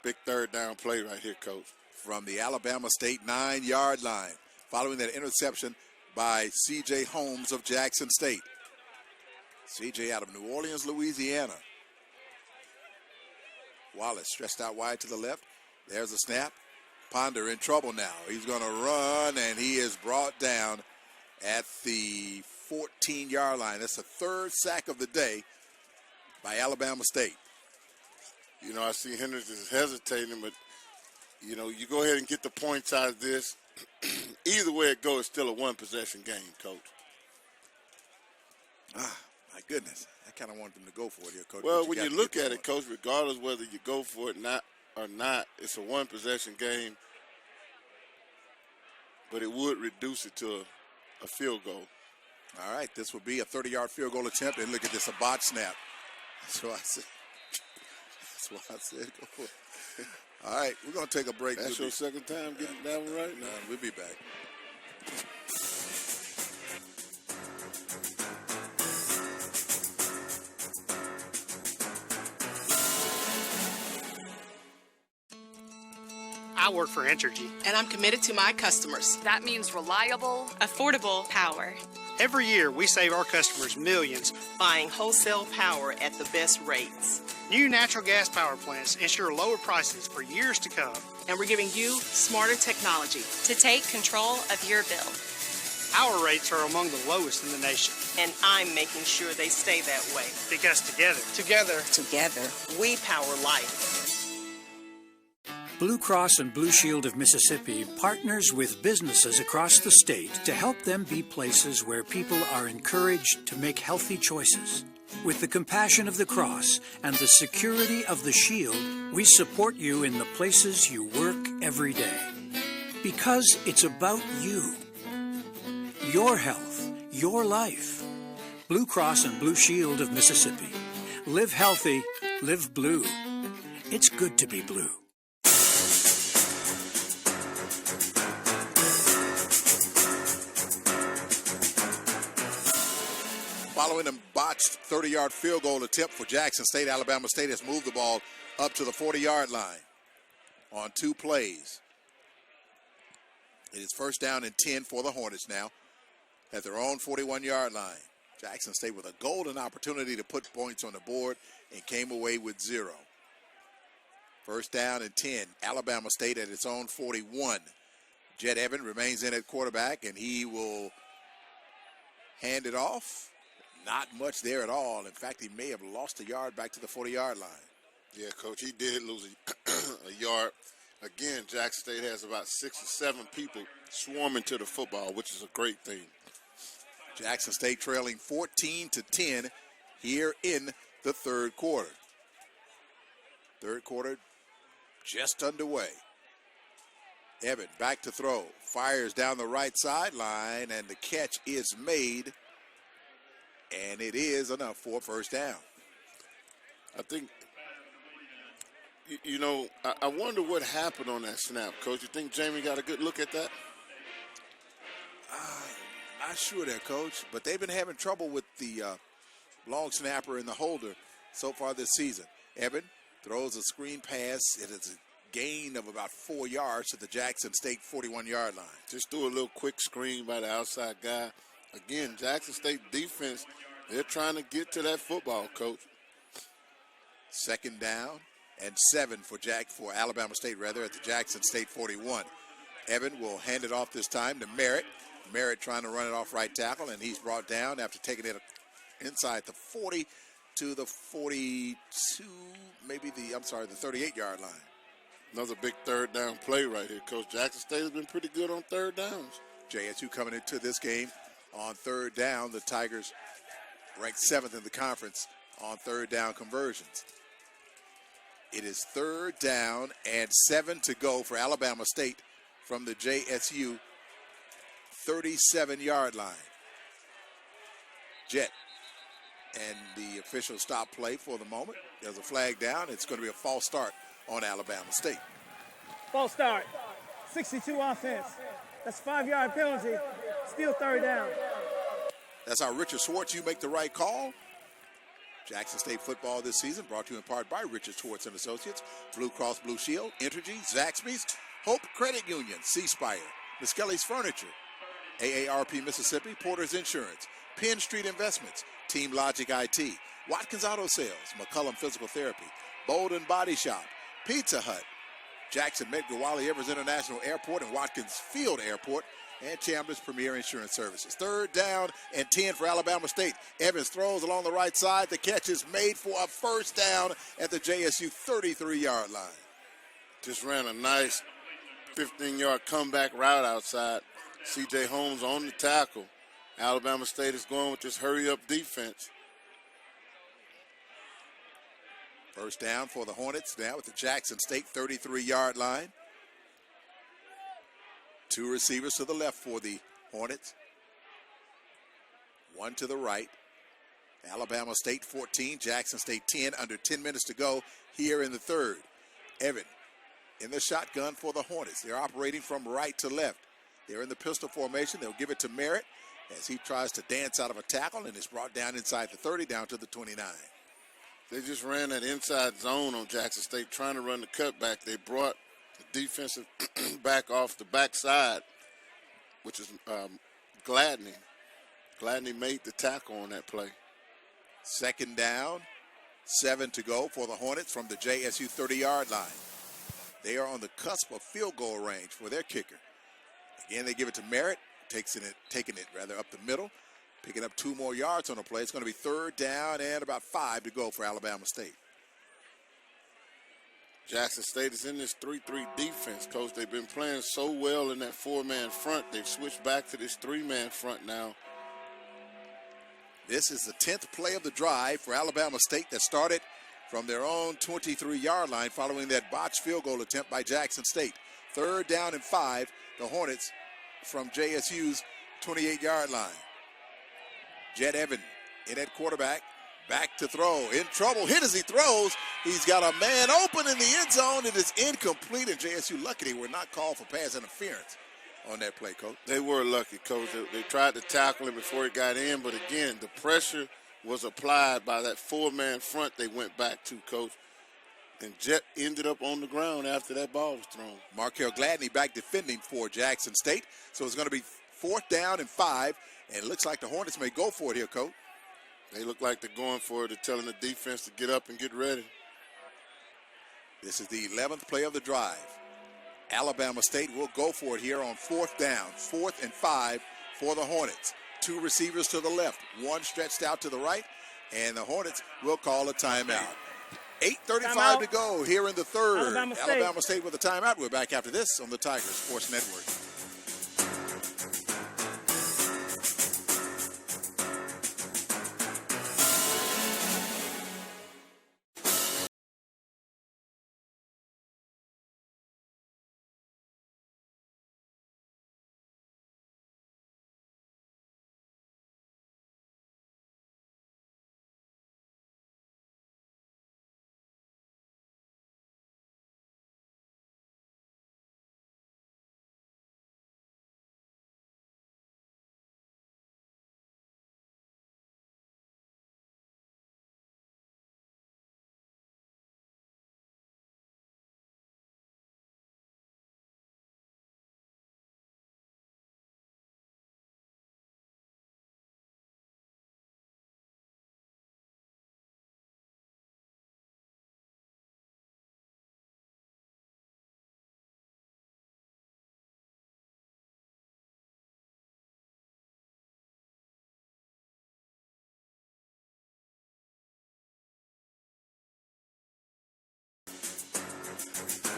Big third down play right here, Coach. From the Alabama State 9-yard line, following that interception by C.J. Holmes of Jackson State. C.J. out of New Orleans, Louisiana. Wallace stretched out wide to the left. There's a snap. Ponder in trouble now. He's going to run, and he is brought down at the 14-yard line. That's the third sack of the day by Alabama State. You know, I see Hendricks is hesitating, but, you know, you go ahead and get the points out of this. Either way it goes, it's still a one-possession game, Coach. My goodness. I kind of want them to go for it here, Coach. Well, when you look at it, Coach, regardless whether you go for it or not, it's a one-possession game, but it would reduce it to a field goal. All right, this will be a 30-yard field goal attempt, and look at this, a bot snap. That's what I said. Go for it. All right, we're going to take a break. That's your second time getting that one right? We'll be back. I work for Entergy. And I'm committed to my customers. That means reliable, affordable power. Every year, we save our customers millions buying wholesale power at the best rates. New natural gas power plants ensure lower prices for years to come. And we're giving you smarter technology to take control of your bill. Our rates are among the lowest in the nation. And I'm making sure they stay that way. Because together, we power life. Blue Cross and Blue Shield of Mississippi partners with businesses across the state to help them be places where people are encouraged to make healthy choices. With the compassion of the cross and the security of the shield, we support you in the places you work every day. Because it's about you. Your health, your life. Blue Cross and Blue Shield of Mississippi. Live healthy, live blue. It's good to be blue. Following a botched 30-yard field goal attempt for Jackson State, Alabama State has moved the ball up to the 40-yard line on 2 plays. It is first down and 10 for the Hornets now at their own 41-yard line. Jackson State with a golden opportunity to put points on the board and came away with 0. First down and 10, Alabama State at its own 41. Jet Evans remains in at quarterback, and he will hand it off. Not much there at all. In fact, he may have lost a yard back to the 40-yard line. Yeah, Coach, he did lose a yard. Again, Jackson State has about 6 or 7 people swarming to the football, which is a great thing. Jackson State trailing 14-10 here in the third quarter. Third quarter just underway. Evan back to throw. Fires down the right sideline, and the catch is made. And it is enough for a first down. I think, you know, I wonder what happened on that snap, Coach. You think Jamie got a good look at that? Not sure there, Coach. But they've been having trouble with the long snapper and the holder so far this season. Evan throws a screen pass. It is a gain of about 4 yards to the Jackson State 41-yard line. Just threw a little quick screen by the outside guy. Again, Jackson State defense, they're trying to get to that football, Coach. Second down and 7 for Alabama State, at the Jackson State 41. Evan will hand it off this time to Merritt. Merritt trying to run it off right tackle, and he's brought down after taking it inside the 40 to the 42, the 38-yard line. Another big third down play right here, Coach. Jackson State has been pretty good on third downs. JSU coming into this game on third down. The Tigers ranked 7th in the conference on third down conversions. It is third down and 7 to go for Alabama State from the JSU 37-yard line. Jet and the official stop play for the moment. There's a flag down. It's going to be a false start on Alabama State. False start. 62 offense. That's a 5-yard penalty. Still third down. That's our Richard Schwartz. You make the right call. Jackson State football this season brought to you in part by Richard Schwartz and Associates, Blue Cross Blue Shield, Entergy, Zaxby's, Hope Credit Union, C-Spire, Miskelly's Furniture, AARP Mississippi, Porter's Insurance, Penn Street Investments, Team Logic IT, Watkins Auto Sales, McCullum Physical Therapy, Bolden Body Shop, Pizza Hut, Jackson Medgar Wiley Evers International Airport and Watkins Field Airport, and Chambers Premier Insurance Services. 3rd down and 10 for Alabama State. Evans throws along the right side. The catch is made for a first down at the JSU 33-yard line. Just ran a nice 15-yard comeback route outside. C.J. Holmes on the tackle. Alabama State is going with this hurry-up defense. First down for the Hornets now at the Jackson State 33-yard line. 2 receivers to the left for the Hornets. 1 to the right. Alabama State 14, Jackson State 10, under 10 minutes to go here in the 3rd. Evan in the shotgun for the Hornets. They're operating from right to left. They're in the pistol formation. They'll give it to Merritt as he tries to dance out of a tackle and is brought down inside the 30, down to the 29. They just ran that inside zone on Jackson State, trying to run the cutback. They brought the defensive back off the backside, which is Gladney. Gladney made the tackle on that play. 2nd down, 7 to go for the Hornets from the JSU 30-yard line. They are on the cusp of field goal range for their kicker. Again, they give it to Merritt, taking it up the middle, picking up 2 more yards on the play. It's going to be 3rd down and about 5 to go for Alabama State. Jackson State is in this 3-3 defense, Coach. They've been playing so well in that 4-man front. They've switched back to this 3-man front now. This is the 10th play of the drive for Alabama State that started from their own 23-yard line following that botched field goal attempt by Jackson State. 3rd down and 5, the Hornets from JSU's 28-yard line. Jet Evan in at quarterback. Back to throw. In trouble. Hit as he throws. He's got a man open in the end zone. It is incomplete. And JSU lucky they were not called for pass interference on that play, Coach. They were lucky, Coach. They tried to tackle him before he got in. But, again, the pressure was applied by that 4-man front they went back to, Coach. And Jet ended up on the ground after that ball was thrown. Markel Gladney back defending for Jackson State. So it's going to be 4th down and 5. And it looks like the Hornets may go for it here, Coach. They look like they're going for it. They're telling the defense to get up and get ready. This is the 11th play of the drive. Alabama State will go for it here on 4th down. 4th and 5 for the Hornets. 2 receivers to the left, 1 stretched out to the right, and the Hornets will call a timeout. 8:35 to go here in the 3rd. Alabama State with a timeout. We're back after this on the Tiger Sports Network.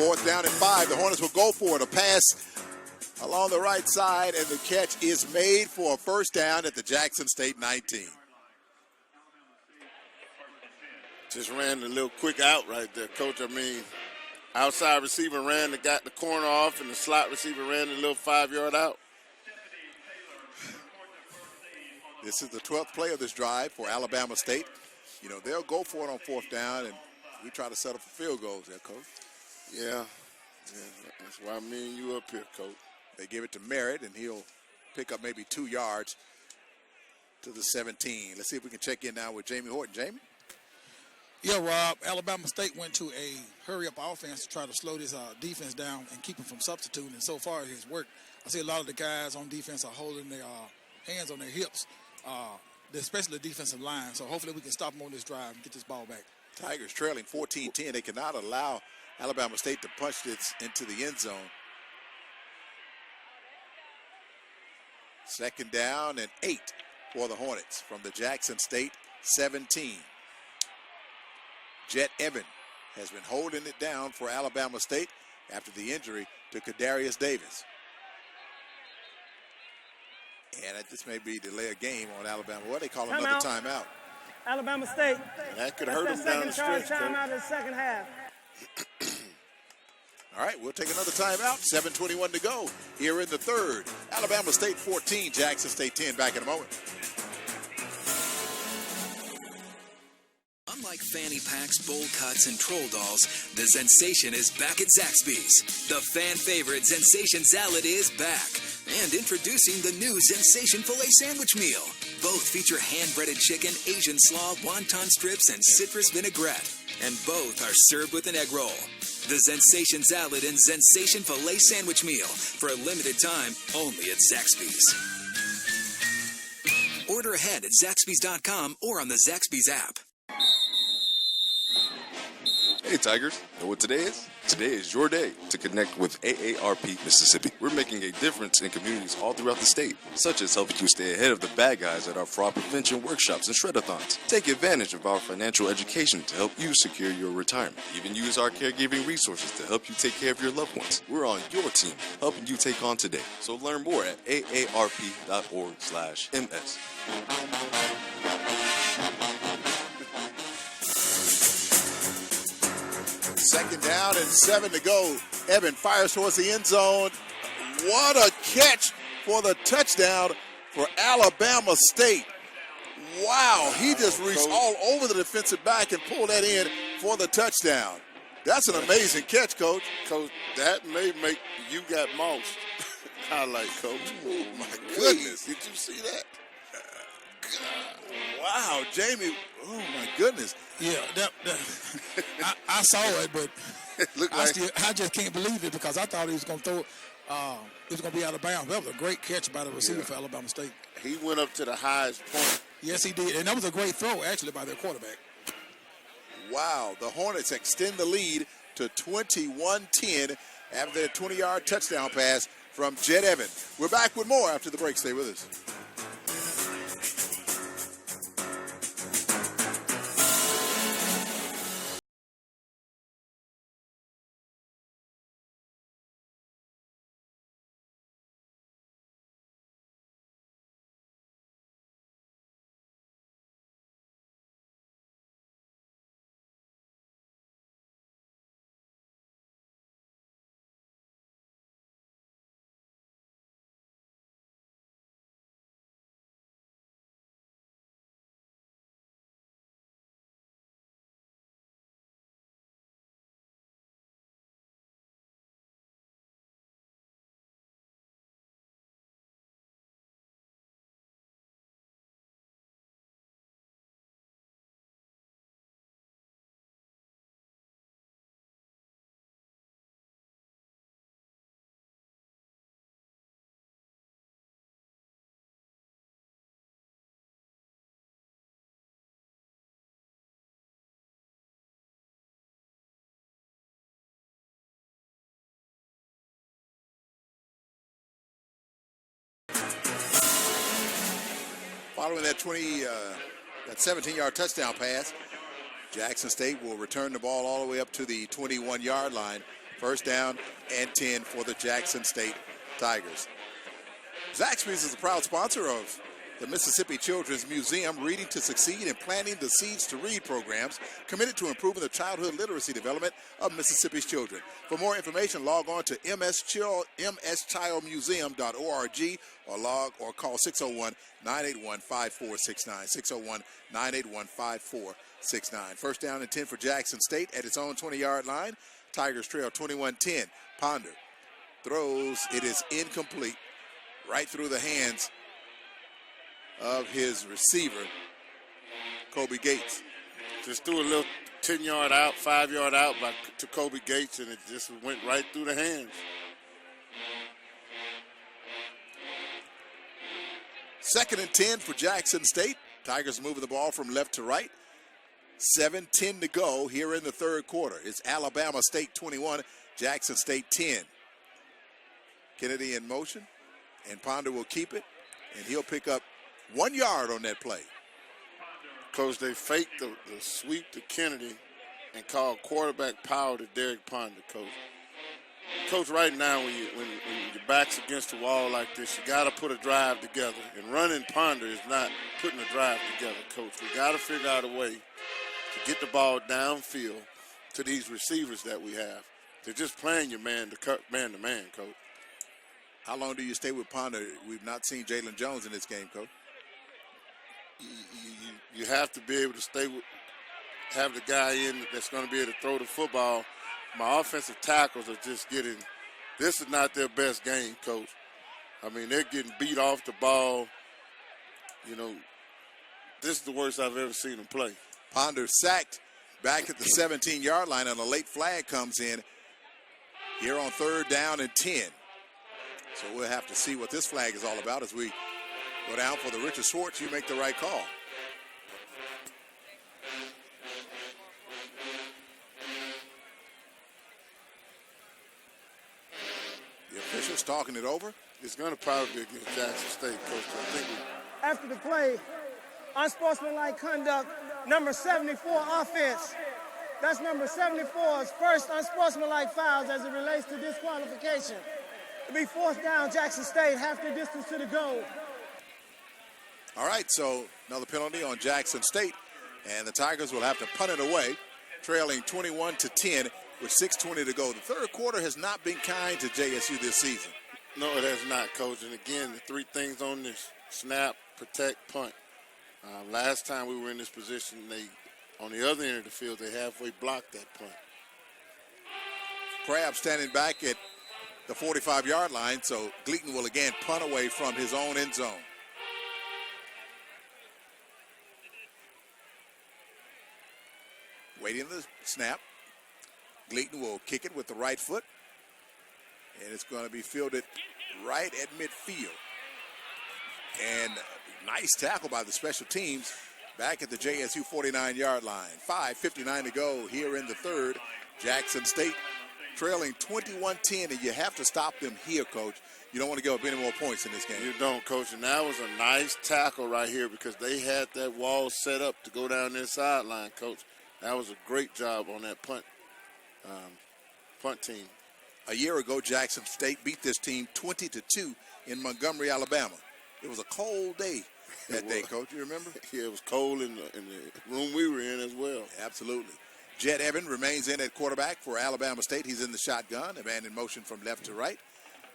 Fourth down and 5. The Hornets will go for it. A pass along the right side, and the catch is made for a first down at the Jackson State 19. Just ran a little quick out right there, Coach. I mean, outside receiver got the corner off, and the slot receiver ran a little 5-yard out. This is the 12th play of this drive for Alabama State. You know, they'll go for it on 4th down, and we try to settle for field goals there, Coach. Yeah, that's why me and you up here, Coach. They give it to Merritt, and he'll pick up maybe 2 yards to the 17. Let's see if we can check in now with Jamie Horton. Jamie? Yeah, Rob, Alabama State went to a hurry-up offense to try to slow this defense down and keep them from substituting, and so far it has worked. I see a lot of the guys on defense are holding their hands on their hips, especially the defensive line, so hopefully we can stop them on this drive and get this ball back. Tigers trailing 14-10. They cannot allow Alabama State to punch it into the end zone. 2nd down and 8 for the Hornets from the Jackson State 17. Jet Evan has been holding it down for Alabama State after the injury to Kadarius Davis. And this may be delay a game on Alabama. What they call another timeout. Alabama State. That could hurt them down the stretch. Timeout in the second half. All right, we'll take another timeout. 7:21 to go here in the third. Alabama State 14, Jackson State 10. Back in a moment. Unlike fanny packs, bowl cuts, and troll dolls, the sensation is back at Zaxby's. The fan favorite Sensation Salad is back. And introducing the new Sensation Filet Sandwich Meal. Both feature hand-breaded chicken, Asian slaw, wonton strips, and citrus vinaigrette. And both are served with an egg roll. The Sensation Salad and Sensation Filet Sandwich Meal. For a limited time, only at Zaxby's. Order ahead at Zaxby's.com or on the Zaxby's app. Hey Tigers, know what today is? Today is your day to connect with AARP Mississippi. We're making a difference in communities all throughout the state, such as helping you stay ahead of the bad guys at our fraud prevention workshops and shred-a-thons. Take advantage of our financial education to help you secure your retirement. Even use our caregiving resources to help you take care of your loved ones. We're on your team, helping you take on today. So learn more at aarp.org/ms. 2nd down and 7 to go. Evan fires towards the end zone. What a catch for the touchdown for Alabama State. Wow, he just reached all over the defensive back and pulled that in for the touchdown. That's an amazing catch, Coach. Coach, that may make you got mossed. Highlight, Coach. Oh, my goodness. Did you see that? Wow, Jamie. Oh, my goodness. Yeah, I saw it, but I just can't believe it because I thought he was going to throw it was going to be out of bounds. That was a great catch by the receiver for Alabama State. He went up to the highest point. Yes, he did. And that was a great throw, actually, by their quarterback. Wow, the Hornets extend the lead to 21-10 after their 20-yard touchdown pass from Jet Evan. We're back with more after the break. Stay with us. Following that 17-yard touchdown pass, Jackson State will return the ball all the way up to the 21-yard line. 1st down and 10 for the Jackson State Tigers. Zaxby's is a proud sponsor of the Mississippi Children's Museum, Reading to Succeed and Planting the Seeds to Read programs, committed to improving the childhood literacy development of Mississippi's children. For more information, log on to mschildmuseum.org or call 601-981-5469, 601-981-5469. 1st down and 10 for Jackson State at its own 20-yard line. Tigers trail 21-10. Ponder throws. It is incomplete. Right through the hands of his receiver, Kobe Gates. Just threw a little 10-yard out, 5-yard out to Kobe Gates, and it just went right through the hands. 2nd and 10 for Jackson State. Tigers moving the ball from left to right. 7:10 to go here in the third quarter. It's Alabama State 21, Jackson State 10. Kennedy in motion, and Ponder will keep it, and he'll pick up 1 yard on that play. Coach, they faked the sweep to Kennedy and called quarterback power to Derek Ponder, Coach. Coach, right now, when your back's against the wall like this, you got to put a drive together. And running Ponder is not putting a drive together, Coach. We got to figure out a way to get the ball downfield to these receivers that we have. They're just playing your man-to-man, Coach. How long do you stay with Ponder? We've not seen Jalen Jones in this game, Coach. You have to be able to have the guy in that's going to be able to throw the football. My offensive tackles are just this is not their best game, Coach. I mean, they're getting beat off the ball. You know, this is the worst I've ever seen them play. Ponder sacked back at the 17-yard line, and a late flag comes in here on 3rd down and 10. So we'll have to see what this flag is all about as we go down for the Richard Schwartz. You make the right call. The officials talking it over. It's going to probably be against Jackson State, Coach. I think After the play, unsportsmanlike conduct, number 74 offense. That's number 74's first unsportsmanlike fouls as it relates to disqualification. It'll be 4th down, Jackson State, half the distance to the goal. All right, so another penalty on Jackson State, and the Tigers will have to punt it away, trailing 21-10 with 6:20 to go. The third quarter has not been kind to JSU this season. No, it has not, Coach. And again, the three things on this: snap, protect, punt. Last time we were in this position, on the other end of the field, they halfway blocked that punt. Crabb standing back at the 45-yard line, so Gleaton will again punt away from his own end zone. Waiting the snap. Gleaton will kick it with the right foot, and it's going to be fielded right at midfield. And nice tackle by the special teams back at the JSU 49-yard line. 5:59 to go here in the third. Jackson State trailing 21-10, and you have to stop them here, Coach. You don't want to give up any more points in this game. You don't, Coach, and that was a nice tackle right here because they had that wall set up to go down their sideline, Coach. That was a great job on that punt team. A year ago, Jackson State beat this team 20-2 in Montgomery, Alabama. It was a cold day that day, Coach. You remember? Yeah, it was cold in the room we were in as well. Absolutely. Jet Evan remains in at quarterback for Alabama State. He's in the shotgun, a man in motion from left to right.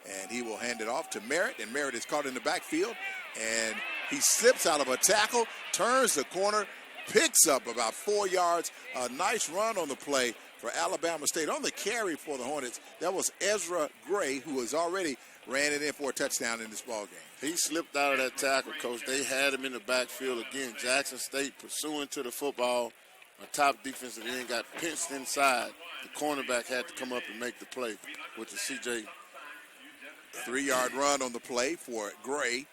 And he will hand it off to Merritt, and Merritt is caught in the backfield. And he slips out of a tackle, turns the corner, picks up about 4 yards. A nice run on the play for Alabama State. On the carry for the Hornets, that was Ezra Gray, who has already ran it in for a touchdown in this ball game. He slipped out of that tackle, Coach. They had him in the backfield again. Jackson State pursuing to the football. A top defensive end got pinched inside. The cornerback had to come up and make the play with the CJ. 3-yard run on the play for Gray.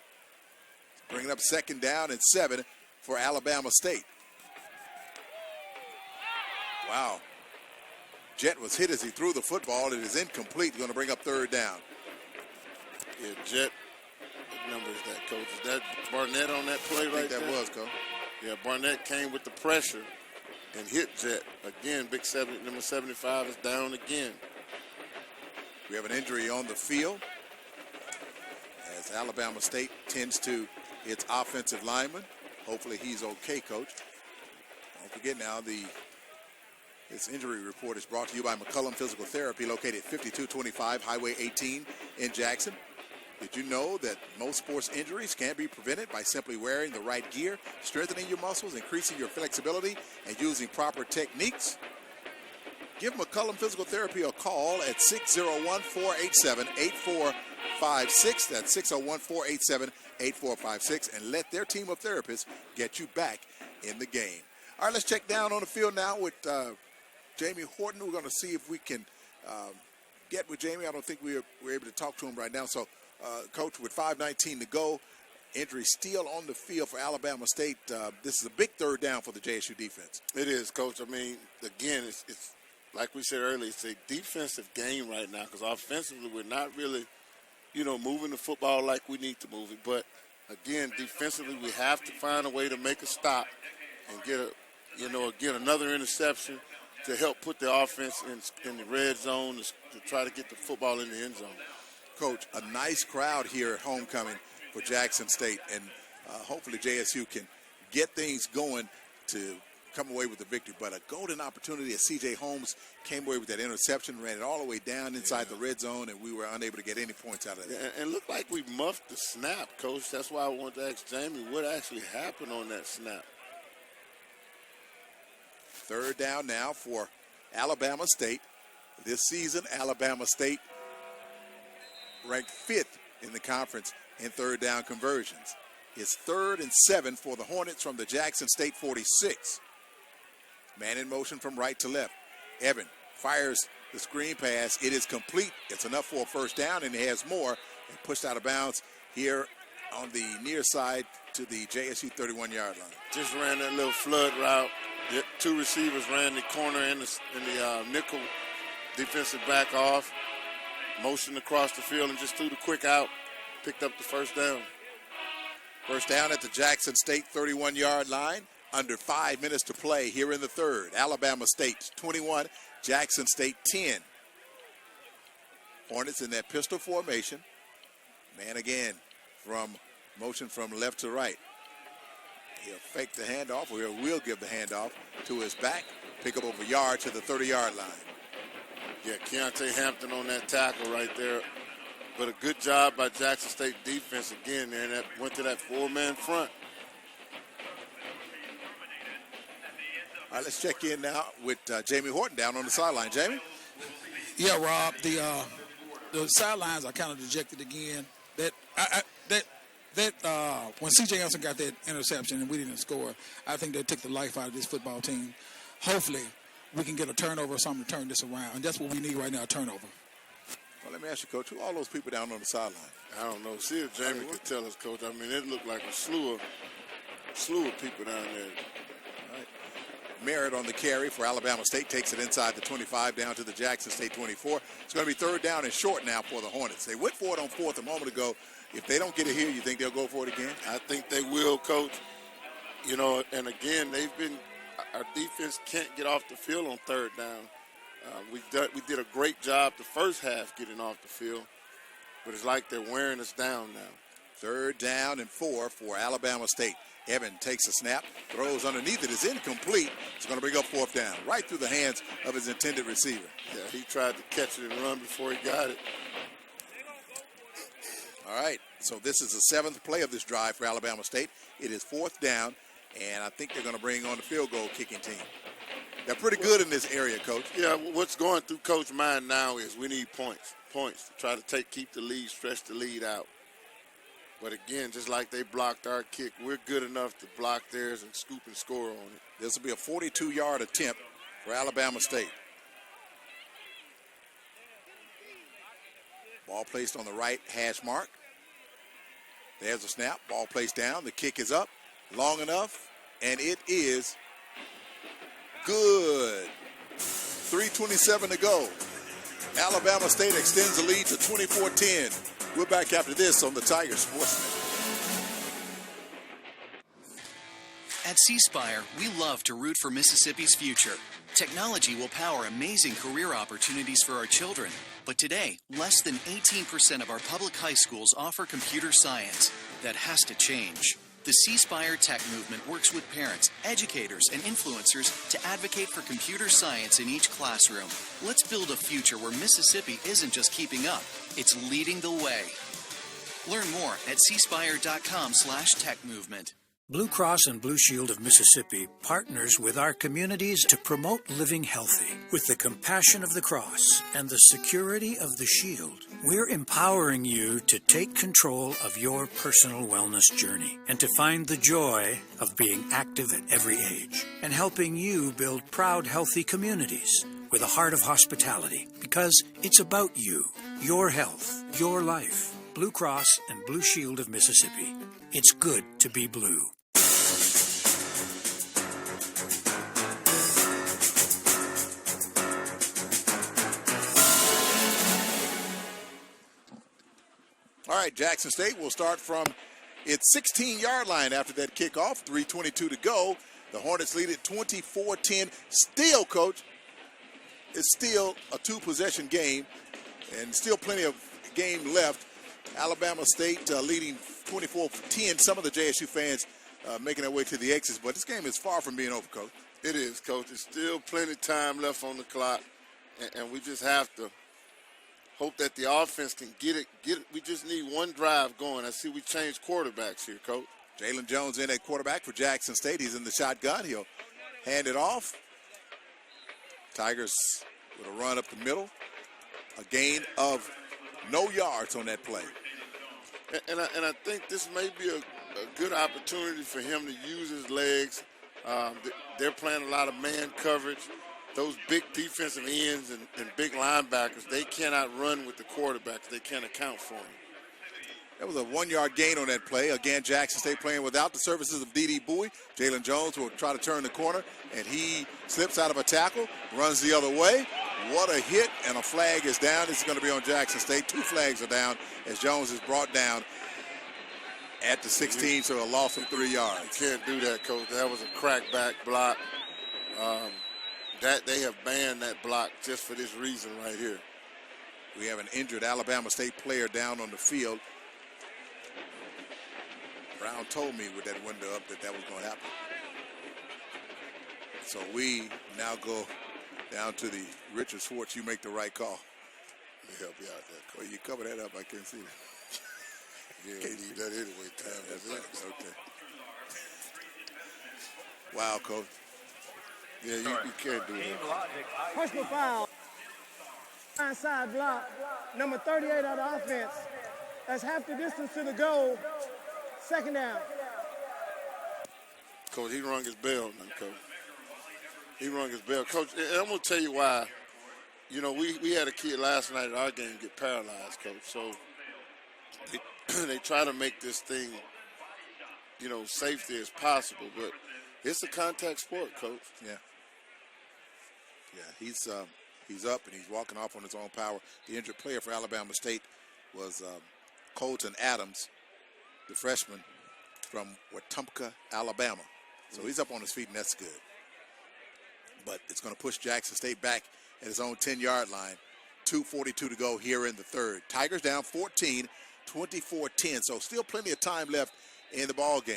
Bringing up 2nd down and 7 for Alabama State. Wow. Jet was hit as he threw the football. It is incomplete. Going to bring up 3rd down. Yeah, Jet. What number is that, Coach? Is that Barnett on that play right there? That was, Coach. Yeah, Barnett came with the pressure and hit Jet. Again, number 75 is down again. We have an injury on the field as Alabama State tends to its offensive lineman. Hopefully he's okay, Coach. Don't forget now, this injury report is brought to you by McCullum Physical Therapy, located 5225 Highway 18 in Jackson. Did you know that most sports injuries can be prevented by simply wearing the right gear, strengthening your muscles, increasing your flexibility, and using proper techniques? Give McCullum Physical Therapy a call at 601-487-8456. That's 601-487-8456, and let their team of therapists get you back in the game. All right, let's check down on the field now with Jamie Horton. We're going to see if we can get with Jamie. I don't think we're able to talk to him right now. So, Coach, with 5:19 to go, injury still on the field for Alabama State. This is a big third down for the JSU defense. It is, Coach. I mean, again, it's like we said earlier, it's a defensive game right now because offensively we're not really, moving the football like we need to move it. But, again, defensively we have to find a way to make a stop and get another interception to help put the offense in the red zone to try to get the football in the end zone. Coach, a nice crowd here at homecoming for Jackson State, and hopefully JSU can get things going to come away with the victory. But a golden opportunity as C.J. Holmes came away with that interception, ran it all the way down inside the red zone, and we were unable to get any points out of that. And looked like we muffed the snap, Coach. That's why I wanted to ask Jamie what actually happened on that snap. Third down now for Alabama State. This season, Alabama State ranked 5th in the conference in third down conversions. It's 3rd and 7 for the Hornets from the Jackson State 46. Man in motion from right to left. Evan fires the screen pass. It is complete. It's enough for a first down, and he has more. And pushed out of bounds here on the near side to the JSU 31-yard line. Just ran that little flood route. The 2 receivers ran the corner and the nickel defensive back off. Motioned across the field and just threw the quick out. Picked up the first down. First down at the Jackson State 31-yard line. Under 5 minutes to play here in the third. Alabama State 21, Jackson State 10. Hornets in that pistol formation. Man again from motion from left to right. He'll fake the handoff, or he will give the handoff to his back. Pick up over a yard to the 30-yard line. Yeah, Keontae Hampton on that tackle right there. But a good job by Jackson State defense again there. That went to that 4-man front. All right, let's check in now with Jamie Horton down on the sideline. Jamie? Yeah, Rob, the sidelines are kind of dejected again. When C.J. Elson got that interception and we didn't score, I think they took the life out of this football team. Hopefully, we can get a turnover or something to turn this around, and that's what we need right now, a turnover. Well, let me ask you, Coach, who are all those people down on the sideline? I don't know. See if Jamie could tell us, Coach. I mean, it looked like a slew of people down there. All right. Merritt on the carry for Alabama State, takes it inside the 25 down to the Jackson State 24. It's going to be third down and short now for the Hornets. They went for it on fourth a moment ago. If they don't get it here, you think they'll go for it again? I think they will, Coach. And again, our defense can't get off the field on third down. We did a great job the first half getting off the field, but it's like they're wearing us down now. Third down and 4 for Alabama State. Evan takes a snap, throws underneath it. It's incomplete. It's going to bring up fourth down, right through the hands of his intended receiver. Yeah, he tried to catch it and run before he got it. All right, so this is the 7th play of this drive for Alabama State. It is fourth down, and I think they're going to bring on the field goal kicking team. They're pretty good in this area, Coach. Yeah, what's going through Coach's mind now is we need points to try to keep the lead, stretch the lead out. But again, just like they blocked our kick, we're good enough to block theirs and scoop and score on it. This will be a 42-yard attempt for Alabama State. Ball placed on the right hash mark. There's a snap. Ball placed down. The kick is up long enough, and it is good. 3:27 to go. Alabama State extends the lead to 24-10. We're back after this on the Tiger Sports Net. At C Spire, we love to root for Mississippi's future. Technology will power amazing career opportunities for our children. But today, less than 18% of our public high schools offer computer science. That has to change. The C Spire Tech movement works with parents, educators, and influencers to advocate for computer science in each classroom. Let's build a future where Mississippi isn't just keeping up, it's leading the way. Learn more at cspire.com/techmovement. Blue Cross and Blue Shield of Mississippi partners with our communities to promote living healthy. With the compassion of the cross and the security of the shield, we're empowering you to take control of your personal wellness journey and to find the joy of being active at every age and helping you build proud, healthy communities with a heart of hospitality, because it's about you, your health, your life. Blue Cross and Blue Shield of Mississippi. It's good to be blue. All right, Jackson State will start from its 16-yard line after that kickoff. 3:22 to go. The Hornets lead it 24-10. Still, Coach, it's still a two-possession game and still plenty of game left. Alabama State leading 24-10. Some of the JSU fans making their way to the exits, but this game is far from being over, Coach. It is, Coach. There's still plenty of time left on the clock, and we just have to hope that the offense can get it. We just need one drive going. I see we changed quarterbacks here, Coach. Jalen Jones in at quarterback for Jackson State. He's in the shotgun. He'll hand it off. Tigers with a run up the middle. A gain of no yards on that play. And I think this may be a good opportunity for him to use his legs. They're playing a lot of man coverage. Those big defensive ends and big linebackers, they cannot run with the quarterbacks. They can't account for them. That was a 1-yard gain on that play. Again, Jackson State playing without the services of D.D. Bowie. Jalen Jones will try to turn the corner, and he slips out of a tackle, runs the other way. What a hit, and a flag is down. This is going to be on Jackson State. 2 flags are down as Jones is brought down at the 16, so a loss of 3 yards. You can't do that, Coach. That was a crackback block. That they have banned that block just for this reason right here. We have an injured Alabama State player down on the field. Brown told me with that window up that was going to happen. So we now go down to the Richard Schwartz. You make the right call. Let me help you out there, Coach. Well, you cover that up. I can't see that. Yeah, you need that anyway. Time. That's right. Okay. Wow, Coach. Yeah, you can't do that. Personal foul. Inside block. Number 38 of the offense. That's half the distance to the goal. Second down. Coach, he rung his bell now, Coach. He rung his bell. Coach, and I'm going to tell you why. You know, we had a kid last night at our game get paralyzed, Coach. So they try to make this thing, you know, safety as possible. But it's a contact sport, Coach. Yeah. Yeah, he's up and he's walking off on his own power. The injured player for Alabama State was Colton Adams, the freshman from Wetumpka, Alabama. So he's up on his feet, and that's good. But it's going to push Jackson State back at his own 10-yard line. 2:42 to go here in the third. Tigers down 14, 24-10. So still plenty of time left in the ball game.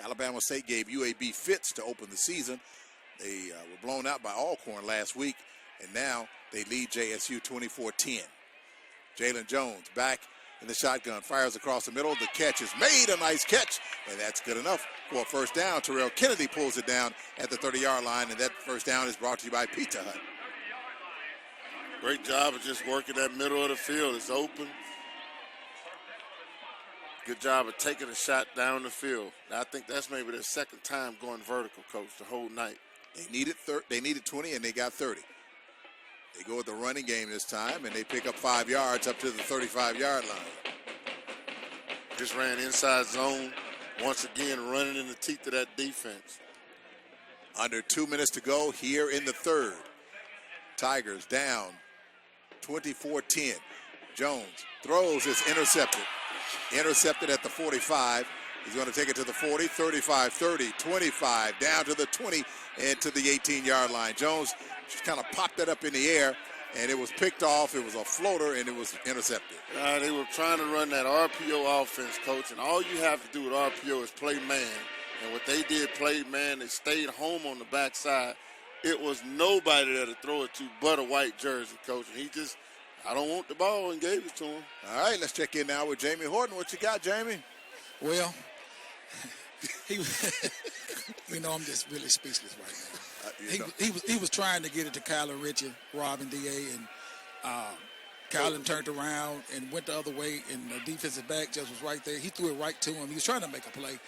Alabama State gave UAB fits to open the season. They were blown out by Alcorn last week, and now they lead JSU 24-10. Jalen Jones back in the shotgun, fires across the middle. The catch is made, a nice catch, and that's good enough for a first down. Terrell Kennedy pulls it down at the 30-yard line, and that first down is brought to you by Pizza Hut. Great job of just working that middle of the field. It's open. Good job of taking a shot down the field. I think that's maybe their second time going vertical, Coach, the whole night. They needed 20, and they got 30. They go with the running game this time, and they pick up 5 yards up to the 35-yard line. Just ran inside zone. Once again, running in the teeth of that defense. Under 2 minutes to go here in the third. Tigers down 24-10. Jones throws, it's intercepted. Intercepted at the 45. He's going to take it to the 40, 35, 30, 25, down to the 20, and to the 18-yard line. Jones just kind of popped that up in the air, and it was picked off. It was a floater, and it was intercepted. They were trying to run that RPO offense, Coach, and all you have to do with RPO is play man. And what they did, played man, they stayed home on the backside. It was nobody there to throw it to but a white jersey, Coach. And he just, I don't want the ball, and gave it to him. All right, let's check in now with Jamie Horton. What you got, Jamie? Well, I'm just really speechless right now. He was trying to get it to Kyler Ritchie, Robin D.A., and Kyler turned around and went the other way, and the defensive back just was right there. He threw it right to him. He was trying to make a play,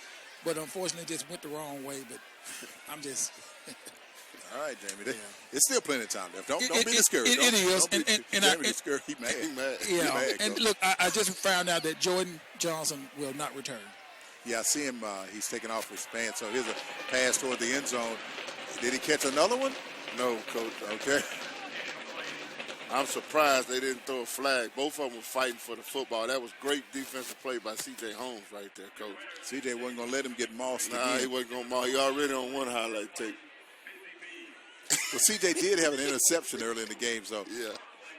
but unfortunately just went the wrong way. But I'm just All right, Jamie. It's still plenty of time left. Don't be discouraged. It is. Jamie discouraged. He mad. Yeah. He mad, and look, I just found out that Jordan Johnson will not return. Yeah, I see him. He's taking off his pants. So here's a pass toward the end zone. Did he catch another one? No, Coach. Okay. I'm surprised they didn't throw a flag. Both of them were fighting for the football. That was great defensive play by C.J. Holmes right there, Coach. C.J. wasn't going to let him get mossed Nah, again. he wasn't going to moss. He already on one highlight tape. Well, C.J. did have an interception early in the game, so yeah.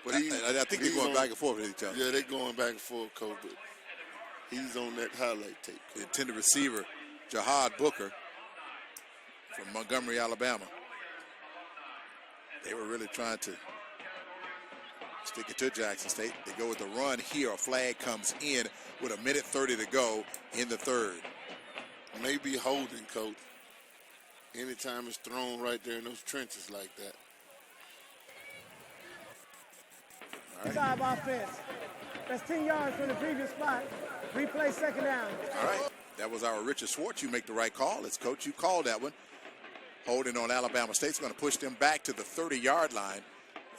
But I think they're going back and forth with each other. Yeah, they're going back and forth, Coach. But he's on that highlight tape. The intended receiver, Jahad Booker from Montgomery, Alabama. They were really trying to stick it to Jackson State. They go with the run here. A flag comes in with 1:30 to go in the third. Maybe holding, Coach. Anytime it's thrown right there in those trenches like that. All right. 5 offense. That's 10 yards from the previous spot. Replay second down. All right. That was our Richard Schwartz. You make the right call. It's Coach. You called that one. Holding on Alabama State's going to push them back to the 30-yard line.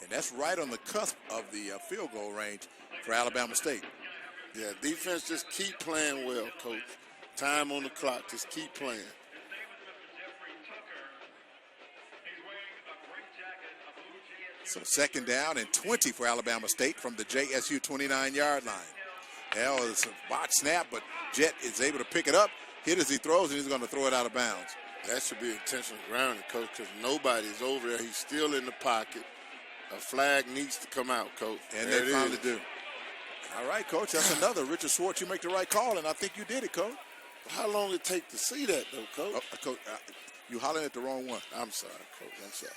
And that's right on the cusp of the field goal range for Alabama State. Yeah, defense just keep playing well, Coach. Time on the clock. Just keep playing. So second down and 20 for Alabama State from the JSU 29-yard line. That was a botch snap, but Jet is able to pick it up, hit as he throws, and he's going to throw it out of bounds. That should be intentional grounding, Coach, because nobody's over there. He's still in the pocket. A flag needs to come out, Coach. And they finally do. All right, Coach, that's another. Richard Schwartz, you make the right call, and I think you did it, Coach. How long did it take to see that, though, Coach? Coach, you hollering at the wrong one. I'm sorry, Coach. I'm sorry.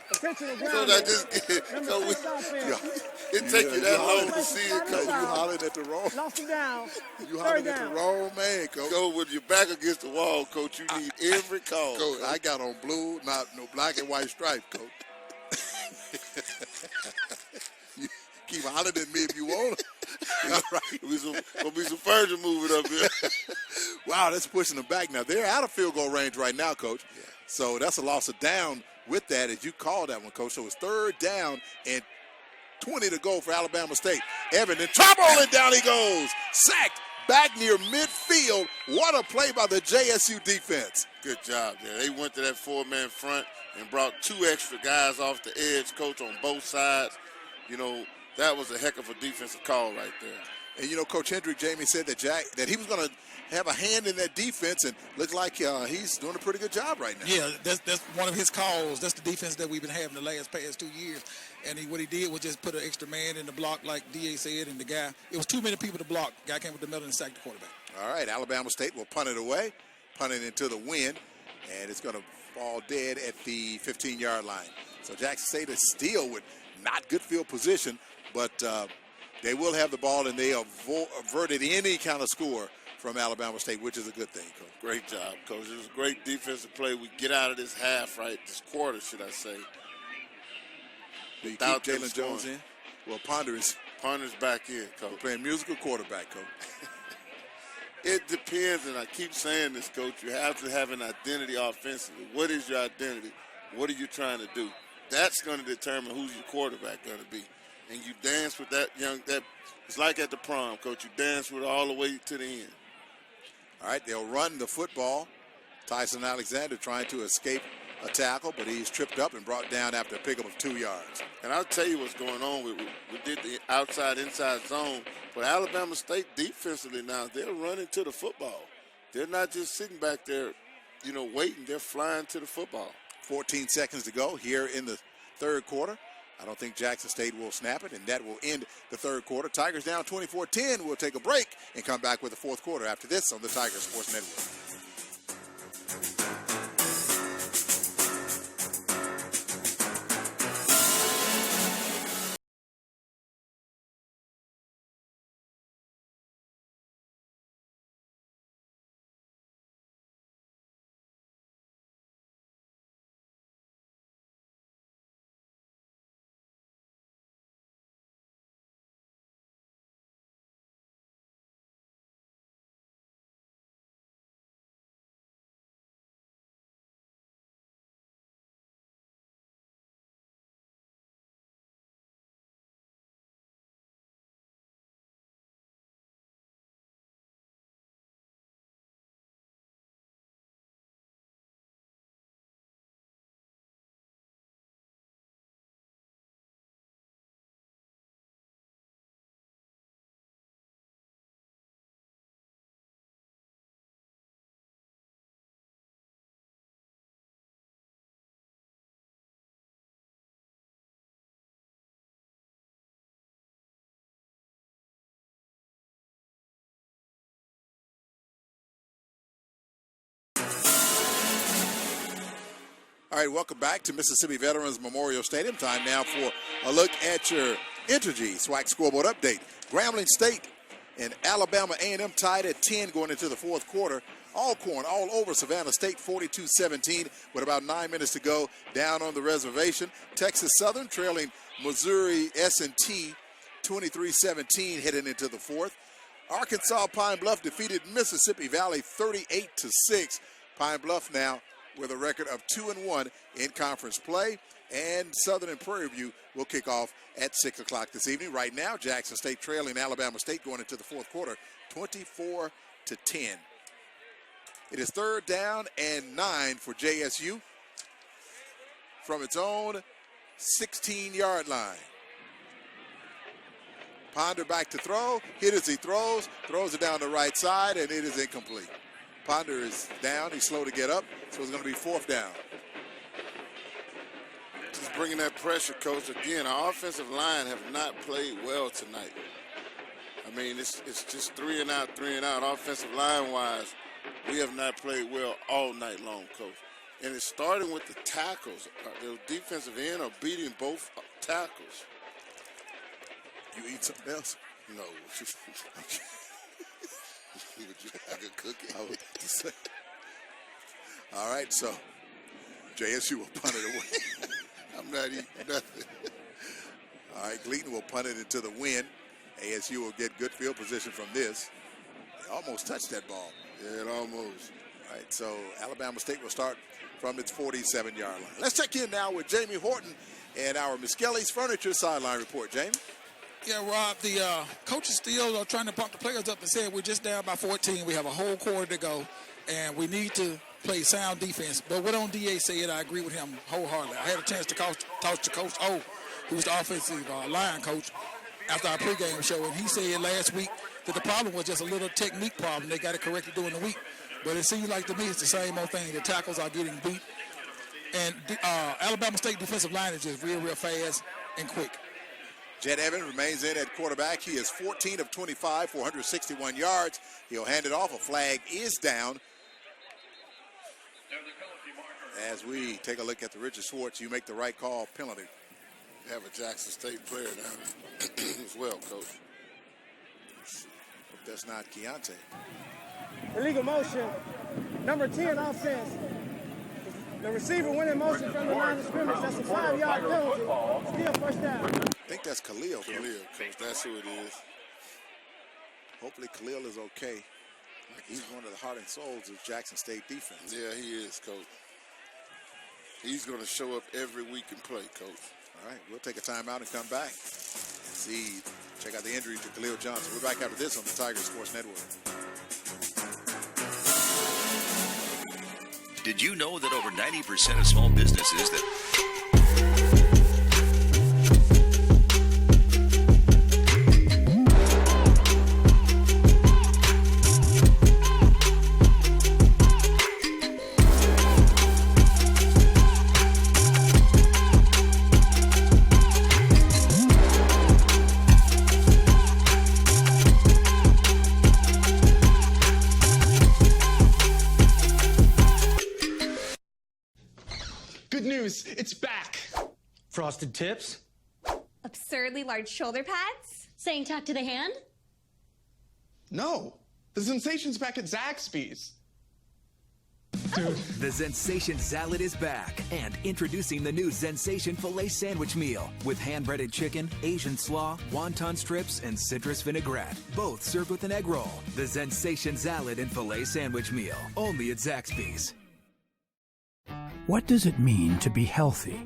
Intentional So grounding. that just it take you that long to see it, Coach. You hollering at the wrong. Lost him down. You hollering at the wrong man, Coach. Go with your back against the wall, Coach. You need every call. Coach, I got on blue, not no black and white stripe, Coach. You keep hollering at me if you want. All right. Gonna be some furniture moving up here. Wow, that's pushing them back now. They're out of field goal range right now, Coach. Yeah. So that's a loss of down with that, as you called that one, Coach. So it's third down and 20 to go for Alabama State. Evan in trouble, and down he goes. Sacked back near midfield. What a play by the JSU defense. Good job there. They went to that four-man front and brought 2 extra guys off the edge, Coach, on both sides. You know, that was a heck of a defensive call right there. And, you know, Coach Hendrick, Jamie said that he was going to have a hand in that defense, and looks like he's doing a pretty good job right now. Yeah, that's one of his calls. That's the defense that we've been having the past 2 years. And what he did was just put an extra man in the block, like D.A. said, and it was too many people to block. Guy came with the middle and sacked the quarterback. All right, Alabama State will punt it away, punt it into the wind, and it's going to fall dead at the 15-yard line. So Jackson State is still with not good field position, but they will have the ball, and they averted any kind of score from Alabama State, which is a good thing, Coach. Great job, Coach. It was a great defensive play. We get out of this half, right, this quarter, should I say. Do you keep Jalen Jones in? Well, Ponder's back in, Coach. We're playing musical quarterback, Coach. It depends, and I keep saying this, Coach. You have to have an identity offensively. What is your identity? What are you trying to do? That's going to determine who's your quarterback going to be. And you dance with that it's like at the prom, Coach. You dance with it all the way to the end. All right, they'll run the football. Tyson Alexander trying to escape a tackle, but he's tripped up and brought down after a pickup of 2 yards. And I'll tell you what's going on. We did the outside-inside zone, but Alabama State defensively now, they're running to the football. They're not just sitting back there, waiting. They're flying to the football. 14 seconds to go here in the third quarter. I don't think Jackson State will snap it, and that will end the third quarter. Tigers down 24-10. We'll take a break and come back with the fourth quarter after this on the Tiger Sports Network. All right, welcome back to Mississippi Veterans Memorial Stadium. Time now for a look at your Entergy SWAC scoreboard update. Grambling State and Alabama A&M tied at 10 going into the fourth quarter. Alcorn all over Savannah State 42-17 with about 9 minutes to go down on the reservation. Texas Southern trailing Missouri S&T 23-17 heading into the fourth. Arkansas Pine Bluff defeated Mississippi Valley 38-6. Pine Bluff now with a record of 2-1 in conference play. And Southern and Prairie View will kick off at 6 o'clock this evening. Right now, Jackson State trailing Alabama State going into the fourth quarter, 24-10. It is 3rd down and 9 for JSU from its own 16-yard line. Ponder back to throw, hit as he throws it down the right side, and it is incomplete. Ponder is down, he's slow to get up, so it's going to be 4th down. Just bringing that pressure, Coach. Again, our offensive line have not played well tonight. I mean, it's just 3 and out. Offensive line-wise, we have not played well all night long, Coach. And it's starting with the tackles. The defensive end are beating both tackles. You eat something else? No. Would you like a cookie? I would say. All right, so JSU will punt it away. I'm not eating nothing. All right, Gleaton will punt it into the wind. ASU will get good field position from this. They almost touched that ball. Yeah, it almost. All right, so Alabama State will start from its 47-yard line. Let's check in now with Jamie Horton and our Miskelly's Furniture sideline report. Jamie? Yeah, Rob, the coaches still are trying to pump the players up and say we're just down by 14. We have a whole quarter to go, and we need to play sound defense. But what on DA said, I agree with him wholeheartedly. I had a chance to talk to Coach O, who's the offensive line coach, after our pregame show, and he said last week that the problem was just a little technique problem. They got it corrected during the week. But it seems like to me it's the same old thing. The tackles are getting beat. And Alabama State defensive line is just real fast and quick. Jed Evans remains in at quarterback. He is 14 of 25 for 161 yards. He'll hand it off. A flag is down. As we take a look at the Richard Schwartz, you make the right call, penalty. You have a Jackson State player down as well, Coach. Hope that's not Keontae. Illegal motion, number 10 offense. The receiver went in motion from the line of scrimmage. That's a 5-yard penalty. Still 1st down. I think that's Khalil. Khalil, Coach. That's who it is. Hopefully Khalil is okay. He's one of the heart and souls of Jackson State defense. Yeah, he is, Coach. He's going to show up every week and play, Coach. All right, we'll take a timeout and come back and see, check out the injury to Khalil Johnson. We're back after this on the Tiger Sports Network. Did you know that over 90% of small businesses that It's back. Frosted tips. Absurdly large shoulder pads. Saying talk to the hand? No. The sensation's back at Zaxby's. Dude. The Zensation Salad is back. And introducing the new Zensation Filet Sandwich Meal with hand-breaded chicken, Asian slaw, wonton strips, and citrus vinaigrette. Both served with an egg roll. The Zensation Salad and Filet Sandwich Meal. Only at Zaxby's. What does it mean to be healthy?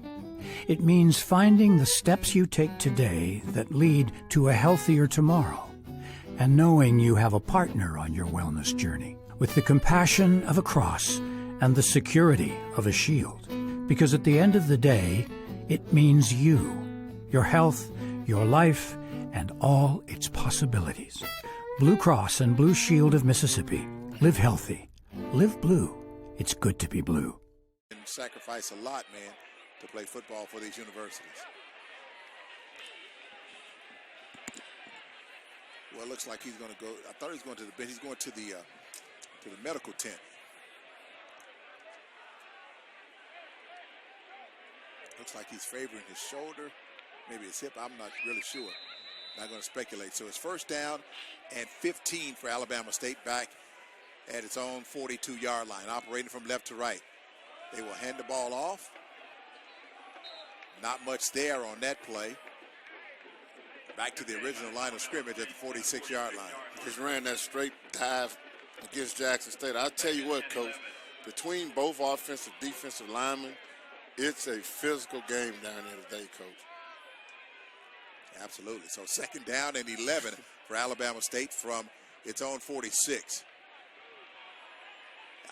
It means finding the steps you take today that lead to a healthier tomorrow, and knowing you have a partner on your wellness journey with the compassion of a cross and the security of a shield. Because at the end of the day, it means you, your health, your life, and all its possibilities. Blue Cross and Blue Shield of Mississippi. Live healthy. Live blue. It's good to be blue. Sacrifice a lot, man, to play football for these universities. Well, it looks like he's going to go. I thought he was going to the bench. He's going to the medical tent. Looks like he's favoring his shoulder, maybe his hip. I'm not really sure. Not going to speculate. So it's first down and 15 for Alabama State back at its own 42-yard line, operating from left to right. They will hand the ball off. Not much there on that play. Back to the original line of scrimmage at the 46-yard line. Just ran that straight dive against Jackson State. I'll tell you what, Coach, between both offensive defensive linemen, it's a physical game down there today, Coach. Absolutely. So second down and 11 for Alabama State from its own 46.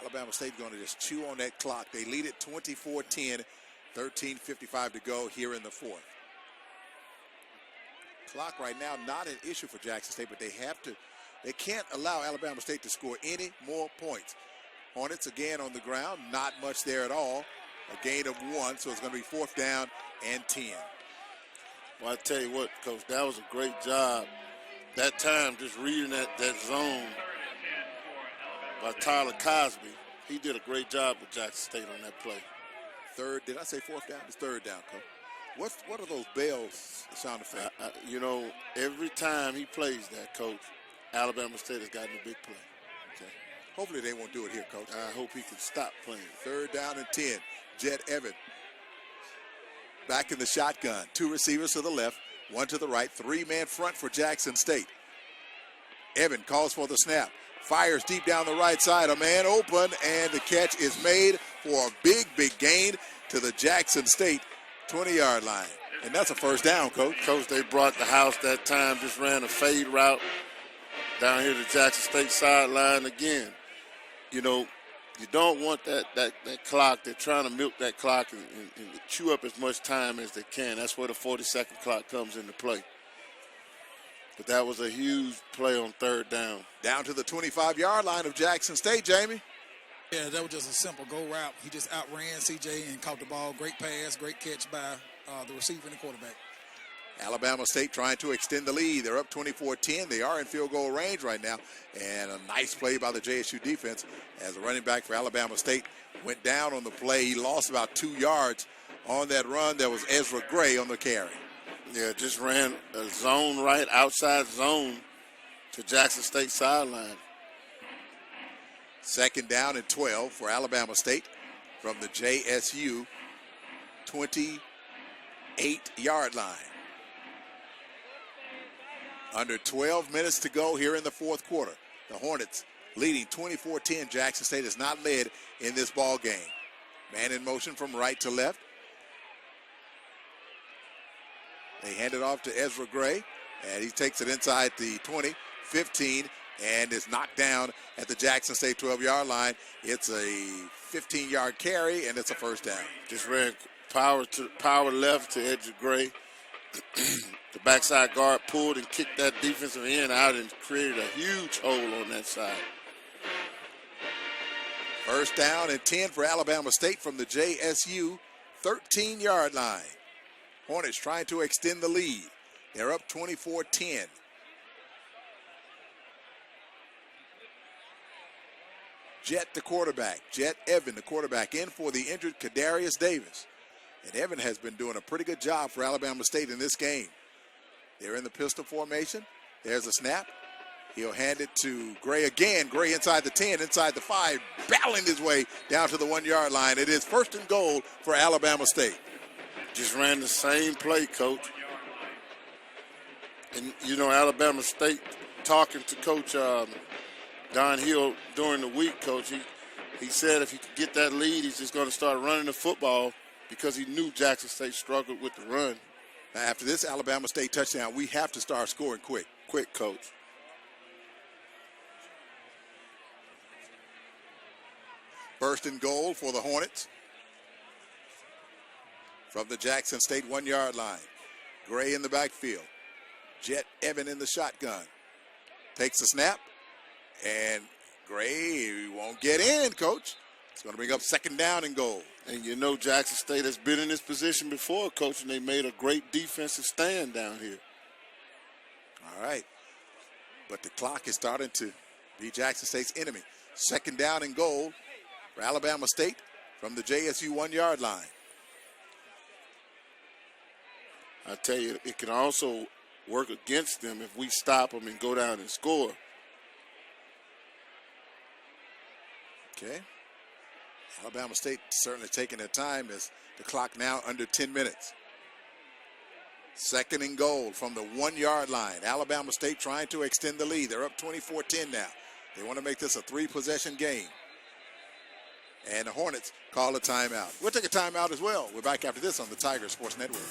Alabama State going to just chew on that clock. They lead it 24-10, 13:55 to go here in the fourth. Clock right now not an issue for Jackson State, but they can't allow Alabama State to score any more points. Hornets again on the ground, not much there at all. A gain of 1, so it's going to be fourth down and 10. Well, I tell you what, Coach, that was a great job. That time, just reading that zone by Tyler Cosby, he did a great job with Jackson State on that play. Third, did I say fourth down? It's third down, Coach. What are those bells sound effect? You know, every time he plays that, Coach, Alabama State has gotten a big play. Okay. Hopefully they won't do it here, Coach. I hope he can stop playing. Third down and 10. Jet Evan back in the shotgun. 2 receivers to the left, 1 to the right. 3-man front for Jackson State. Evan calls for the snap. Fires deep down the right side. A man open, and the catch is made for a big, big gain to the Jackson State 20-yard line. And that's a first down, Coach. Coach, they brought the house that time, just ran a fade route down here to Jackson State sideline again. You know, you don't want that clock. They're trying to milk that clock and chew up as much time as they can. That's where the 40-second clock comes into play. But that was a huge play on third down. Down to the 25-yard line of Jackson State, Jamie. Yeah, that was just a simple go route. He just outran C.J. and caught the ball. Great pass, great catch by the receiver and the quarterback. Alabama State trying to extend the lead. They're up 24-10. They are in field goal range right now. And a nice play by the JSU defense as the running back for Alabama State went down on the play. He lost about 2 yards on that run. There was Ezra Gray on the carry. Yeah, just ran a zone right outside zone to Jackson State sideline. Second down and 12 for Alabama State from the JSU 28-yard line. Under 12 minutes to go here in the fourth quarter. The Hornets leading 24-10. Jackson State has not led in this ball game. Man in motion from right to left. They hand it off to Ezra Gray, and he takes it inside the 20, 15, and is knocked down at the Jackson State 12-yard line. It's a 15-yard carry, and it's a first down. Just ran power left to Ezra Gray. The backside guard pulled and kicked that defensive end out and created a huge hole on that side. First down and 10 for Alabama State from the JSU 13-yard line. Hornets trying to extend the lead. They're up 24-10. Jet the quarterback. Jet Evan, the quarterback, in for the injured Kadarius Davis. And Evan has been doing a pretty good job for Alabama State in this game. They're in the pistol formation. There's a snap. He'll hand it to Gray again. Gray inside the 10, inside the 5, battling his way down to the 1-yard line. It is first and goal for Alabama State. Just ran the same play, Coach. And, you know, Alabama State, talking to Coach Don Hill during the week, Coach, he said if he could get that lead, he's just going to start running the football because he knew Jackson State struggled with the run. Now, after this Alabama State touchdown, we have to start scoring quick. Quick, Coach. First and goal for the Hornets from the Jackson State 1-yard line. Gray in the backfield. Jet Evan in the shotgun. Takes the snap, and Gray won't get in, Coach. It's going to bring up second down and goal. And you know Jackson State has been in this position before, Coach, and they made a great defensive stand down here. All right. But the clock is starting to be Jackson State's enemy. Second down and goal for Alabama State from the JSU 1-yard line. I tell you, it can also work against them if we stop them and go down and score. Okay. Alabama State certainly taking their time as the clock now under 10 minutes. 2nd and goal from the 1-yard line. Alabama State trying to extend the lead. They're up 24-10 now. They want to make this a 3-possession game. And the Hornets call a timeout. We'll take a timeout as well. We're back after this on the Tiger Sports Network.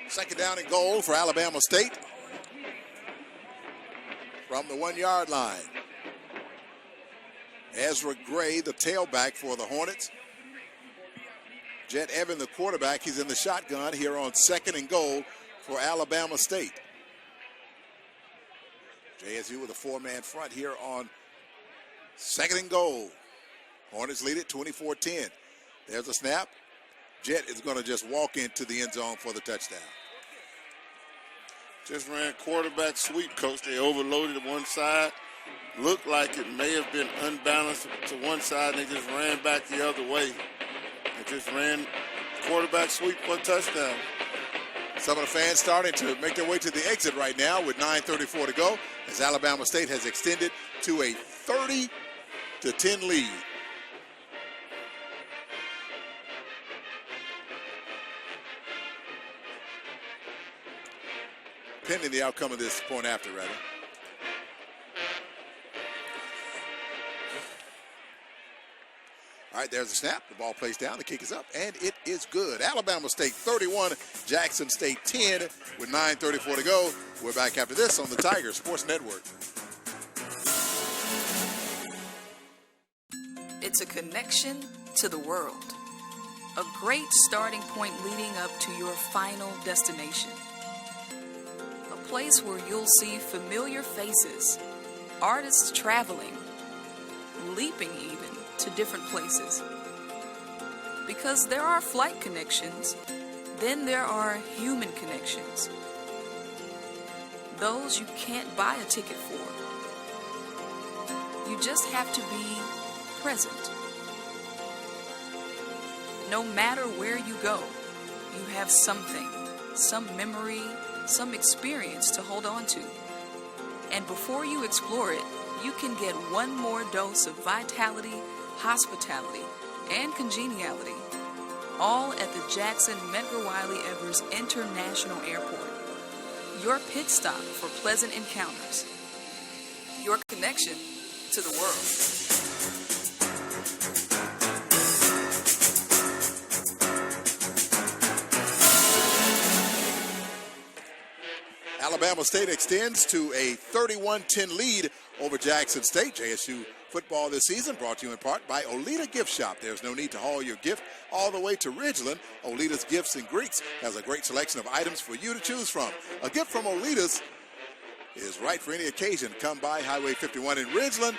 Second down and goal for Alabama State from the 1-yard line. Ezra Gray, the tailback for the Hornets. Jet Evan, the quarterback, he's in the shotgun here on 2nd and goal for Alabama State. JSU with a 4-man front here on 2nd and goal. Hornets lead it 24-10. There's a snap. Jet is going to just walk into the end zone for the touchdown. Just ran quarterback sweep, Coach. They overloaded one side. Looked like it may have been unbalanced to one side, and they just ran back the other way. They just ran quarterback sweep for a touchdown. Some of the fans starting to make their way to the exit right now with 9:34 to go as Alabama State has extended to a 30-10 lead. Pending the outcome of this point after, rather. All right, there's the snap. The ball plays down. The kick is up, and it is good. Alabama State 31, Jackson State 10 with 9:34 to go. We're back after this on the Tiger Sports Network. It's a connection to the world. A great starting point leading up to your final destination. A place where you'll see familiar faces, artists traveling, leaping even to different places. Because there are flight connections, then there are human connections. Those you can't buy a ticket for. You just have to be present. No matter where you go, you have something, some memory, some experience to hold on to. And before you explore it, you can get one more dose of vitality, hospitality, and congeniality, all at the Jackson Medgar Wiley Evers International Airport. Your pit stop for pleasant encounters. Your connection to the world. Alabama State extends to a 31-10 lead over Jackson State. JSU football this season brought to you in part by Olita Gift Shop. There's no need to haul your gift all the way to Ridgeland. Olita's Gifts and Greeks has a great selection of items for you to choose from. A gift from Olita's is right for any occasion. Come by Highway 51 in Ridgeland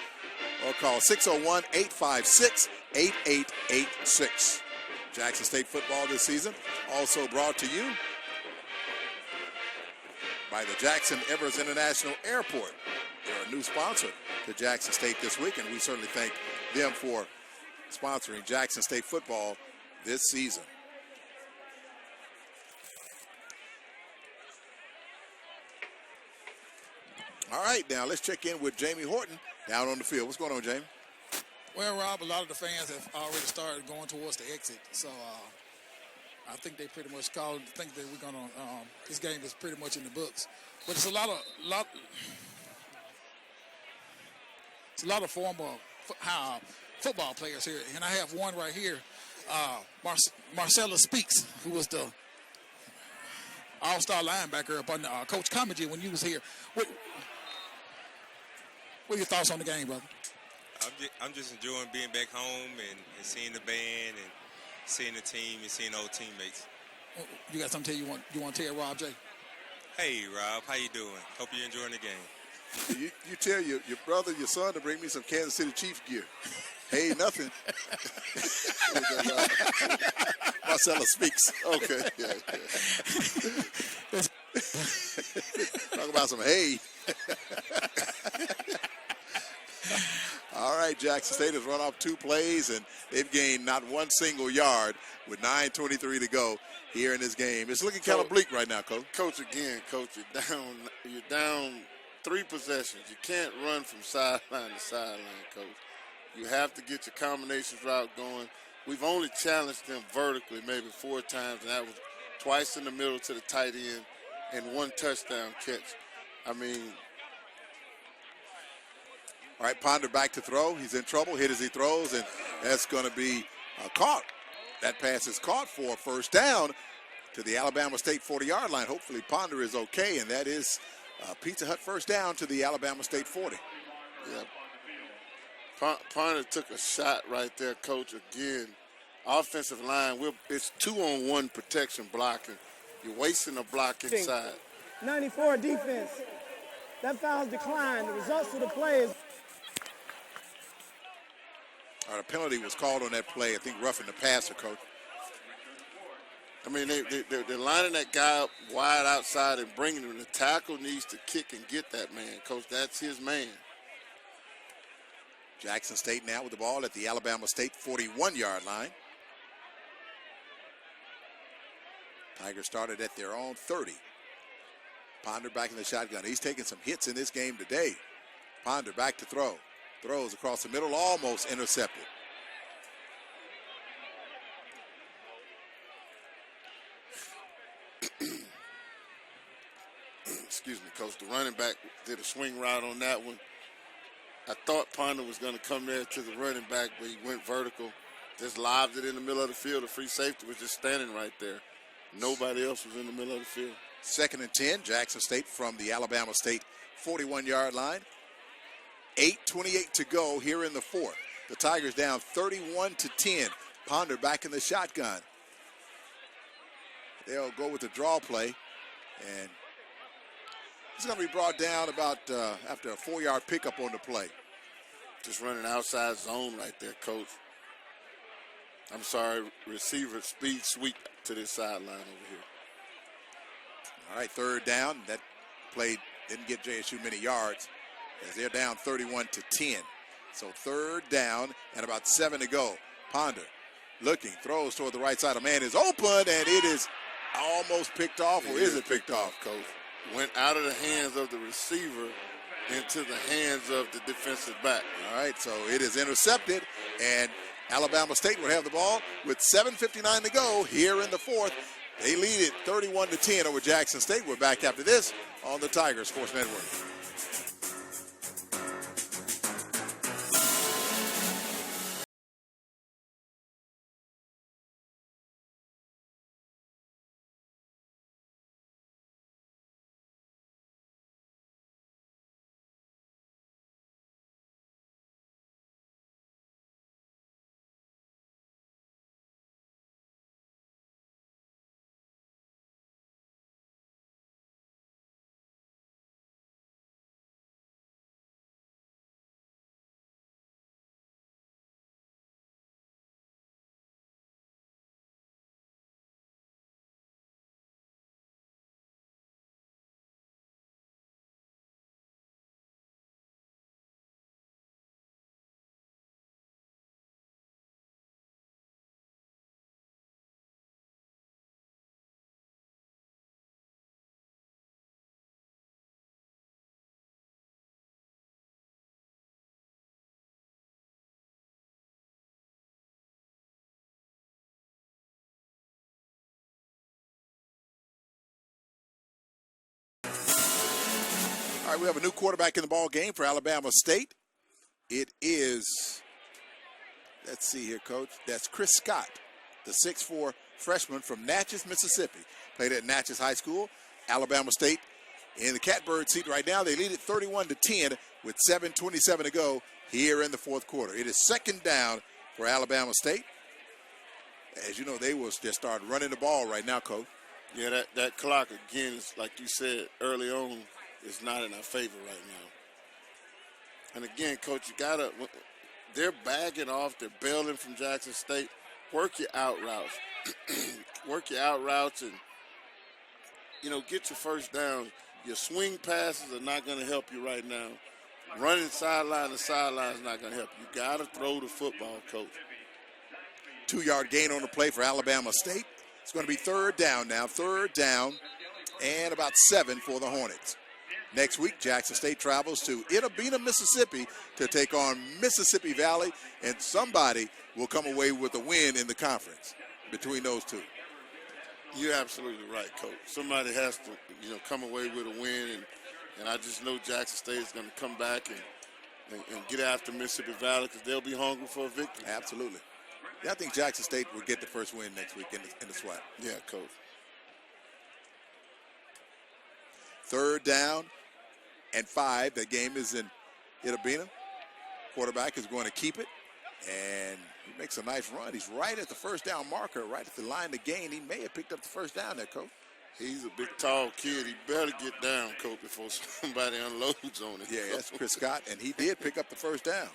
or call 601-856-8886. Jackson State football this season also brought to you by the Jackson Evers International Airport. They're a new sponsor to Jackson State this week, and we certainly thank them for sponsoring Jackson State football this season. All right, now let's check in with Jamie Horton down on the field. What's going on, Jamie? Well, Rob, a lot of the fans have already started going towards the exit, so I think they pretty much think that we're gonna. This game is pretty much in the books, but it's a lot of former football players here, and I have one right here, Marcellus Speaks, who was the all-star linebacker up under Coach Comedy when you was here. What are your thoughts on the game, brother? I'm just enjoying being back home and seeing the band and seeing the team and seeing old teammates. You got something you want to tell Rob J? Hey, Rob, how you doing? Hope you're enjoying the game. You tell your brother, your son to bring me some Kansas City Chiefs gear. Hey, nothing. Marcella Speaks. Okay. Yeah. Talk about some hay. All right, Jackson State has run off 2 plays, and they've gained not one single yard with 9:23 to go here in this game. It's looking kind of bleak right now, Coach. Coach, you're down 3 possessions. You can't run from sideline to sideline, Coach. You have to get your combinations route going. We've only challenged them vertically maybe 4 times, and that was twice in the middle to the tight end and 1 touchdown catch. I mean, all right, Ponder back to throw. He's in trouble, hit as he throws, and that's going to be caught. That pass is caught for a first down to the Alabama State 40-yard line. Hopefully Ponder is okay, and that is Pizza Hut first down to the Alabama State 40. Yeah. Ponder took a shot right there, Coach. Again, offensive line, it's 2-on-1 protection blocking. You're wasting a block inside. 94 defense. That foul's declined. The results of the play is. All right, a penalty was called on that play. I think roughing the passer, Coach. I mean, they're lining that guy up wide outside and bringing him. The tackle needs to kick and get that man, Coach. That's his man. Jackson State now with the ball at the Alabama State 41-yard line. Tigers started at their own 30. Ponder back in the shotgun. He's taking some hits in this game today. Ponder back to throw. Throws across the middle, almost intercepted. Excuse me, Coach. The running back did a swing route on that one. I thought Ponder was going to come there to the running back, but he went vertical. Just lobbed it in the middle of the field. The free safety was just standing right there. Nobody else was in the middle of the field. 2nd and 10, Jackson State from the Alabama State 41-yard line. 8:28 to go here in the 4th. The Tigers down 31-10. Ponder back in the shotgun. They'll go with the draw play, and it's going to be brought down about after a 4-yard pickup on the play. Just running outside zone right there, Coach. I'm sorry, receiver speed sweep to this sideline over here. All right, 3rd down. That play didn't get JSU many yards as they're down 31-10. So 3rd down and about 7 to go. Ponder looking, throws toward the right side. A man is open, and it is almost picked off, or is it picked off, Coach? Went out of the hands of the receiver into the hands of the defensive back. All right, so it is intercepted, and Alabama State would have the ball with 7:59 to go here in the 4th. They lead it 31-10 over Jackson State. We're back after this on the Tigers Sports Network. right, we have a new quarterback in the ball game for Alabama State. It is, let's see here, Coach. That's Chris Scott, the 6'4" freshman from Natchez, Mississippi. Played at Natchez High School. Alabama State in the catbird seat right now. They lead it 31-10 with 7:27 to go here in the fourth quarter. It is second down for Alabama State. As you know, they will just start running the ball right now, Coach. Yeah, that clock, again, is like you said early on, is not in our favor right now. And again, Coach, they're bagging off, they're bailing from Jackson State. Work your out routes. Work your out routes and, get your first down. Your swing passes are not going to help you right now. Running sideline to sideline is not going to help you. You got to throw the football, Coach. 2-yard gain on the play for Alabama State. It's going to be third down now. Third down and about 7 for the Hornets. Next week, Jackson State travels to Itta, Mississippi to take on Mississippi Valley, and somebody will come away with a win in the conference between those two. You're absolutely right, Coach. Somebody has to, come away with a win, and I just know Jackson State is going to come back and get after Mississippi Valley because they'll be hungry for a victory. Absolutely. Yeah, I think Jackson State will get the first win next week in the SWAT. Yeah, Coach. Third down and 5. That game is in Itta. Quarterback is going to keep it, and he makes a nice run. He's right at the first down marker, right at the line to gain. He may have picked up the first down there, Coach. He's a big, tall kid. He better get down, Coach, before somebody unloads on him. Yeah, that's Chris Scott, and he did pick up the first down.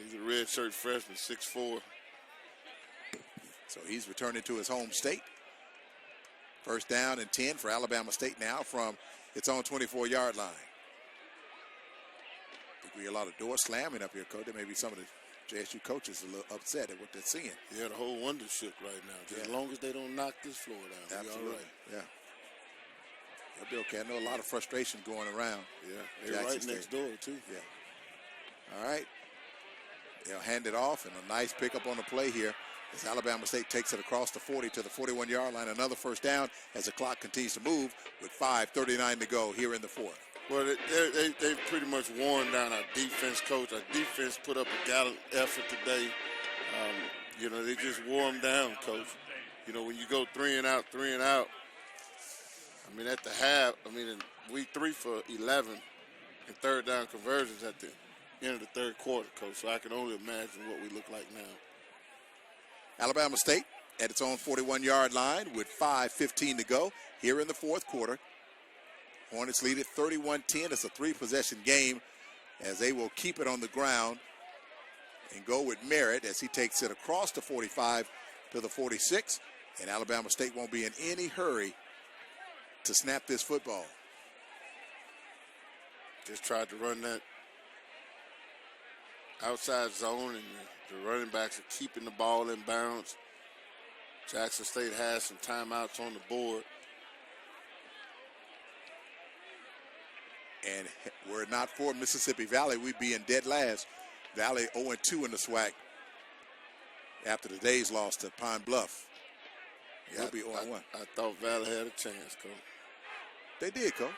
He's a red-shirt freshman, 6'4". So he's returning to his home state. First down and 10 for Alabama State now from its own 24-yard line. I think we hear a lot of doors slamming up here, Coach. There may be some of the JSU coaches a little upset at what they're seeing. Yeah, the whole wonder shook right now. Just as long as they don't knock this floor down. Absolutely. All right. Yeah. They'll be okay. I know a lot of frustration going around. Yeah, they're right next door, too. Yeah. All right. They'll hand it off, and a nice pickup on the play here as Alabama State takes it across the 40 to the 41-yard line. Another first down as the clock continues to move with 5:39 to go here in the fourth. Well, they've pretty much worn down our defense, Coach. Our defense put up a gallant effort today. They just wore them down, Coach. When you go 3 and out, at the half, we 3 for 11 in third down conversions at the end of the third quarter, Coach. So I can only imagine what we look like now. Alabama State at its own 41-yard line with 5:15 to go here in the fourth quarter. Hornets lead it 31-10. It's a 3-possession game as they will keep it on the ground and go with Merritt as he takes it across the 45 to the 46. And Alabama State won't be in any hurry to snap this football. Just tried to run that outside zone, and the running backs are keeping the ball in bounds. Jackson State has some timeouts on the board. And were it not for Mississippi Valley, we'd be in dead last. Valley 0-2 in the SWAC after today's loss to Pine Bluff. We'll be 0-1. I thought Valley had a chance, Coach. They did, Coach.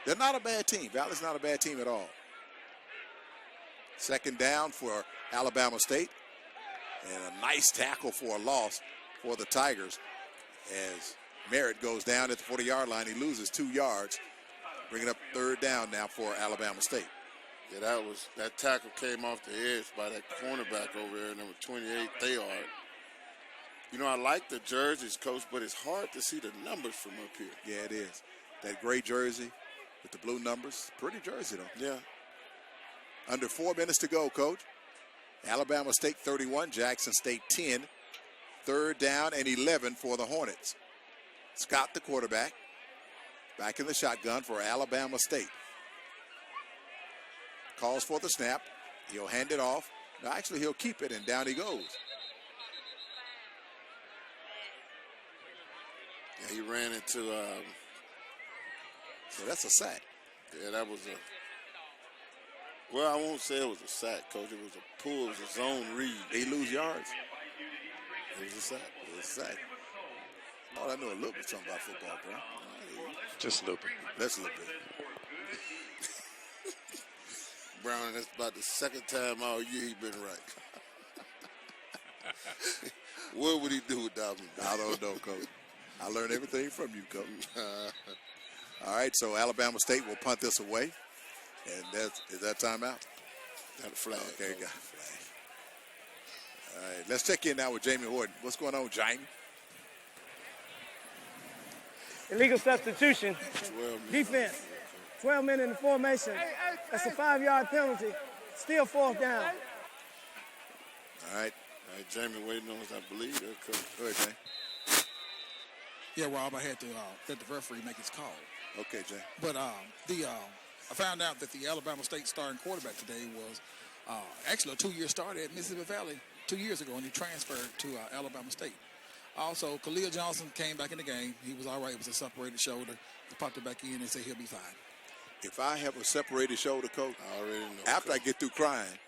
They're not a bad team. Valley's not a bad team at all. Second down for Alabama State. And a nice tackle for a loss for the Tigers as Merritt goes down at the 40-yard line. He loses 2 yards. Bringing up third down now for Alabama State. Yeah, that tackle came off the edge by that cornerback over there, number 28, Thayard. I like the jerseys, Coach, but it's hard to see the numbers from up here. Yeah, it is. That gray jersey with the blue numbers. Pretty jersey, though. Yeah. Under 4 minutes to go, Coach. Alabama State 31, Jackson State 10. Third down and 11 for the Hornets. Scott, the quarterback, back in the shotgun for Alabama State. Calls for the snap. He'll hand it off. No, actually, he'll keep it, and down he goes. Yeah, he ran into so that's a sack. Yeah, that was well, I won't say it was a sack, Coach. It was a pull. It was a zone read. They lose yards. It was a sack. It was a sack. Oh, I know a little bit something about football, bro. Just a little bit. That's a little bit. Brown, that's about the second time all year he's been right. What would he do without me? I don't know, Coach. I learned everything from you, Coach. All right, so Alabama State will punt this away. And is that timeout? Got a flag. Okay, got a flag. All right, let's check in now with Jamie Horton. What's going on, Jamie? Illegal substitution. Defense. 12 men in the formation. That's a 5-yard penalty. Still 4th down. All right. Jamie waiting on us, I believe. Go ahead, Jay. Yeah, Rob, I had to let the referee make his call. Okay, Jay. But I found out that the Alabama State starting quarterback today was actually a 2-year starter at Mississippi Valley 2 years ago, and he transferred to Alabama State. Also, Khalil Johnson came back in the game. He was all right. It was a separated shoulder. They popped it back in and said he'll be fine. If I have a separated shoulder, Coach, I already know. After I get through crying,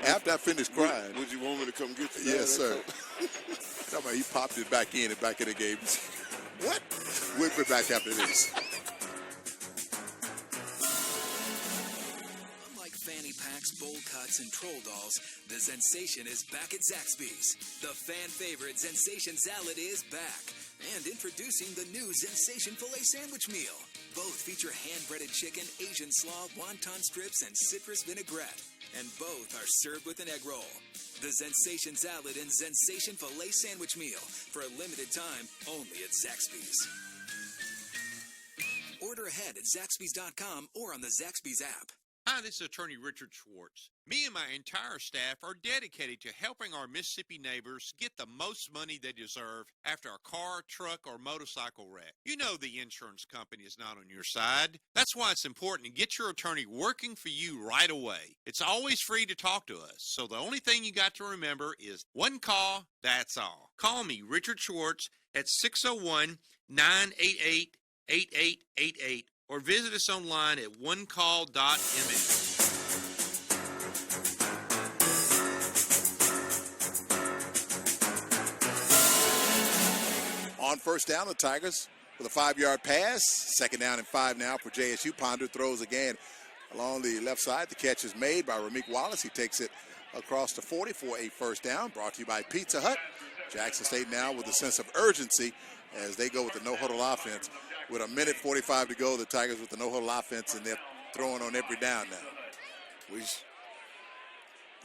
after I finish crying, would you want me to come get you? Yes, sir. He popped it back in the game. What? We'll be back after this. Unlike fanny packs, bowl cuts, and troll dolls, the Zensation is back at Zaxby's. The fan favorite Zensation salad is back. And introducing the new Zensation filet sandwich meal. Both feature hand-breaded chicken, Asian slaw, wonton strips, and citrus vinaigrette. And both are served with an egg roll. The Zensation salad and Zensation filet sandwich meal for a limited time only at Zaxby's. Order ahead at Zaxby's.com or on the Zaxby's app. Hi, this is Attorney Richard Schwartz. Me and my entire staff are dedicated to helping our Mississippi neighbors get the most money they deserve after a car, truck, or motorcycle wreck. You know the insurance company is not on your side. That's why it's important to get your attorney working for you right away. It's always free to talk to us, so the only thing you got to remember is one call, that's all. Call me, Richard Schwartz, at 601-988-8888. Or visit us online at onecall.mn. On first down, the Tigers with a 5-yard pass. 2nd down and 5 now for JSU. Ponder throws again along the left side. The catch is made by Rameek Wallace. He takes it across the 40 for a first down. Brought to you by Pizza Hut. Jackson State now with a sense of urgency as they go with the no-huddle offense. With a minute 45 to go, the Tigers with the no-huddle offense, and they're throwing on every down now.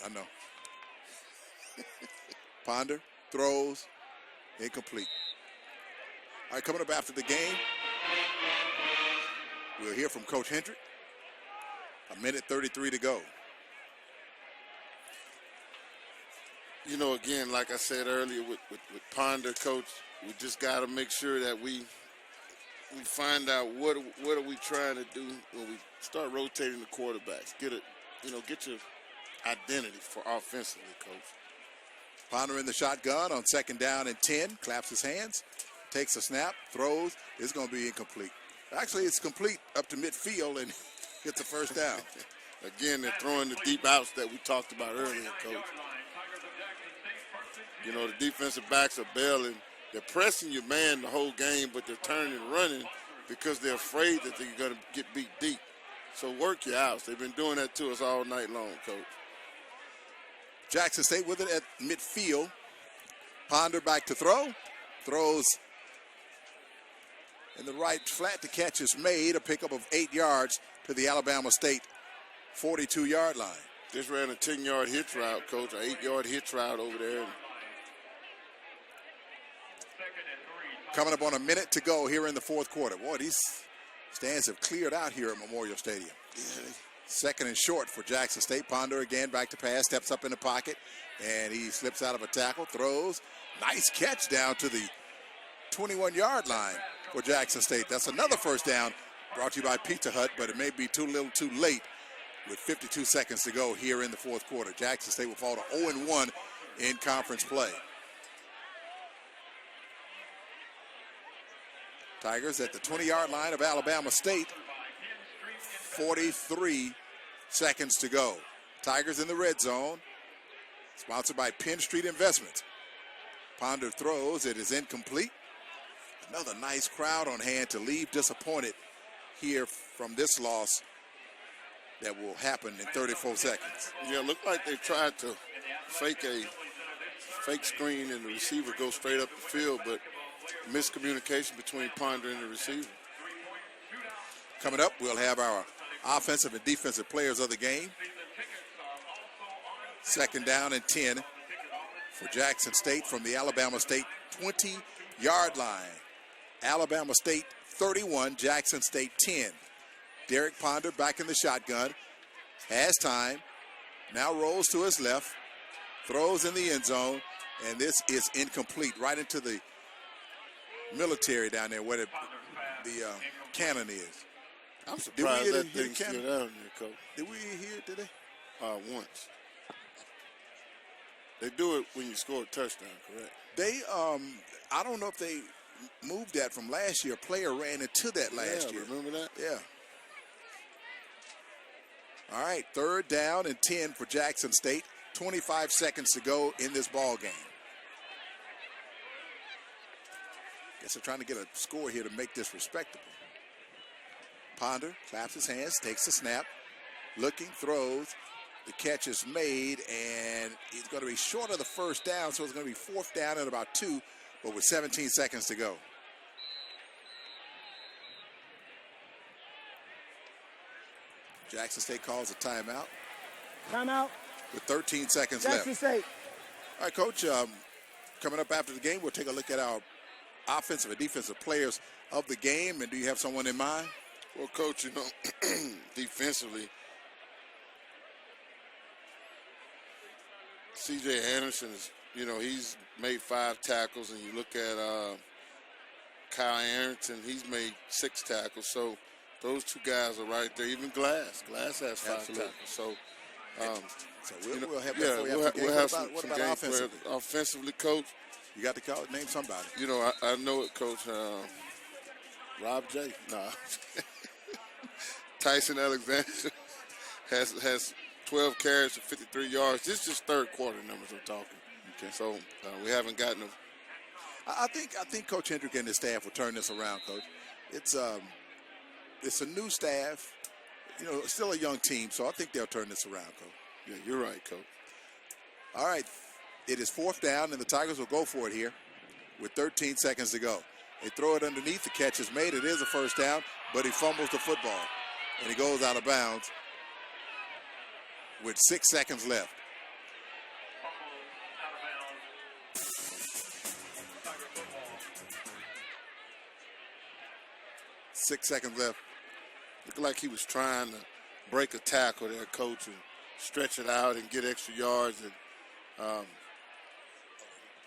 I know. Ponder throws, incomplete. All right, coming up after the game, we'll hear from Coach Hendrick. A minute 33 to go. You know, again, like I said earlier with Ponder, Coach, we just got to make sure that we find out what are we trying to do when we start rotating the quarterbacks. Get your identity for offensively, Coach. Ponder in the shotgun on 2nd down and 10. Claps his hands, takes a snap, throws. It's going to be incomplete. Actually, it's complete up to midfield and gets a first down. Again, they're throwing the deep outs that we talked about earlier, Coach. You know, the defensive backs are bailing. They're pressing your man the whole game, but they're turning and running because they're afraid that they're going to get beat deep. So work your outs. They've been doing that to us all night long, Coach. Jackson State with it at midfield. Ponder back to throw. Throws in the right flat. The catch is made. A pickup of 8 yards to the Alabama State 42-yard line. Just ran a 10-yard hitch route, Coach, an 8-yard hitch route over there. Coming up on a minute to go here in the 4th quarter. Boy, these stands have cleared out here at Memorial Stadium. Yeah. 2nd and short for Jackson State. Ponder again back to pass, steps up in the pocket, and he slips out of a tackle, throws. Nice catch down to the 21-yard line for Jackson State. That's another first down brought to you by Pizza Hut, but it may be too little too late with 52 seconds to go here in the 4th quarter. Jackson State will fall to 0-1 in conference play. Tigers at the 20-yard line of Alabama State. 43 seconds to go. Tigers in the red zone. Sponsored by Penn Street Investments. Ponder throws. It is incomplete. Another nice crowd on hand to leave disappointed here from this loss that will happen in 34 seconds. Yeah, it looked like they tried to fake screen and the receiver go straight up the field, but miscommunication between Ponder and the receiver. Coming up, we'll have our offensive and defensive players of the game. 2nd down and 10 for Jackson State from the Alabama State 20-yard line. Alabama State 31, Jackson State 10. Derek Ponder back in the shotgun, has time, now rolls to his left, throws in the end zone, and this is incomplete, right into the military down there where the cannon is. I'm surprised that thing's still down there, Coach. Did we hear it today? Once. They do it when you score a touchdown, correct? They, I don't know if they moved that from last year. A player ran into that last year. Remember that? Yeah. All right, 3rd down and 10 for Jackson State. 25 seconds to go in this ball game. Guess they're trying to get a score here to make this respectable. Ponder claps his hands, takes the snap, looking, throws. The catch is made, and it's going to be short of the 1st down, so it's going to be 4th down and about 2, but with 17 seconds to go. Jackson State calls a timeout. Timeout. With 13 seconds Jackson left. State. All right, Coach, coming up after the game, we'll take a look at our offensive and defensive players of the game, and do you have someone in mind? Well, Coach, you know, defensively, C.J. Anderson is, you know, he's made 5 tackles, and you look at Kyle Arrington, he's made 6 tackles. So those 2 guys are right there. Even Glass has 5 tackles. So, we'll have that for you. We'll have some what about games offensively? Offensively, Coach. You got to call. Name somebody. You know, I know it, Coach. Rob J. Nah. Tyson Alexander has 12 carries for 53 yards. This is just 3rd quarter numbers I'm talking. Okay. So we haven't gotten them. I think Coach Hendrick and his staff will turn this around, Coach. It's a new staff, you know, still a young team, so I think they'll turn this around, Coach. Yeah, you're right, Coach. All right, it is 4th down, and the Tigers will go for it here with 13 seconds to go. They throw it underneath. The catch is made. It is a 1st down, but he fumbles the football, and he goes out of bounds with 6 seconds left. Six seconds left. Looked like he was trying to break a tackle there, Coach, and stretch it out and get extra yards,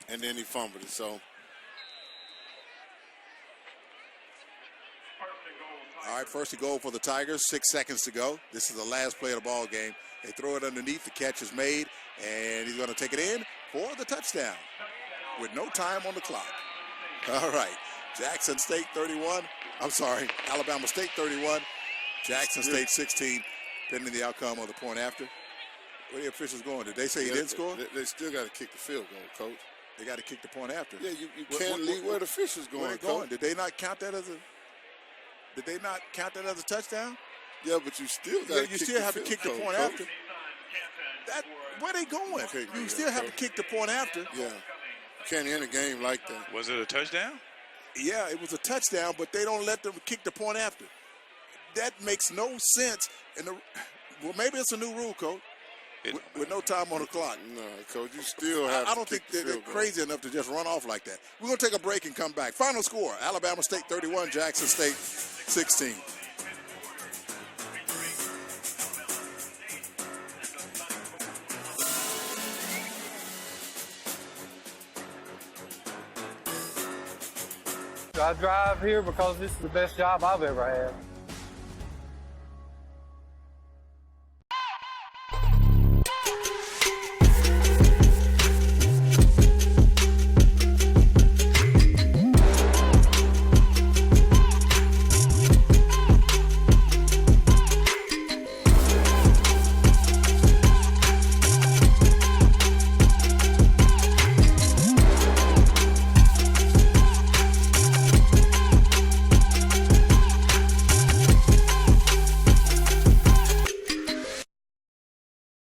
and then he fumbled it. So, all right, 1st and goal for the Tigers. 6 seconds to go. This is the last play of the ball game. They throw it underneath. The catch is made, and he's going to take it in for the touchdown with no time on the clock. All right, Jackson State 31. I'm sorry, Alabama State 31, Jackson State 16, pending the outcome of the point after. Where are the officials going? Did they say he didn't score? They still got to kick the field goal, Coach. They got to kick the point after. Yeah, you can't leave where the officials going. Where they going? Did they not count that as a? Did they not count that as a touchdown? Yeah, but you still got. You still have to kick the point after. Where they going? You still have to kick the point after. Yeah, you can't end a game like that. Was it a touchdown? Yeah, it was a touchdown, but they don't let them kick the point after. That makes no sense. Well, maybe it's a new rule, Coach, with no time on the clock. No, Coach, you still have I don't think they're crazy enough to just run off like that. We're going to take a break and come back. Final score, Alabama State 31, Jackson State 16. I drive here because this is the best job I've ever had.